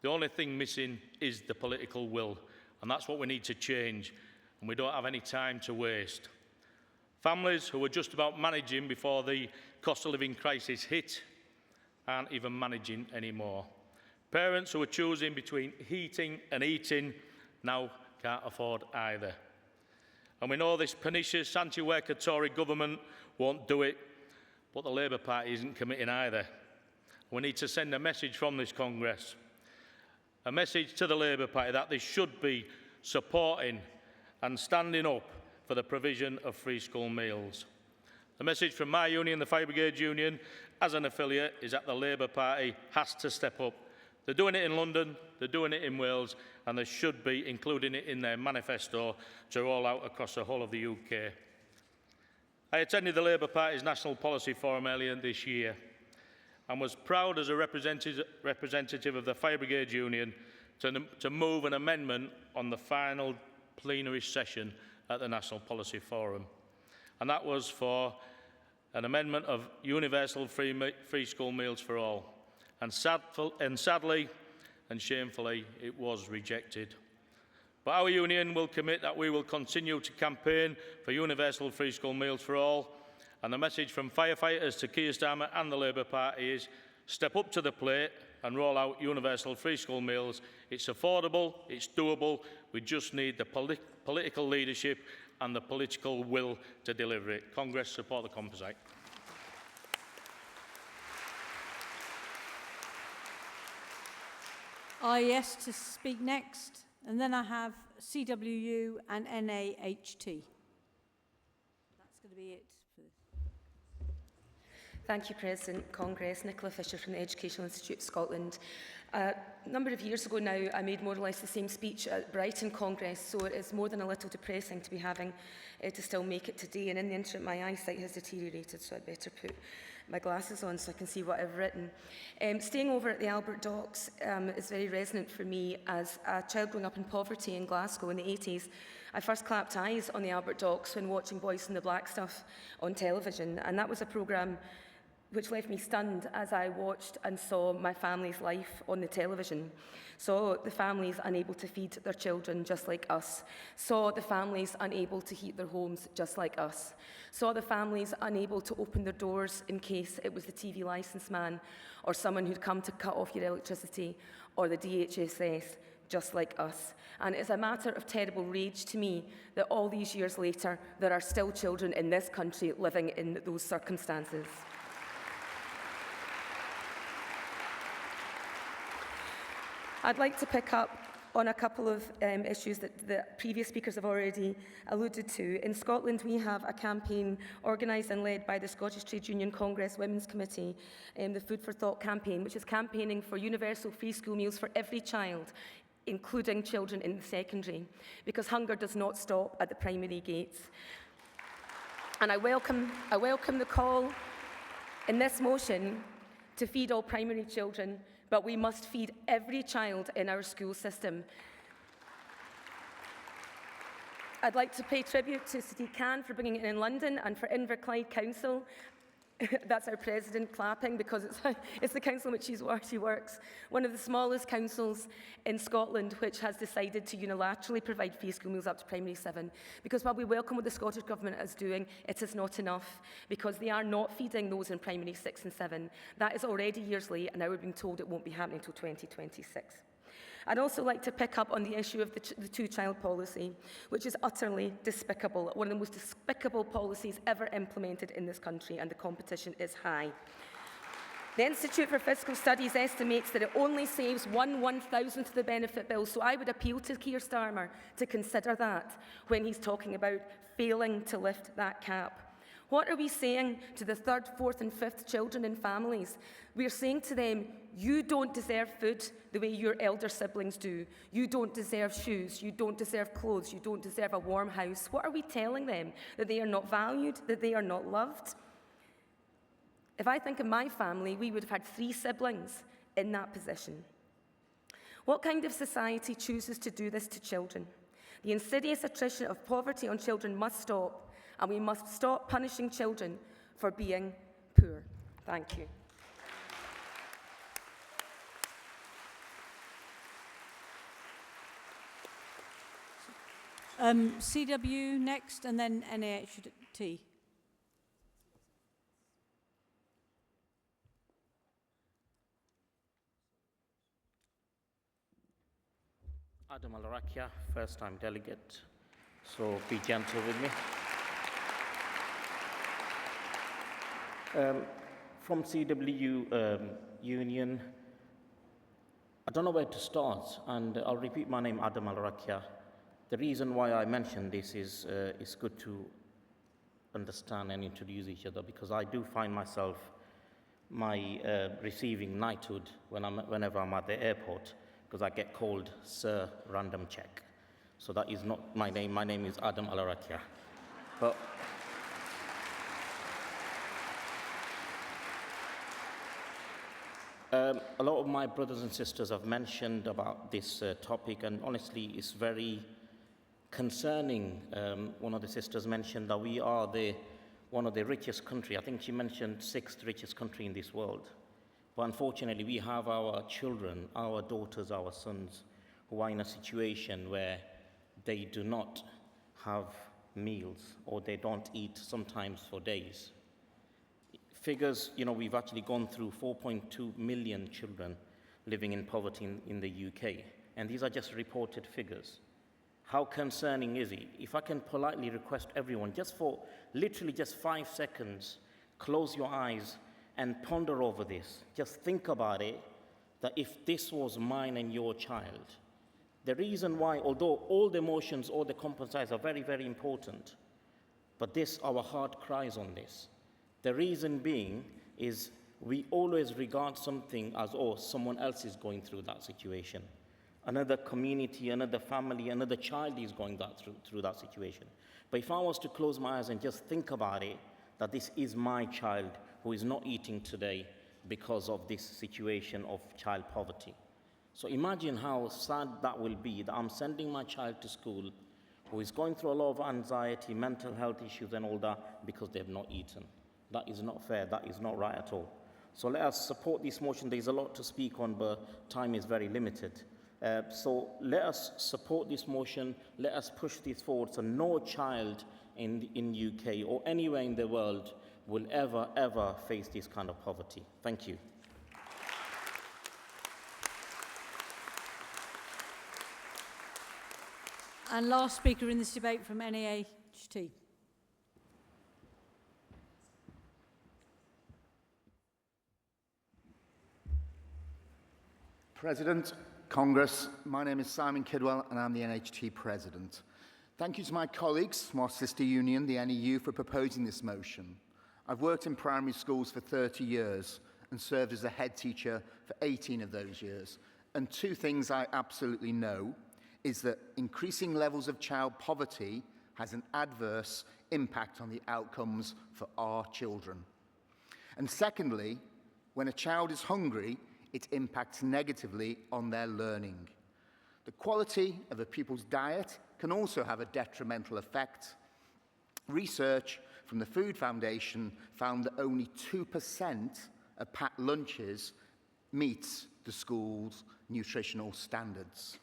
The only thing missing is the political will, and that's what we need to change, and we don't have any time to waste. Families who were just about managing before the cost of living crisis hit aren't even managing anymore. Parents who were choosing between heating and eating now can't afford either. And we know this pernicious anti-worker Tory government won't do it, but the Labour Party isn't committing either. We need to send a message from this Congress, a message to the Labour Party that they should be supporting and standing up for the provision of free school meals. The message from my union, the Fire Brigade Union, as an affiliate, is that the Labour Party has to step up. They're doing it in London, they're doing it in Wales, and they should be including it in their manifesto to roll out across the whole of the UK. I attended the Labour Party's National Policy Forum earlier this year and was proud as a representative of the Fire Brigade Union to move an amendment on the final plenary session at the National Policy Forum. And that was for an amendment of universal free school meals for all. And sadly and shamefully, it was rejected. But our union will commit that we will continue to campaign for universal free school meals for all. And the message from firefighters to Keir Starmer and the Labour Party is step up to the plate and roll out universal free school meals. It's affordable, it's doable. We just need the political leadership and the political will to deliver it. Congress, support the composite. IES to speak next, and then I have CWU and NAHT. That's going to be it. Thank you, President. Congress. Nicola Fisher from the Educational Institute of Scotland. A number of years ago now, I made more or less the same speech at Brighton Congress, so it is more than a little depressing to be having to still make it today. And in the interim, my eyesight has deteriorated, so I'd better put my glasses on so I can see what I've written. Staying over at the Albert Docks is very resonant for me. As a child growing up in poverty in Glasgow in the 80s, I first clapped eyes on the Albert Docks when watching Boys in the Black Stuff on television, and that was a programme which left me stunned as I watched and saw my family's life on the television. Saw the families unable to feed their children just like us. Saw the families unable to heat their homes just like us. Saw the families unable to open their doors in case it was the TV licence man or someone who'd come to cut off your electricity or the DHSS just like us. And it's a matter of terrible rage to me that all these years later, there are still children in this country living in those circumstances. I'd like to pick up on a couple of issues that the previous speakers have already alluded to. In Scotland, we have a campaign organised and led by the Scottish Trade Union Congress Women's Committee, the Food for Thought campaign, which is campaigning for universal free school meals for every child, including children in the secondary, because hunger does not stop at the primary gates. And I welcome the call in this motion to feed all primary children, but we must feed every child in our school system. I'd like to pay tribute to City Can for bringing it in London and for Inverclyde Council. That's our president clapping because it's the council in which she works. One of the smallest councils in Scotland which has decided to unilaterally provide free school meals up to primary 7. Because while we welcome what the Scottish Government is doing, it is not enough because they are not feeding those in primary 6 and 7. That is already years late and now we're being told it won't be happening until 2026. I'd also like to pick up on the issue of the two-child policy, which is utterly despicable, one of the most despicable policies ever implemented in this country, and the competition is high. The Institute for Fiscal Studies estimates that it only saves 1/1000th of the benefit bill, so I would appeal to Keir Starmer to consider that when he's talking about failing to lift that cap. What are we saying to the 3rd, 4th and 5th children in families? We're saying to them, you don't deserve food the way your elder siblings do. You don't deserve shoes. You don't deserve clothes. You don't deserve a warm house. What are we telling them? That they are not valued? That they are not loved? If I think of my family, we would have had 3 siblings in that position. What kind of society chooses to do this to children? The insidious attrition of poverty on children must stop, and we must stop punishing children for being poor. Thank you. CW next, and then NAHT. Adam Alarakia, first-time delegate. so be gentle with me. From CWU Union, I don't know where to start, and I'll repeat my name, Adam Al-Rakia. The reason why I mentioned this is it's good to understand and introduce each other, because I do find myself receiving knighthood whenever I'm at the airport, because I get called Sir Random Check. So that is not my name. My name is Adam Al-Rakia. But a lot of my brothers and sisters have mentioned about this topic, and honestly, it's very concerning. One of the sisters mentioned that we are one of the richest country. I think she mentioned 6th richest country in this world. But unfortunately, we have our children, our daughters, our sons, who are in a situation where they do not have meals, or they don't eat sometimes for days. Figures, we've actually gone through 4.2 million children living in poverty in the UK, and these are just reported figures. How concerning is it? If I can politely request everyone, just for literally just 5 seconds, close your eyes and ponder over this. Just think about it, that if this was mine and your child, the reason why, although all the emotions, all the components are very, very important, but our heart cries on this. The reason being is we always regard something as, someone else is going through that situation. Another community, another family, another child is going through that situation. But if I was to close my eyes and just think about it, that this is my child who is not eating today because of this situation of child poverty. So imagine how sad that will be, that I'm sending my child to school who is going through a lot of anxiety, mental health issues and all that because they've not eaten. That is not fair, that is not right at all. So let us support this motion. There's a lot to speak on, but time is very limited. So let us support this motion, let us push this forward so no child in UK or anywhere in the world will ever face this kind of poverty. Thank you. And last speaker in this debate from NAHT. President, Congress, my name is Simon Kidwell and I'm the NHT President. Thank you to my colleagues from our sister union, the NEU, for proposing this motion. I've worked in primary schools for 30 years and served as a head teacher for 18 of those years. And 2 things I absolutely know is that increasing levels of child poverty has an adverse impact on the outcomes for our children. And secondly, when a child is hungry, it impacts negatively on their learning. The quality of a pupil's diet can also have a detrimental effect. Research from the Food Foundation found that only 2% of packed lunches meets the school's nutritional standards.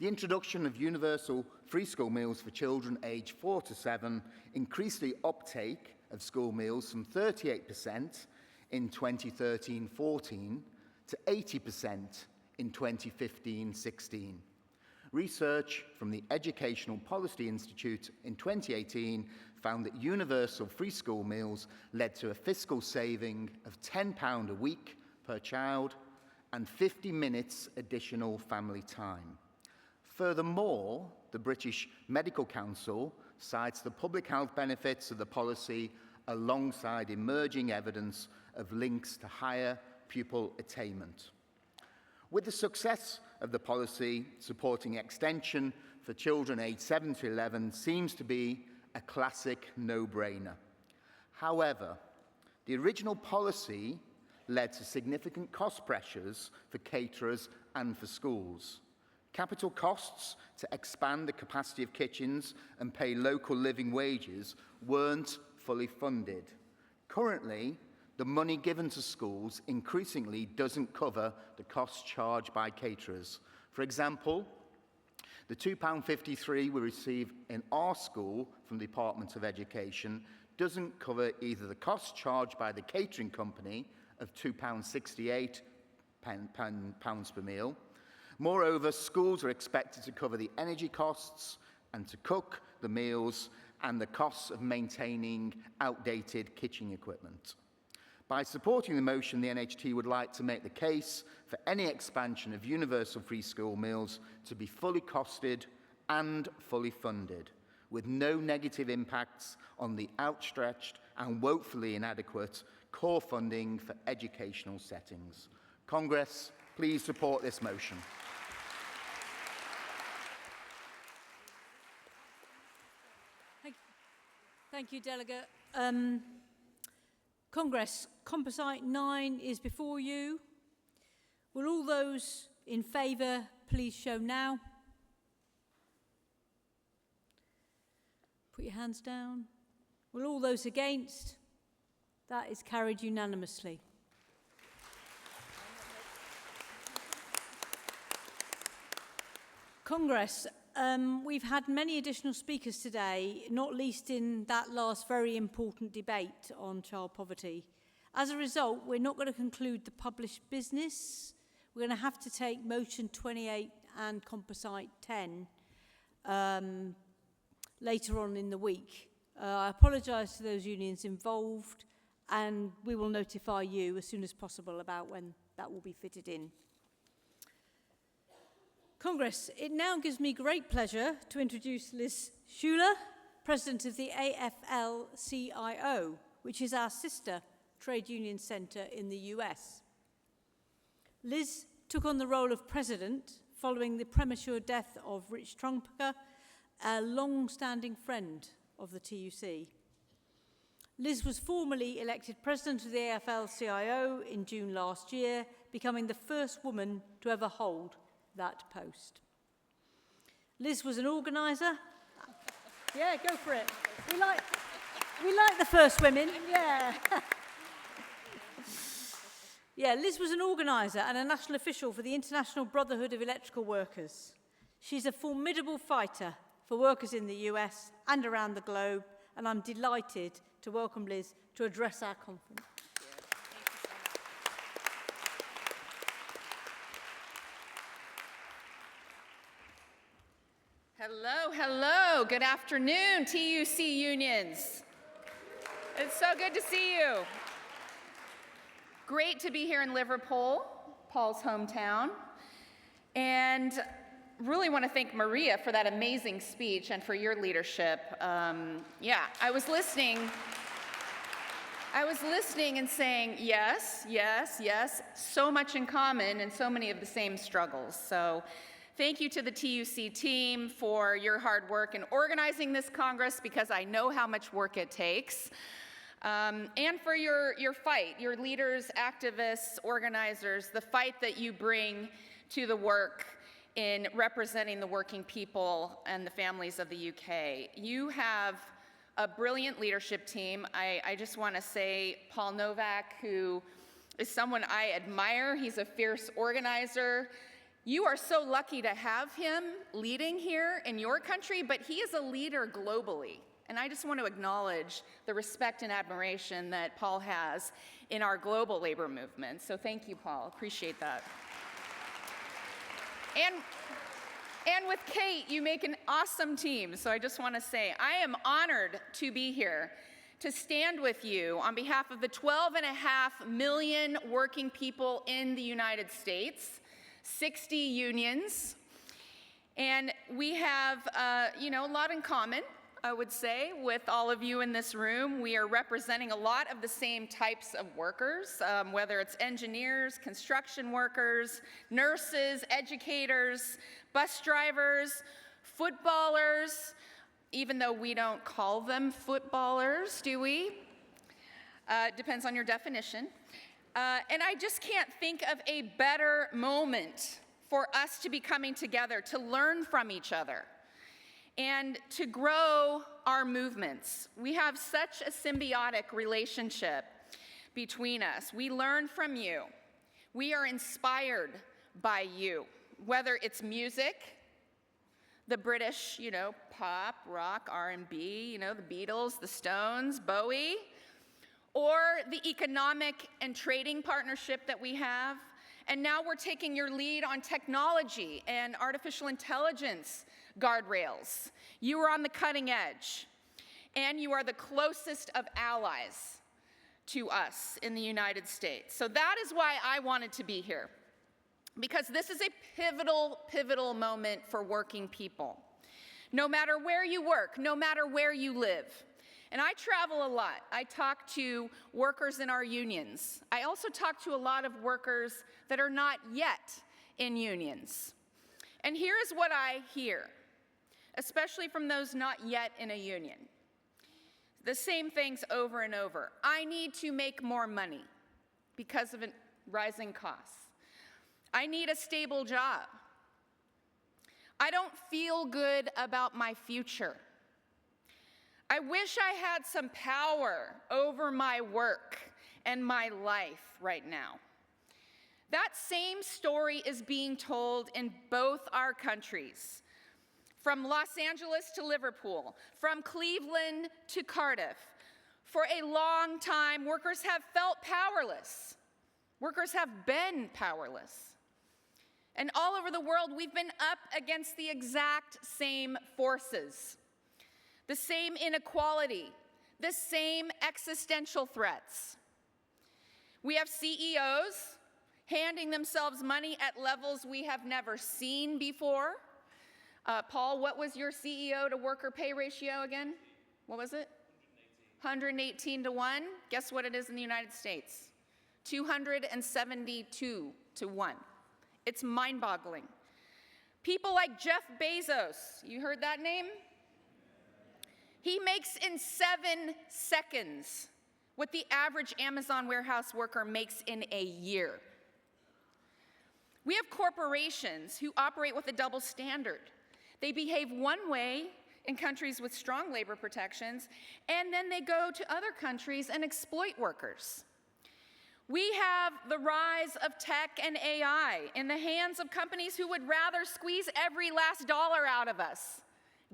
The introduction of universal free school meals for children aged 4 to 7 increased the uptake of school meals from 38% in 2013-14 to 80% in 2015-16. Research from the Educational Policy Institute in 2018 found that universal free school meals led to a fiscal saving of £10 a week per child and 50 minutes additional family time. Furthermore, the British Medical Council cites the public health benefits of the policy alongside emerging evidence of links to higher pupil attainment. With the success of the policy, supporting extension for children aged 7 to 11 seems to be a classic no-brainer. However, the original policy led to significant cost pressures for caterers and for schools. Capital costs to expand the capacity of kitchens and pay local living wages weren't fully funded. Currently, the money given to schools increasingly doesn't cover the costs charged by caterers. For example, the £2.53 we receive in our school from the Department of Education doesn't cover either the costs charged by the catering company of £2.68 per meal. Moreover, schools are expected to cover the energy costs, and to cook the meals and the costs of maintaining outdated kitchen equipment. By supporting the motion, the NHT would like to make the case for any expansion of universal free school meals to be fully costed and fully funded, with no negative impacts on the outstretched and woefully inadequate core funding for educational settings. Congress, please support this motion. Thank you, Delegate. Congress, Composite 9 is before you. Will all those in favour please show now? Put your hands down. Will all those against? That is carried unanimously. Congress, we've had many additional speakers today, not least in that last very important debate on child poverty. As a result, we're not going to conclude the published business. We're going to have to take motion 28 and Composite 10 later on in the week. I apologise to those unions involved, and we will notify you as soon as possible about when that will be fitted in. Congress, it now gives me great pleasure to introduce Liz Schuler, President of the AFL-CIO, which is our sister trade union centre in the US. Liz took on the role of President following the premature death of Rich Trumper, a long-standing friend of the TUC. Liz was formally elected President of the AFL-CIO in June last year, becoming the first woman to ever hold that post. Liz was an organiser. Yeah, go for it. We like the first women. Yeah. Yeah, Liz was an organiser and a national official for the International Brotherhood of Electrical Workers. She's a formidable fighter for workers in the US and around the globe, and I'm delighted to welcome Liz to address our conference. Hello, hello. Good afternoon, TUC unions. It's so good to see you. Great to be here in Liverpool, Paul's hometown. And really want to thank Maria for that amazing speech and for your leadership. I was listening and saying, yes, yes, yes, so much in common and so many of the same struggles. So thank you to the TUC team for your hard work in organizing this Congress, because I know how much work it takes. And for your fight, your leaders, activists, organizers, the fight that you bring to the work in representing the working people and the families of the UK. You have a brilliant leadership team. I just want to say Paul Novak, who is someone I admire. He's a fierce organizer. You are so lucky to have him leading here in your country, but he is a leader globally. And I just want to acknowledge the respect and admiration that Paul has in our global labor movement. So thank you, Paul. Appreciate that. And with Kate, you make an awesome team. So I just want to say I am honored to be here to stand with you on behalf of the 12.5 million working people in the United States, 60 unions. And we have, a lot in common, I would say, with all of you in this room. We are representing a lot of the same types of workers, whether it's engineers, construction workers, nurses, educators, bus drivers, footballers, even though we don't call them footballers, do we? Depends on your definition. And I just can't think of a better moment for us to be coming together to learn from each other and to grow our movements. We have such a symbiotic relationship between us. We learn from you. We are inspired by you, whether it's music, the British, pop, rock, R&B, the Beatles, the Stones, Bowie, or the economic and trading partnership that we have, And now we're taking your lead on technology and artificial intelligence guardrails. You are on the cutting edge, and you are the closest of allies to us in the United States. So that is why I wanted to be here, because this is a pivotal moment for working people. No matter where you work, no matter where you live. And I travel a lot. I talk to workers in our unions. I also talk to a lot of workers that are not yet in unions. And here is what I hear, especially from those not yet in a union. The same things over and over. I need to make more money because of rising costs. I need a stable job. I don't feel good about my future. I wish I had some power over my work and my life right now. That same story is being told in both our countries. From Los Angeles to Liverpool, from Cleveland to Cardiff. For a long time, workers have felt powerless. Workers have been powerless. And all over the world, we've been up against the exact same forces. The same inequality, the same existential threats. We have CEOs handing themselves money at levels we have never seen before. Paul, what was your CEO to worker pay ratio again? What was it? 118 to 1. Guess what it is in the United States? 272 to 1. It's mind-boggling. People like Jeff Bezos, you heard that name? He makes in 7 seconds what the average Amazon warehouse worker makes in a year. We have corporations who operate with a double standard. They behave one way in countries with strong labor protections, and then they go to other countries and exploit workers. We have the rise of tech and AI in the hands of companies who would rather squeeze every last dollar out of us,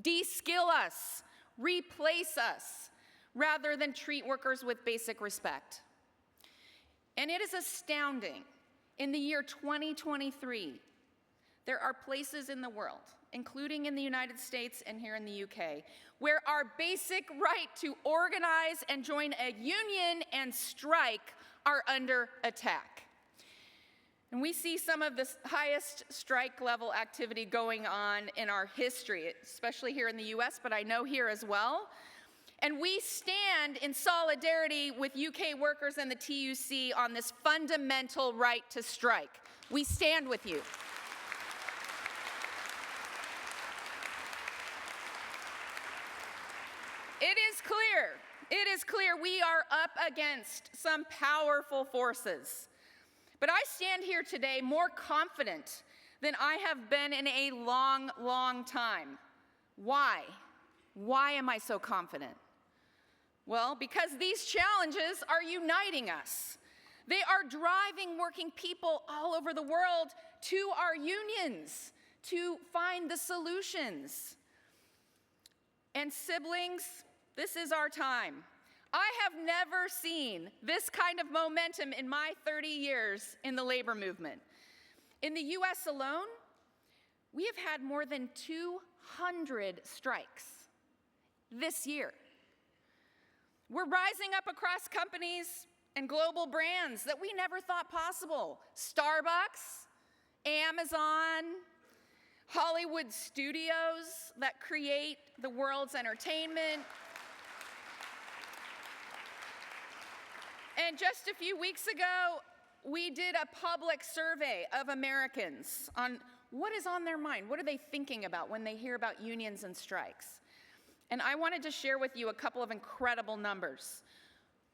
de-skill us, replace us, rather than treat workers with basic respect. And it is astounding, in the year 2023, there are places in the world, including in the United States and here in the UK, where our basic right to organize and join a union and strike are under attack. And we see some of the highest strike level activity going on in our history, especially here in the US, but I know here as well. And we stand in solidarity with UK workers and the TUC on this fundamental right to strike. We stand with you. It is clear we are up against some powerful forces. But I stand here today more confident than I have been in a long, long time. Why? Why am I so confident? Well, because these challenges are uniting us. They are driving working people all over the world to our unions to find the solutions. And siblings, this is our time. I have never seen this kind of momentum in my 30 years in the labor movement. In the US alone, we have had more than 200 strikes this year. We're rising up across companies and global brands that we never thought possible. Starbucks, Amazon, Hollywood studios that create the world's entertainment. And just a few weeks ago, we did a public survey of Americans on what is on their mind. What are they thinking about when they hear about unions and strikes? And I wanted to share with you a couple of incredible numbers.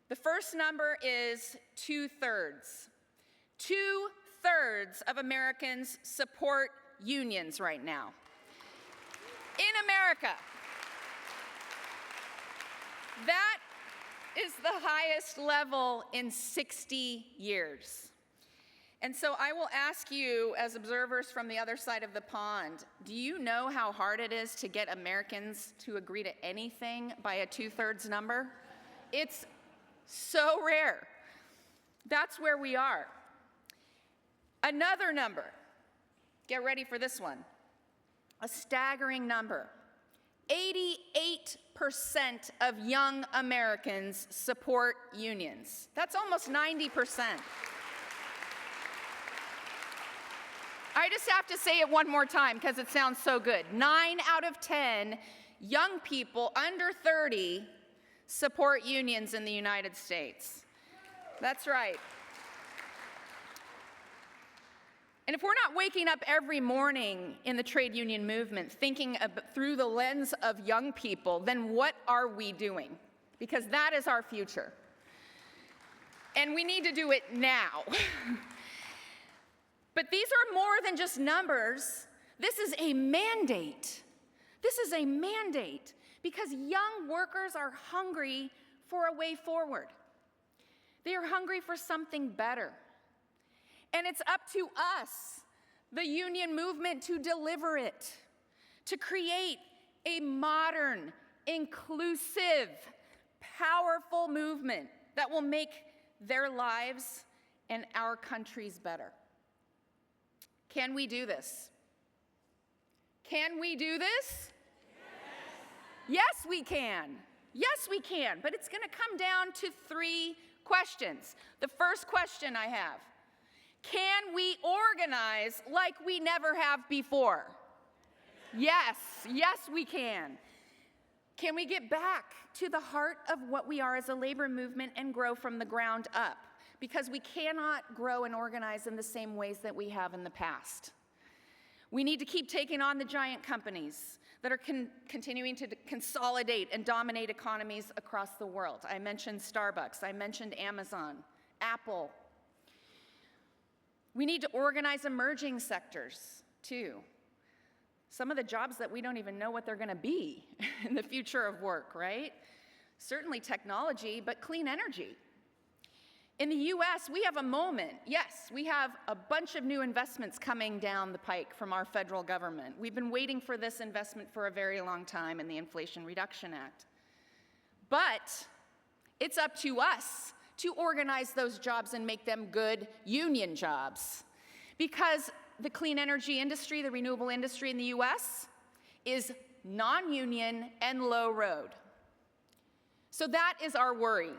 The first number is 2/3. 2/3 of Americans support unions right now. In America. That is the highest level in 60 years. And so I will ask you, as observers from the other side of the pond, do you know how hard it is to get Americans to agree to anything by a 2/3 number? It's so rare. That's where we are. Another number, get ready for this one, a staggering number. 88% of young Americans support unions. That's almost 90%. I just have to say it one more time because it sounds so good. 9 out of 10 young people under 30 support unions in the United States. That's right. And if we're not waking up every morning in the trade union movement thinking through the lens of young people, then what are we doing? Because that is our future. And we need to do it now. But these are more than just numbers. This is a mandate. This is a mandate because young workers are hungry for a way forward. They are hungry for something better. And it's up to us, the union movement, to deliver it, to create a modern, inclusive, powerful movement that will make their lives and our countries better. Can we do this? Can we do this? Yes, we can. Yes, we can. But it's going to come down to 3 questions. The first question I have, can we organize like we never have before? Yes, yes, we can. Can we get back to the heart of what we are as a labor movement and grow from the ground up? Because we cannot grow and organize in the same ways that we have in the past. We need to keep taking on the giant companies that are continuing to consolidate and dominate economies across the world. I mentioned Starbucks, I mentioned Amazon, Apple. We need to organize emerging sectors, too. Some of the jobs that we don't even know what they're going to be in the future of work, right? Certainly technology, but clean energy. In the US, we have a moment. Yes, we have a bunch of new investments coming down the pike from our federal government. We've been waiting for this investment for a very long time in the Inflation Reduction Act. But it's up to us to organize those jobs and make them good union jobs. Because the clean energy industry, the renewable industry in the US, is non-union and low road. So that is our worry.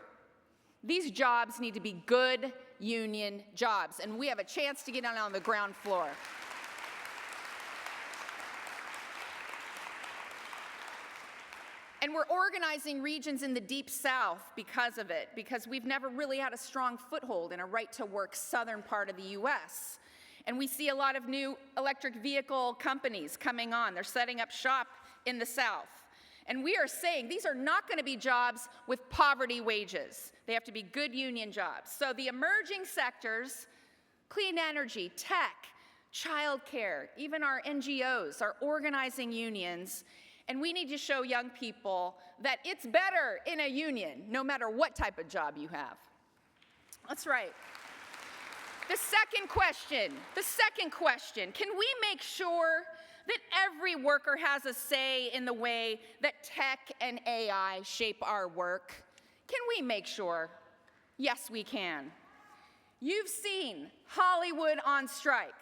These jobs need to be good union jobs, and we have a chance to get on the ground floor. And we're organizing regions in the Deep South because of it, because we've never really had a strong foothold in a right-to-work southern part of the US. And we see a lot of new electric vehicle companies coming on. They're setting up shop in the South. And we are saying these are not going to be jobs with poverty wages. They have to be good union jobs. So the emerging sectors, clean energy, tech, childcare, even our NGOs are organizing unions. And we need to show young people that it's better in a union, no matter what type of job you have. That's right. The second question, can we make sure that every worker has a say in the way that tech and AI shape our work? Can we make sure? Yes, we can. You've seen Hollywood on strike,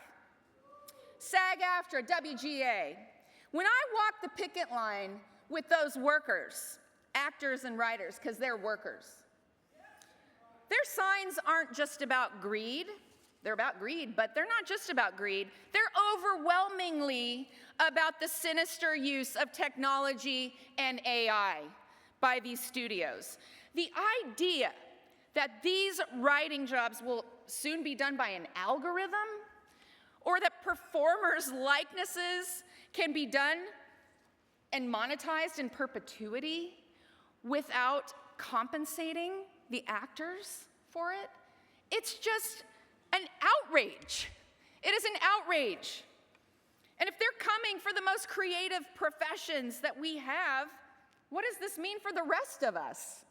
SAG-AFTRA, WGA. When I walk the picket line with those workers, actors and writers, because they're workers, their signs aren't just about greed. They're about greed, but they're not just about greed. They're overwhelmingly about the sinister use of technology and AI by these studios. The idea that these writing jobs will soon be done by an algorithm, or that performers' likenesses can be done and monetized in perpetuity without compensating the actors for it, it's just an outrage. It is an outrage. And if they're coming for the most creative professions that we have, what does this mean for the rest of us?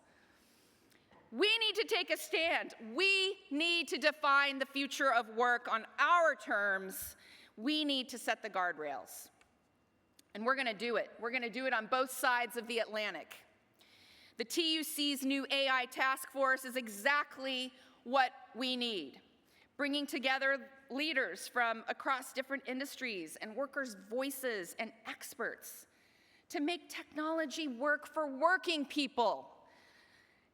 We need to take a stand. We need to define the future of work on our terms. We need to set the guardrails. And we're going to do it. We're going to do it on both sides of the Atlantic. The TUC's new AI task force is exactly what we need, bringing together leaders from across different industries and workers' voices and experts to make technology work for working people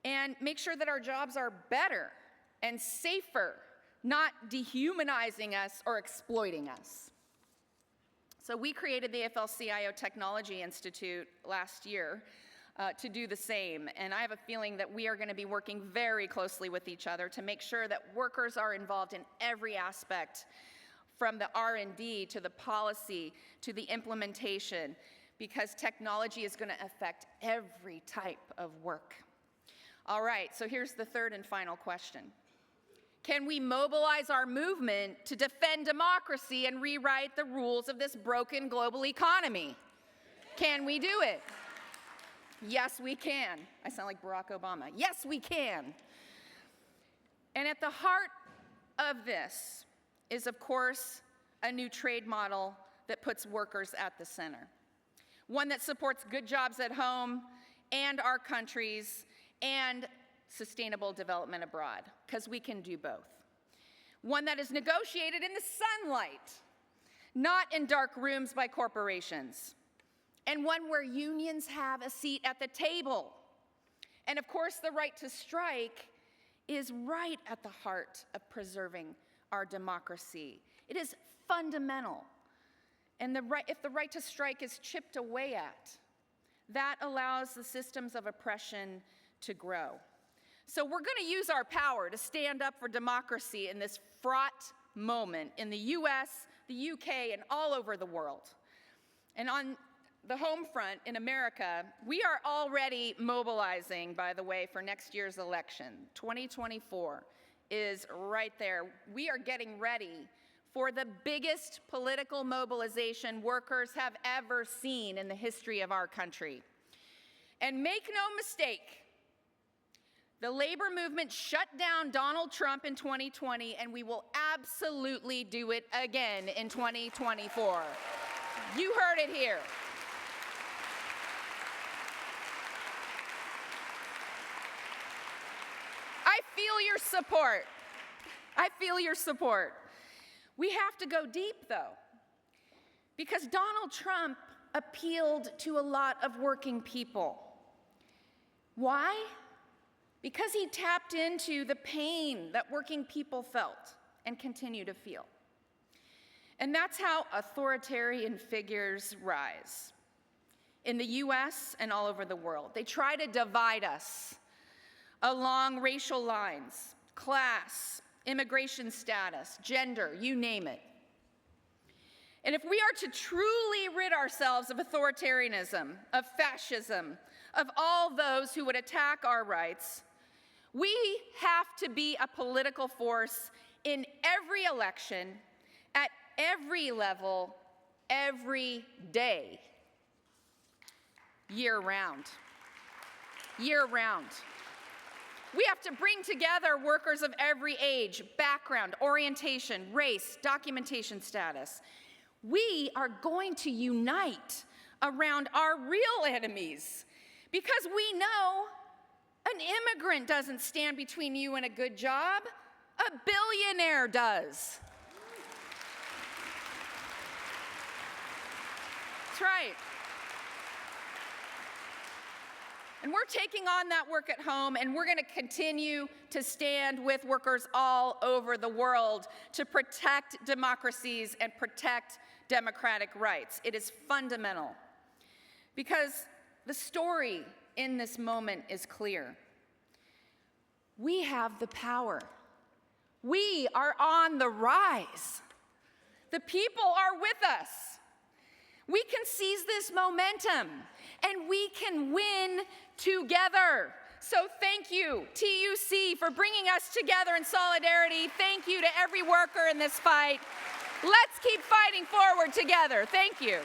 and make sure that our jobs are better and safer, not dehumanizing us or exploiting us. So we created the AFL-CIO Technology Institute last year to do the same, and I have a feeling that we are going to be working very closely with each other to make sure that workers are involved in every aspect, from the R&D to the policy to the implementation, because technology is going to affect every type of work. All right, so here's the third and final question. Can we mobilize our movement to defend democracy and rewrite the rules of this broken global economy? Can we do it? Yes, we can. I sound like Barack Obama. Yes, we can. And at the heart of this is, of course, a new trade model that puts workers at the center. One that supports good jobs at home and our countries and sustainable development abroad, because we can do both. One that is negotiated in the sunlight, not in dark rooms by corporations. And one where unions have a seat at the table. And of course, the right to strike is right at the heart of preserving our democracy. It is fundamental. And if the right to strike is chipped away at, that allows the systems of oppression to grow. So we're going to use our power to stand up for democracy in this fraught moment in the US, the UK, and all over the world. And on the home front in America, we are already mobilizing, by the way, for next year's election. 2024 is right there. We are getting ready for the biggest political mobilization workers have ever seen in the history of our country. And make no mistake, the labor movement shut down Donald Trump in 2020, and we will absolutely do it again in 2024. You heard it here. I feel your support. I feel your support. We have to go deep, though, because Donald Trump appealed to a lot of working people. Why? Because he tapped into the pain that working people felt and continue to feel. And that's how authoritarian figures rise. In the US and all over the world, they try to divide us along racial lines, class, immigration status, gender, you name it. And if we are to truly rid ourselves of authoritarianism, of fascism, of all those who would attack our rights, we have to be a political force in every election, at every level, every day, year-round. Year-round. We have to bring together workers of every age, background, orientation, race, documentation status. We are going to unite around our real enemies because we know an immigrant doesn't stand between you and a good job. A billionaire does. That's right. And we're taking on that work at home, and we're going to continue to stand with workers all over the world to protect democracies and protect democratic rights. It is fundamental. Because the story in this moment is clear. We have the power. We are on the rise. The people are with us. We can seize this momentum, and we can win together. So thank you, TUC, for bringing us together in solidarity. Thank you to every worker in this fight. Let's keep fighting forward together. Thank you.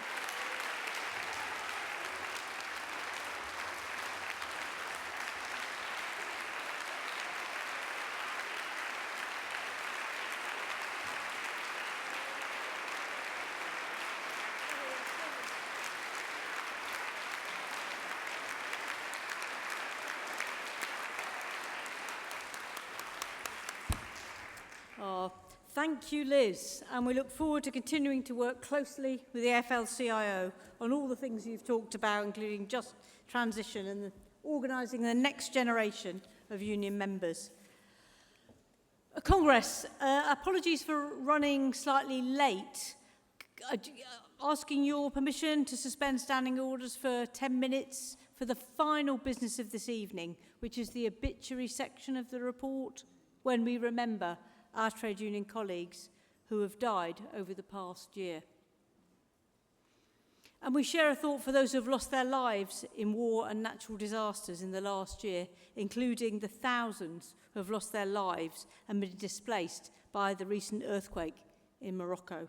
Oh, thank Thank you, Liz, and we look forward to continuing to work closely with the AFL-CIO on all the things you've talked about, including just transition and organising the next generation of union members. Congress, apologies for running slightly late. Asking your permission to suspend standing orders for 10 minutes for the final business of this evening, which is the obituary section of the report, when we remember our trade union colleagues who have died over the past year. And we share a thought for those who have lost their lives in war and natural disasters in the last year, including the thousands who have lost their lives and been displaced by the recent earthquake in Morocco.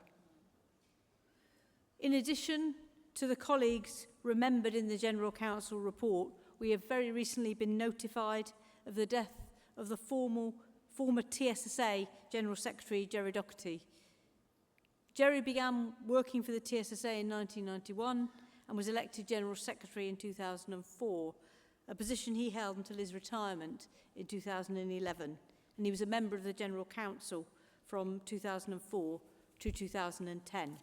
In addition to the colleagues remembered in the General Council report, we have very recently been notified of the death of the former TSSA General Secretary, Jerry Doherty. Jerry began working for the TSSA in 1991 and was elected General Secretary in 2004, a position he held until his retirement in 2011, and he was a member of the General Council from 2004 to 2010.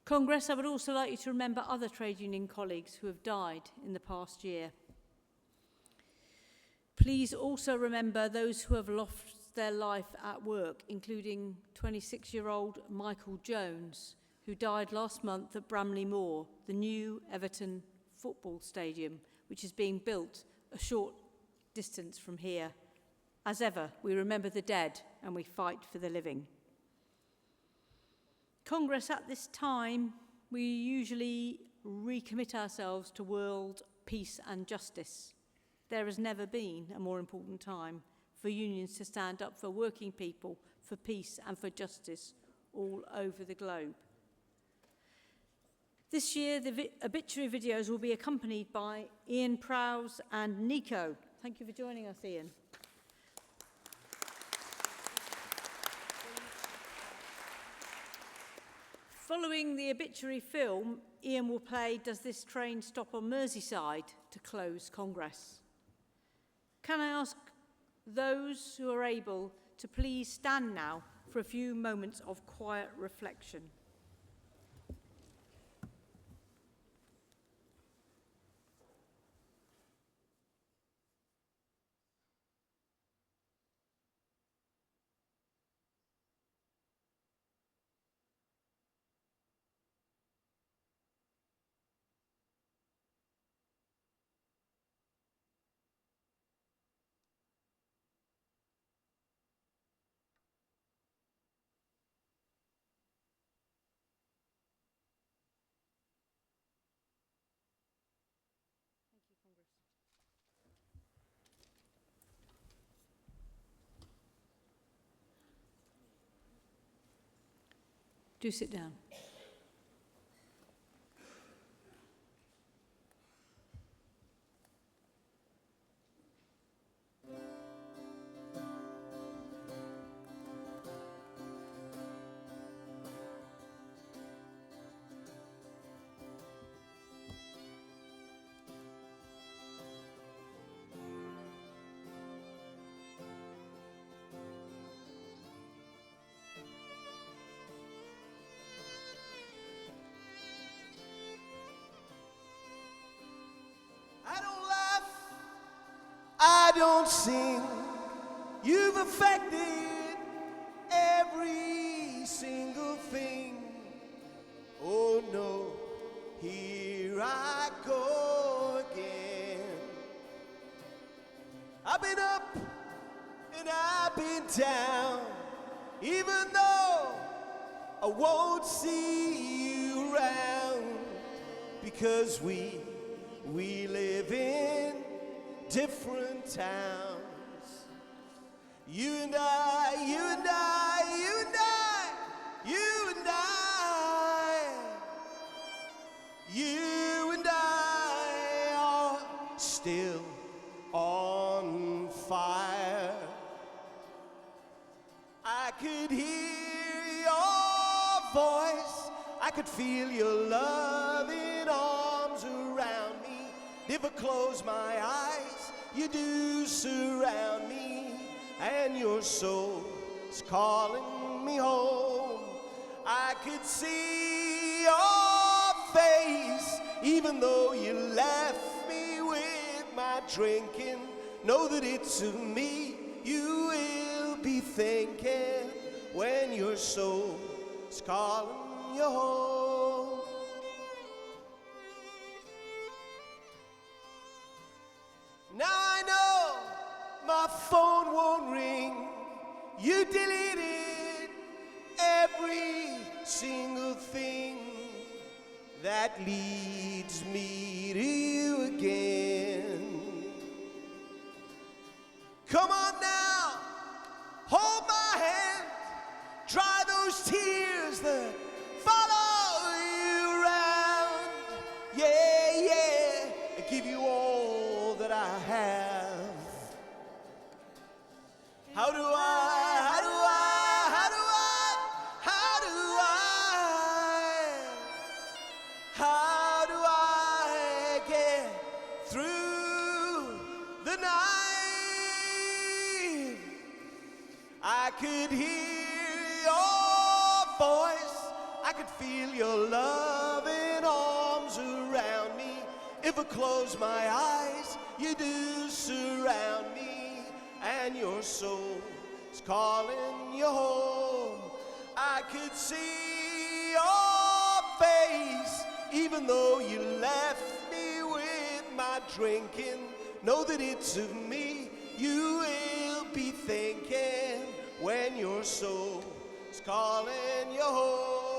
Congress, I would also like you to remember other trade union colleagues who have died in the past year. Please also remember those who have lost their life at work, including 26-year-old Michael Jones, who died last month at Bramley Moor, the new Everton football stadium, which is being built a short distance from here. As ever, we remember the dead and we fight for the living. Congress, at this time, we usually recommit ourselves to world peace and justice. There has never been a more important time for unions to stand up for working people, for peace and for justice all over the globe. This year, the obituary videos will be accompanied by Ian Prowse and Nico. Thank you for joining us, Ian. Following the obituary film, Ian will play Does This Train Stop on Merseyside to close Congress. Can I ask those who are able to please stand now for a few moments of quiet reflection? Do sit down. I don't sing. You've affected every single thing. Oh no, here I go again. I've been up and I've been down, even though I won't see you around, because we live in different towns. You and I, you and I, you and I, you and I, you and I are still on fire. I could hear your voice, I could feel your loving arms around me. If I close my eyes, you do surround me, and you're so, is calling me home. I could see your face, even though you left me with my drinking. Know that it's of me you will be thinking when your soul is calling you home. Now I know my phone won't ring. You deleted every single thing that leads me to you again. Come on now, hold my hand, dry those tears that follow you around. Yeah, yeah, I give you all that I have. How do I get through the night? I could hear your voice, I could feel your loving arms around me. If I close my eyes, you do surround me, and your soul is calling you home. I could see your face, even though you left me with my drinking. Know that it's of me you will be thinking when your soul is calling you home.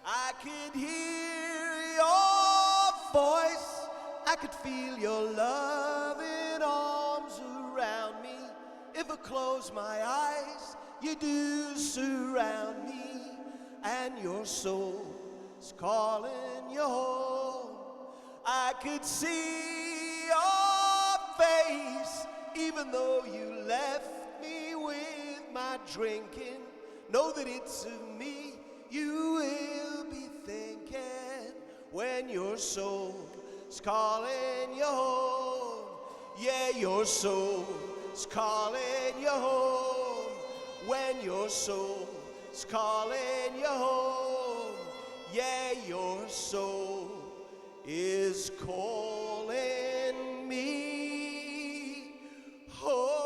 I could hear your voice, I could feel your loving arms around me. If I close my eyes, you do surround me, and your soul is calling you home. I could see your face, even though you left me with my drinking. Know that it's of me you will be thinking when your soul is calling you home. Yeah, your soul is calling you home. When your soul is calling you home. Yeah, your soul is calling me home.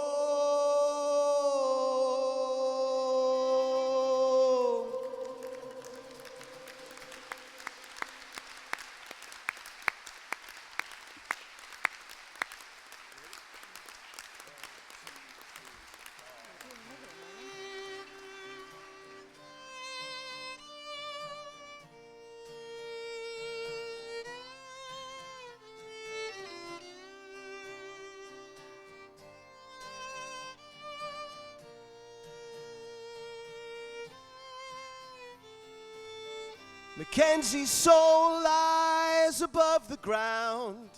Mackenzie's soul lies above the ground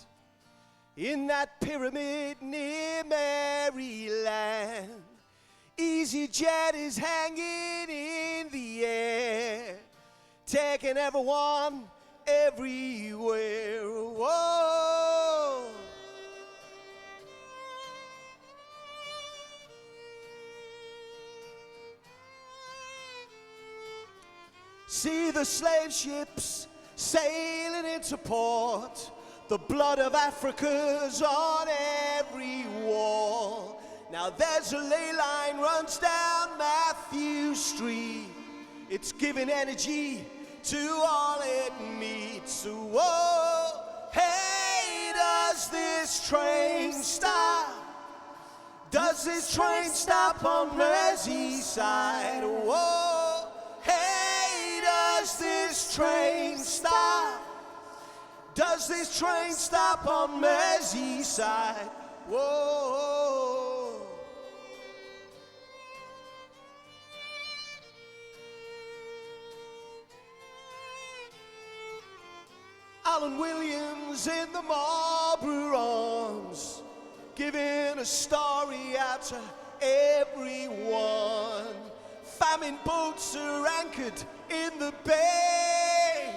in that pyramid near Maryland. EasyJet is hanging in the air, taking everyone everywhere. Whoa. See the slave ships sailing into port. The blood of Africa's on every wall. Now there's a ley line runs down Matthew Street. It's giving energy to all it meets. Whoa, hey, does this train stop? Does this train stop on Merseyside? Whoa, hey, does this train stop? Does this train stop on Merseyside? Whoa. Marlon Williams in the Marlborough Arms, giving a story out to everyone. Famine boats are anchored in the bay,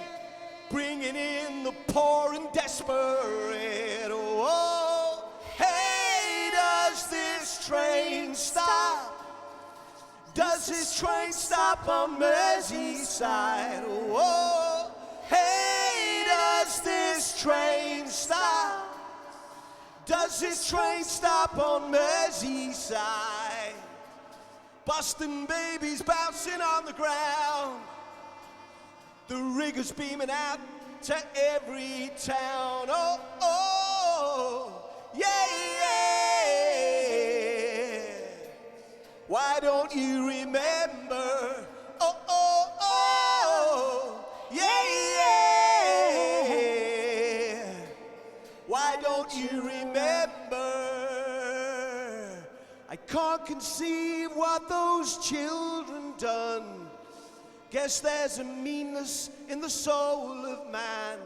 bringing in the poor and desperate. Oh, hey, does this train stop? Does this train stop on Merseyside? Oh, hey, does this train stop? Does this train stop on Merseyside? Boston babies bouncing on the ground, the riggers beaming out to every town. Oh, oh, yeah, yeah. Why don't you remember? Oh, oh, oh, yeah, yeah. Why don't you remember? I can't conceive what those children done. Guess there's a meanness in the soul of man.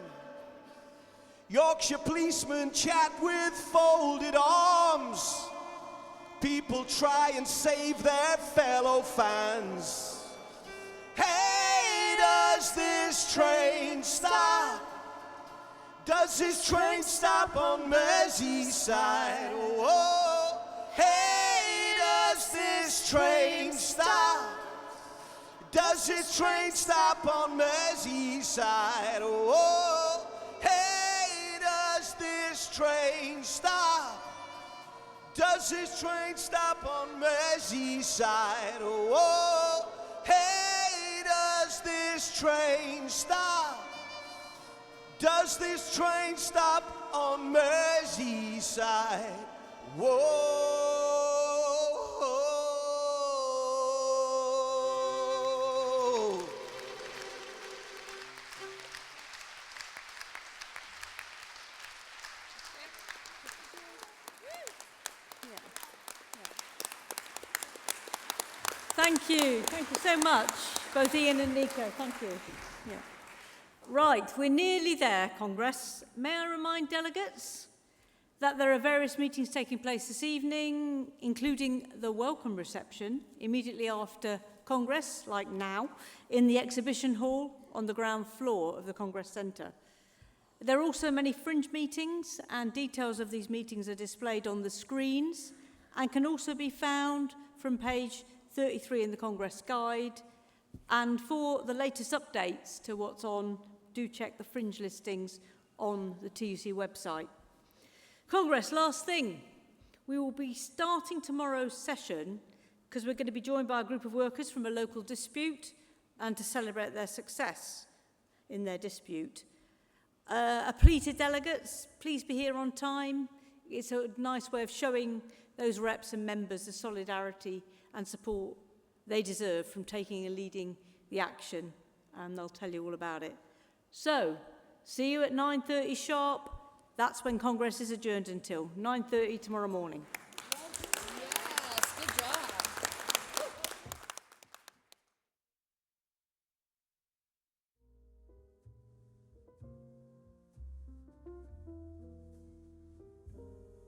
Yorkshire policemen chat with folded arms. People try and save their fellow fans. Hey, does this train stop? Does this train stop on Merseyside? Oh, hey, does this train stop? Does this train stop on Merseyside? Oh, hey, does this train stop? Does this train stop on Merseyside? Oh, hey, does this train stop? Does this train stop on Merseyside? Whoa. Thank you so much, both Ian and Nico, thank you. Yeah. Right, we're nearly there, Congress. May I remind delegates that there are various meetings taking place this evening, including the welcome reception immediately after Congress, like now, in the exhibition hall on the ground floor of the Congress Centre. There are also many fringe meetings, and details of these meetings are displayed on the screens and can also be found from page 33 in the Congress Guide. And for the latest updates to what's on, do check the fringe listings on the TUC website. Congress, last thing. We will be starting tomorrow's session because we're going to be joined by a group of workers from a local dispute and to celebrate their success in their dispute. A plea to delegates, please be here on time. It's a nice way of showing those reps and members the solidarity and support they deserve from taking and leading the action, and they'll tell you all about it. So, see you at 9:30 sharp. That's when Congress is adjourned until 9:30 tomorrow morning.